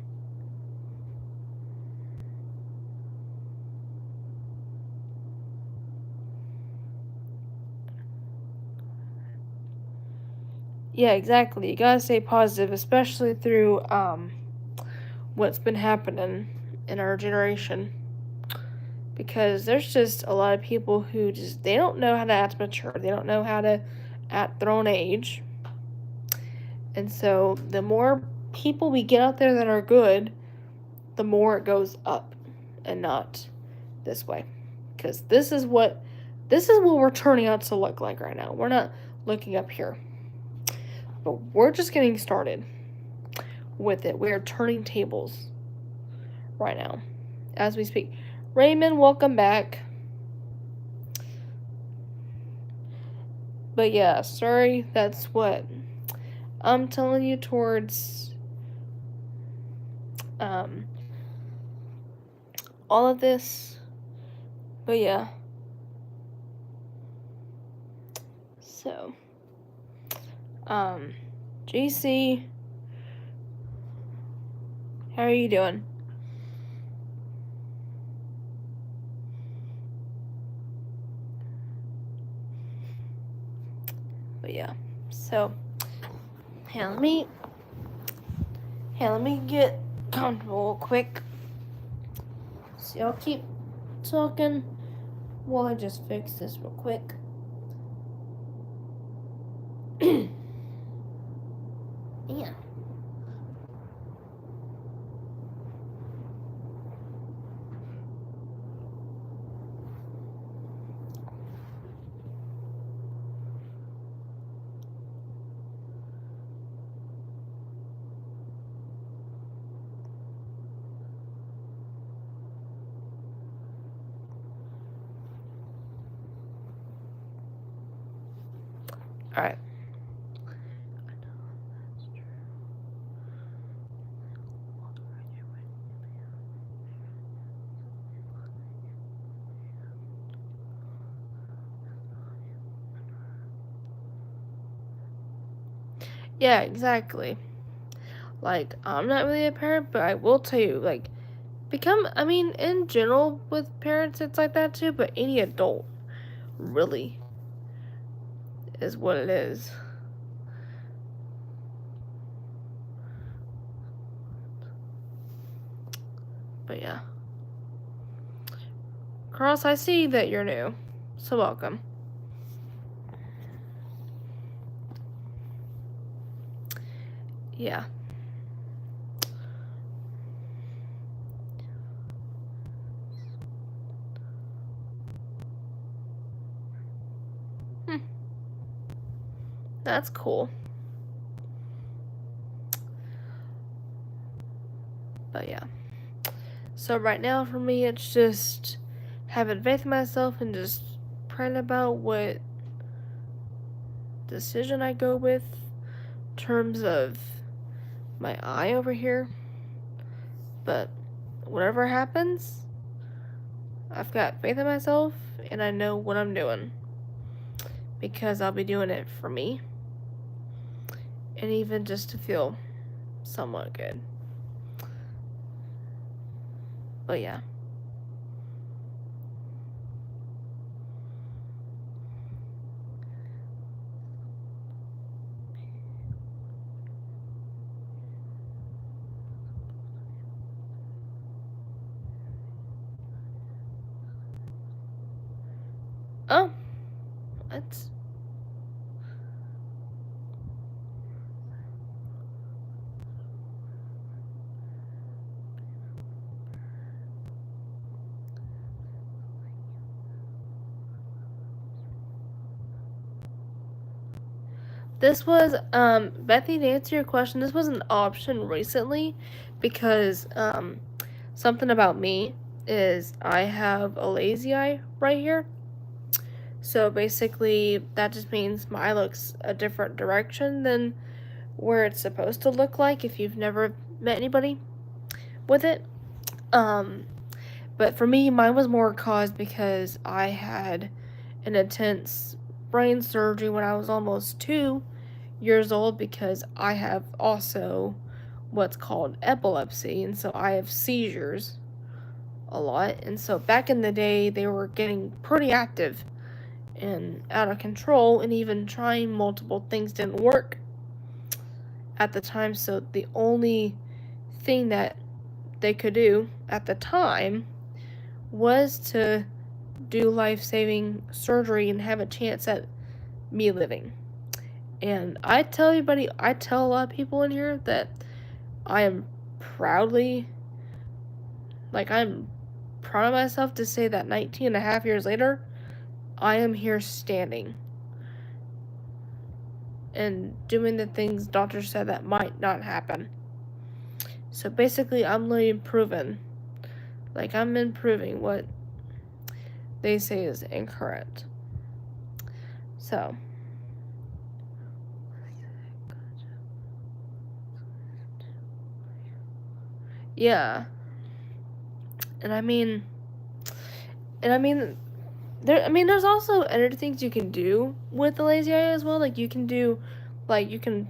A: Yeah, exactly. You gotta stay positive, especially through what's been happening in our generation. Because there's just a lot of people who they don't know how to act mature. They don't know how to act their own age. And so the more people we get out there that are good, the more it goes up and not this way. Because this is what we're turning out to look like right now. We're not looking up here. But we're just getting started with it. We are turning tables right now as we speak. Raymond, welcome back. But yeah, sorry, that's what I'm telling you towards all of this. But yeah. So GC, how are you doing? But yeah, so let me get comfortable real quick. So y'all keep talking while I just fix this real quick. Yeah. All right. Yeah, exactly. Like, I'm not really a parent, but I will tell you, like, in general, with parents, it's like that too, but any adult, really, is what it is. But yeah. Cross, I see that you're new, so welcome. Yeah. That's cool. But yeah. So right now for me, it's just having faith in myself and just praying about what decision I go with in terms of my eye over here. But whatever happens, I've got faith in myself and I know what I'm doing. Because I'll be doing it for me. And even just to feel somewhat good. But yeah. Oh. That's... This was, Bethy, to answer your question, this was an option recently because, something about me is I have a lazy eye right here. So basically, that just means my eye looks a different direction than where it's supposed to look like if you've never met anybody with it. But for me, mine was more caused because I had an intense brain surgery when I was almost 2 years old because I have also what's called epilepsy, and so I have seizures a lot. And so back in the day, they were getting pretty active and out of control, and even trying multiple things didn't work at the time. So the only thing that they could do at the time was to do life-saving surgery and have a chance at me living. And I tell a lot of people in here that I am proudly, like, I'm proud of myself to say that 19 and a half years later, I am here standing and doing the things doctors said that might not happen. So basically, I'm literally improving. Like, I'm improving what they say is incorrect. So. Yeah. And I mean, there's also other things you can do with the lazy eye as well. Like, you can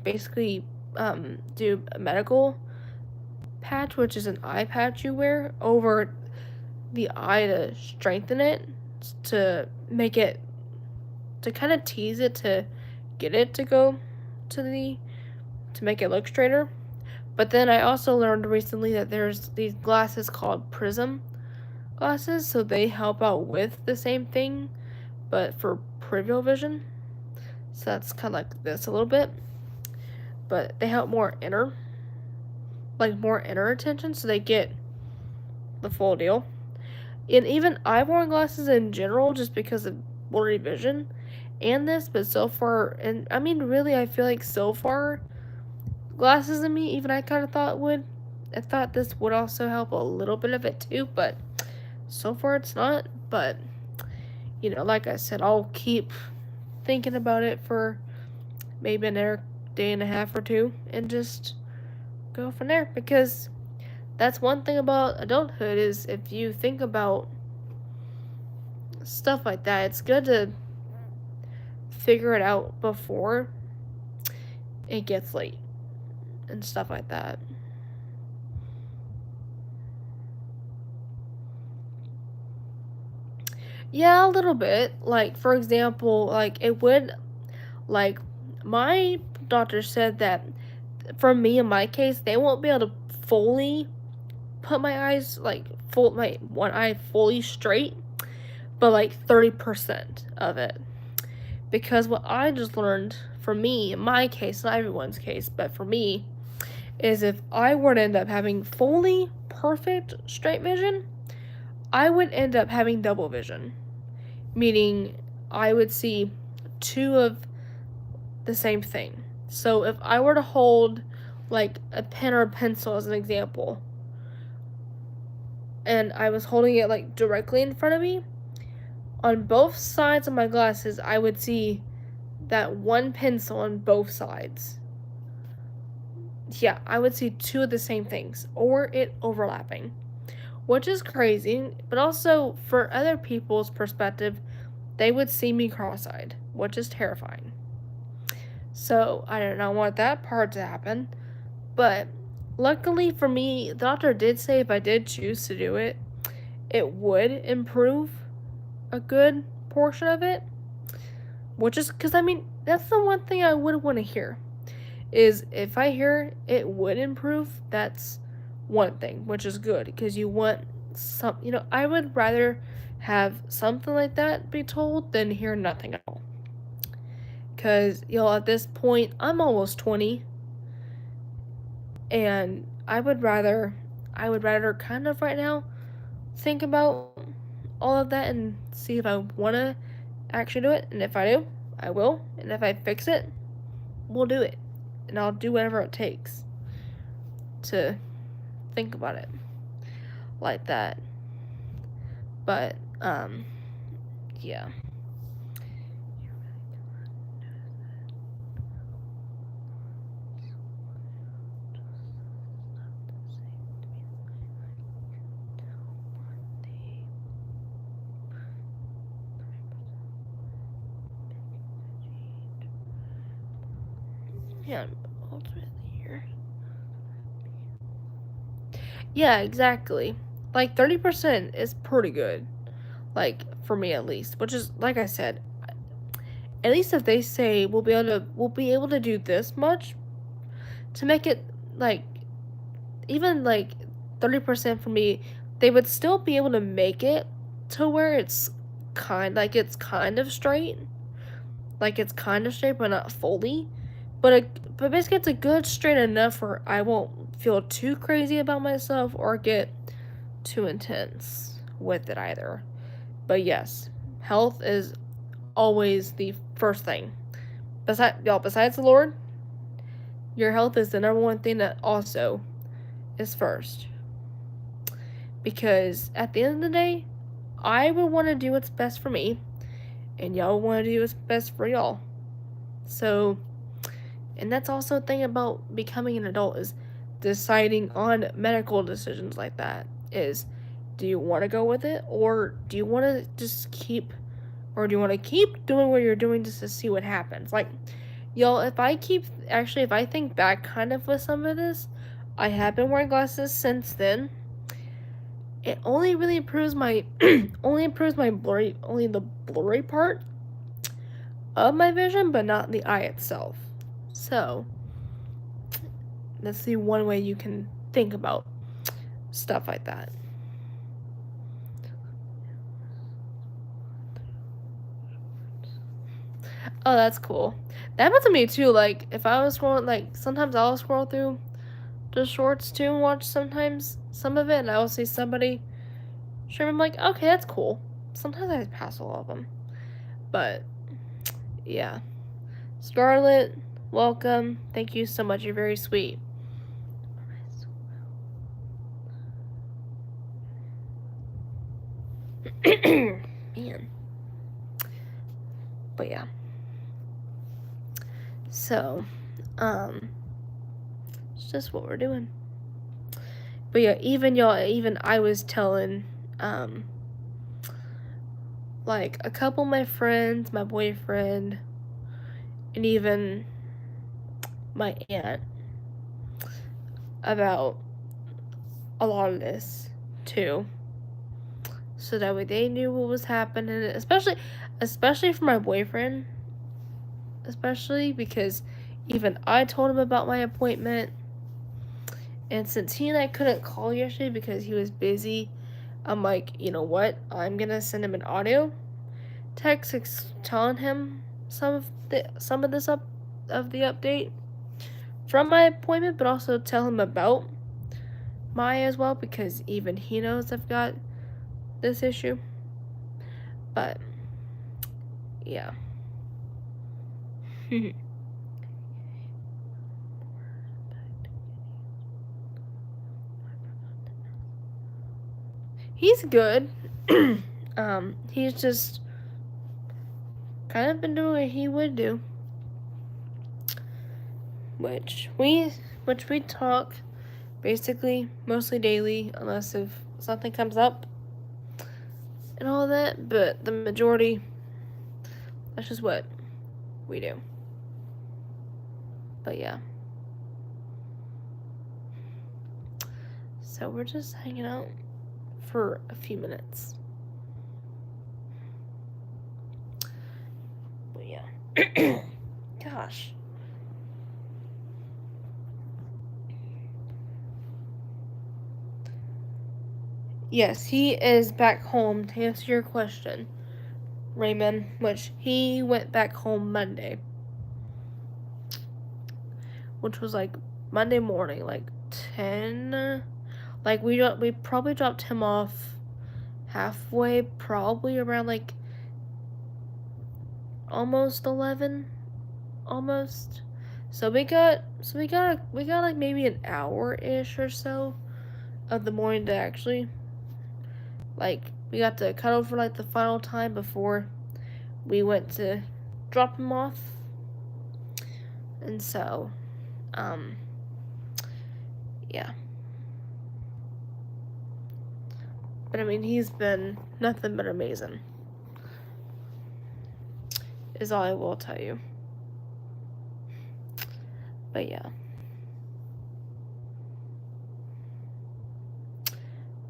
A: basically do a medical patch, which is an eye patch you wear over the eye to strengthen it, to make it, to kind of tease it, to get it to go to make it look straighter. But then I also learned recently that there's these glasses called prism glasses, so they help out with the same thing, but for peripheral vision. So that's kind of like this a little bit, but they help more inner attention, so they get the full deal. And even I've worn glasses in general just because of blurry vision and this, but so far, and I mean, really, I feel like so far, glasses in me, even I kind of I thought this would also help a little bit of it too, but so far it's not. But, like I said, I'll keep thinking about it for maybe another day and a half or two and just go from there, because that's one thing about adulthood is if you think about stuff like that, it's good to figure it out before it gets late and stuff like that. Yeah, a little bit. Like, for example, like, it would, like, my doctor said that for me, in my case, they won't be able to fully put my eyes, like, my one eye fully straight, but like 30% of it. Because what I just learned, for me, in my case, not everyone's case, but for me, is if I were to end up having fully perfect straight vision, I would end up having double vision. Meaning, I would see two of the same thing. So if I were to hold, like, a pen or a pencil as an example, and I was holding it, like, directly in front of me, on both sides of my glasses, I would see that one pencil on both sides. Yeah, I would see two of the same things, or it overlapping, which is crazy, but also, for other people's perspective, they would see me cross-eyed, which is terrifying. So, I do not want that part to happen, but luckily for me, the doctor did say if I did choose to do it, it would improve a good portion of it, which is, because, I mean, that's the one thing I would want to hear, is if I hear it would improve, that's one thing, which is good, because you want some, I would rather have something like that be told than hear nothing at all. Because, at this point, I'm almost 20, and I would rather kind of right now think about all of that and see if I want to actually do it, and if I do, I will, and if I fix it, we'll do it, and I'll do whatever it takes to think about it like that. But, yeah. Yeah, ultimately here. Yeah, exactly. Like, 30% is pretty good. Like, for me at least. Which is, like I said, at least if they say we'll be able to do this much, to make it, like, even, like, 30% for me, they would still be able to make it to where it's kind of straight. Like, it's kind of straight, but not fully. But basically, it's a good straight enough where I won't feel too crazy about myself or get too intense with it either. But yes, health is always the first thing. Besides the Lord, your health is the number one thing that also is first. Because at the end of the day, I would want to do what's best for me, and y'all want to do what's best for y'all. So, and that's also a thing about becoming an adult, is deciding on medical decisions like that. Is, do you want to go with it, or do you want to just keep doing what you're doing just to see what happens? Like, y'all, if I think back kind of with some of this, I have been wearing glasses since then. It only really improves my only the blurry part of my vision, but not the eye itself. So that's the one way you can think about stuff like that. Oh, that's cool. That happened to me too. Like, if I was scrolling, like, sometimes I'll scroll through the shorts too and watch sometimes some of it, and I'll see somebody. Sure, I'm like, okay, that's cool. Sometimes I pass all of them. But, yeah. Scarlett, welcome. Thank you so much. You're very sweet. Man. But yeah. So, it's just what we're doing. But yeah, even I was telling, like, a couple of my friends, my boyfriend, and even my aunt about a lot of this too, so that way they knew what was happening, especially for my boyfriend, especially because even I told him about my appointment, and since he and I couldn't call yesterday because he was busy, I'm like, you know what, I'm gonna send him an audio text telling him some of the update from my appointment, but also tell him about Maya as well, because even he knows I've got this issue. But yeah. He's good. He's just kind of been doing what he would do, which we talk basically mostly daily, unless if something comes up and all that. But the majority, that's just what we do. But yeah. So we're just hanging out for a few minutes. But yeah. Gosh. Yes, he is back home, to answer your question, Raymond, which he went back home Monday. Which was like Monday morning, like 10. Like, we probably dropped him off halfway, probably around like almost 11. Almost. So we got like maybe an hour-ish or so of the morning to actually, like, we got to cuddle for like the final time before we went to drop him off. And so, yeah. But I mean, he's been nothing but amazing, is all I will tell you. But yeah.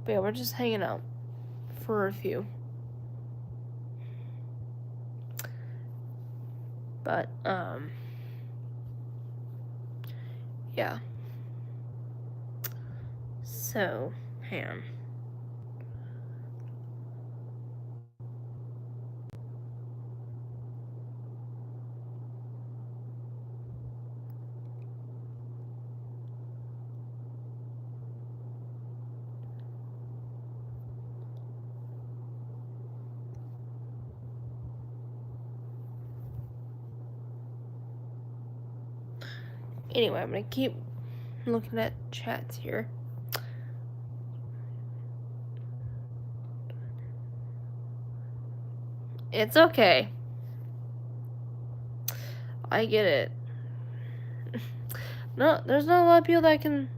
A: But yeah, we're just hanging out for a few. But, yeah. So, Ham. Anyway, I'm gonna keep looking at chats here. It's okay. I get it. No, there's not a lot of people that can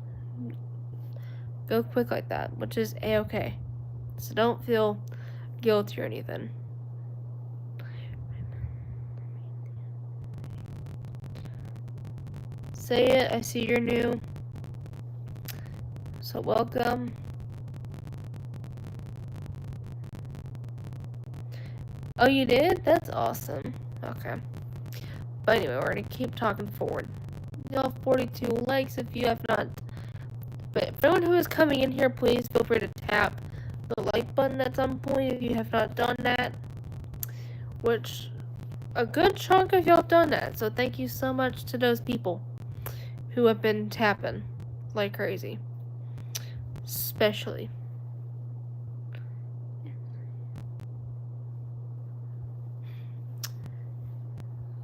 A: go quick like that, which is a-okay. So don't feel guilty or anything. Say it, I see you're new. So welcome. Oh, you did? That's awesome. Okay. But anyway, we're gonna keep talking forward. You'll have 42 likes if you have not. But for anyone who is coming in here, please feel free to tap the like button at some point if you have not done that. Which, a good chunk of y'all have done that. So thank you so much to those people who have been tapping like crazy. Especially.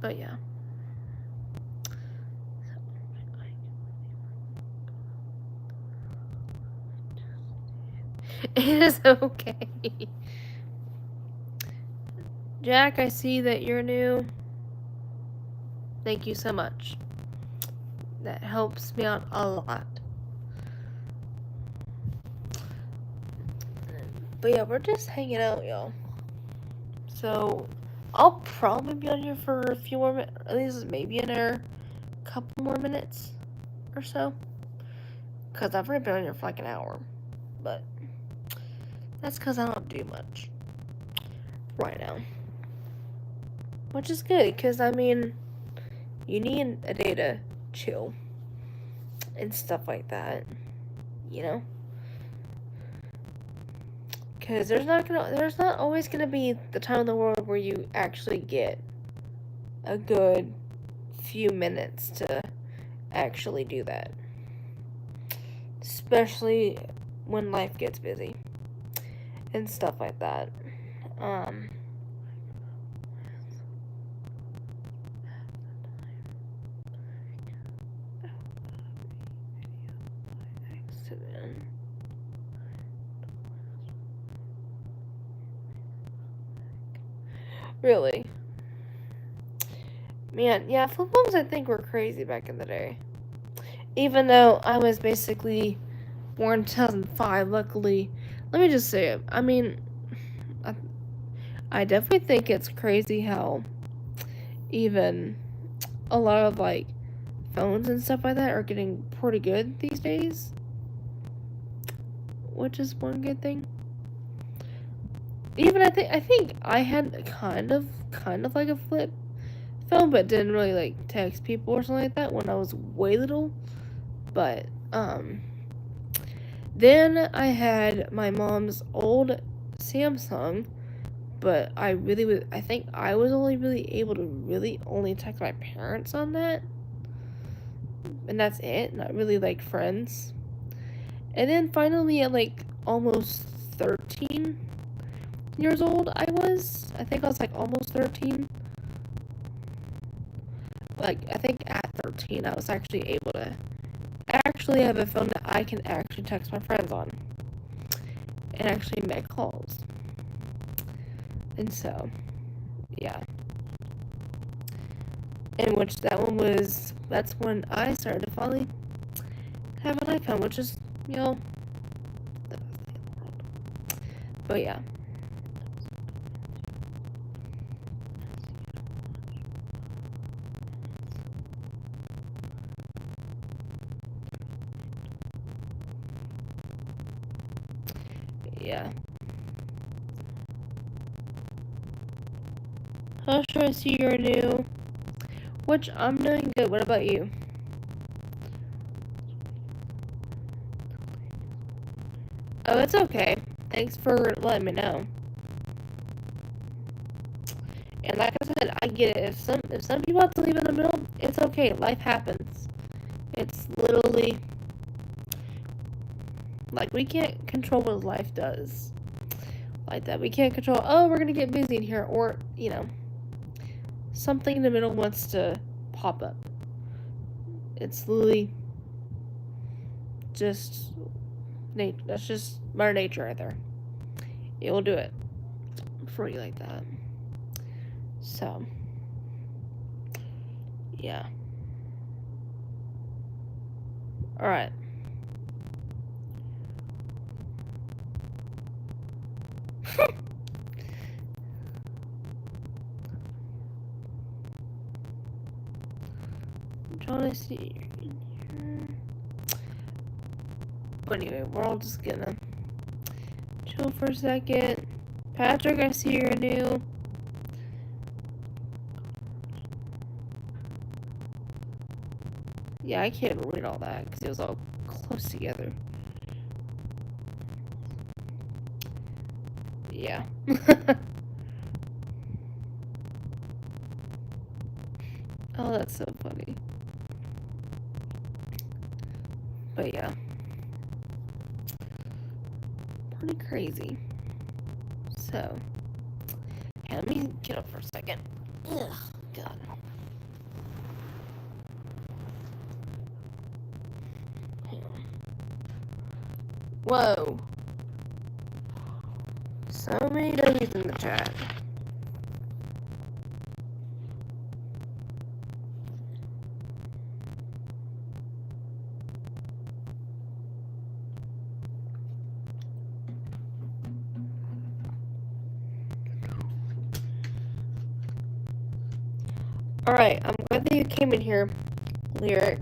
A: But yeah. It is okay. Jack, I see that you're new. Thank you so much. That helps me out a lot. But yeah, we're just hanging out, y'all. So, I'll probably be on here for a few more minutes. At least maybe another couple more minutes or so. Because I've already been on here for like an hour. But that's because I don't do much right now. Which is good, because I mean, you need a day to chill and stuff like that, you know? Because there's not always gonna be the time in the world where you actually get a good few minutes to actually do that. Especially when life gets busy and stuff like that. Really? Man, yeah, flip phones I think were crazy back in the day. Even though I was basically born in 2005, luckily, let me just say it. I mean, I definitely think it's crazy how even a lot of like phones and stuff like that are getting pretty good these days, which is one good thing. Even I think I had kind of like a flip phone, but didn't really like text people or something like that when I was way little. But then I had my mom's old Samsung, but I think I was only really able to really only text my parents on that. And that's it, not really like friends. And then finally at like almost 13 years old I think I was like almost 13. Like, I think at 13 I was actually able to actually have a phone that I can actually text my friends on and actually make calls. And so, yeah. In which that's when I started to finally have an iPhone, which is, you know, the best thing in the world. But yeah. Yeah. How sure I see you're new? Which I'm doing good. What about you? Oh, it's okay. Thanks for letting me know. And like I said, I get it. If some people have to leave in the middle, it's okay. Life happens. It's literally like we can't control what life does. Like that. We can't control, oh, we're gonna get busy in here, or, you know, something in the middle wants to pop up. It's literally just nature. That's just Mother Nature right there. It will do it for you like that. So, yeah. Alright. I'm trying to see in here. But anyway, we're all just gonna chill for a second. Patrick, I see you're new. Yeah, I can't read all that because it was all close together. Yeah. Oh, that's so funny. But yeah. Pretty crazy. So, yeah, let me get up for a second. Ugh, God. Hang on. Whoa. So many W's in the chat. Alright, I'm glad that you came in here, Lyric.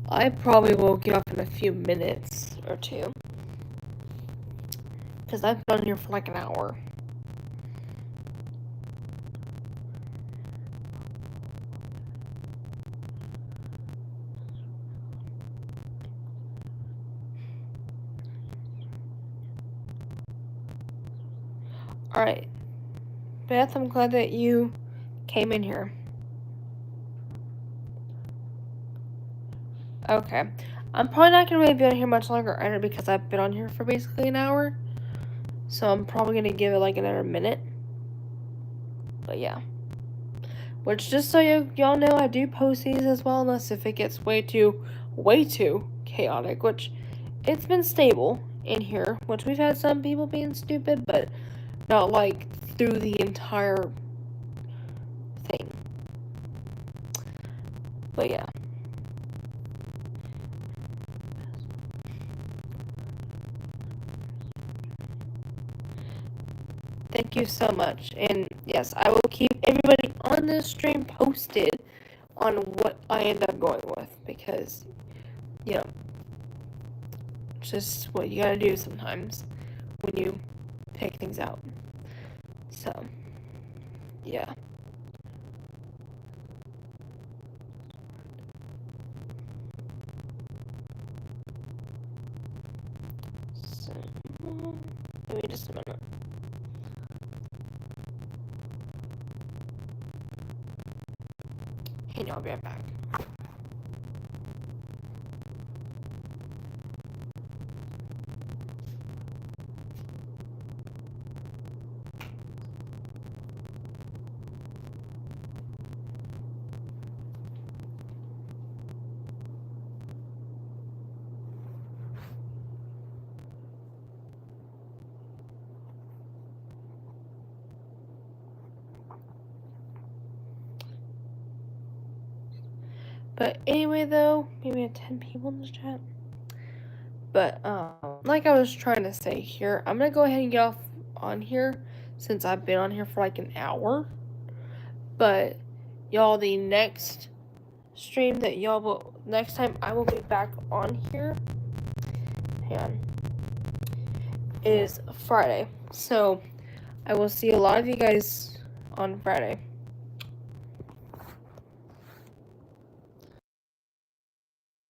A: I probably will get off in a few minutes or two. Because I've been on here for like an hour. Alright. Beth, I'm glad that you came in here. Okay. I'm probably not going to really be on here much longer either because I've been on here for basically an hour. So I'm probably going to give it like another minute. But yeah. Which, just so y'all know, I do post these as well, unless if it gets way too chaotic, which it's been stable in here, which we've had some people being stupid, but not like through the entire thing. But yeah. Thank you so much. And yes, I will keep everybody on this stream posted on what I end up going with because, you know, it's just what you gotta do sometimes when you pick things out. So, yeah. So, give me just a minute. Hey, no, I'll be right back. But anyway, though, maybe we have 10 people in this chat. But, like I was trying to say here, I'm gonna go ahead and get off on here since I've been on here for like an hour. But, y'all, the next stream that next time I will be back on here, hang on, is Friday. So, I will see a lot of you guys on Friday.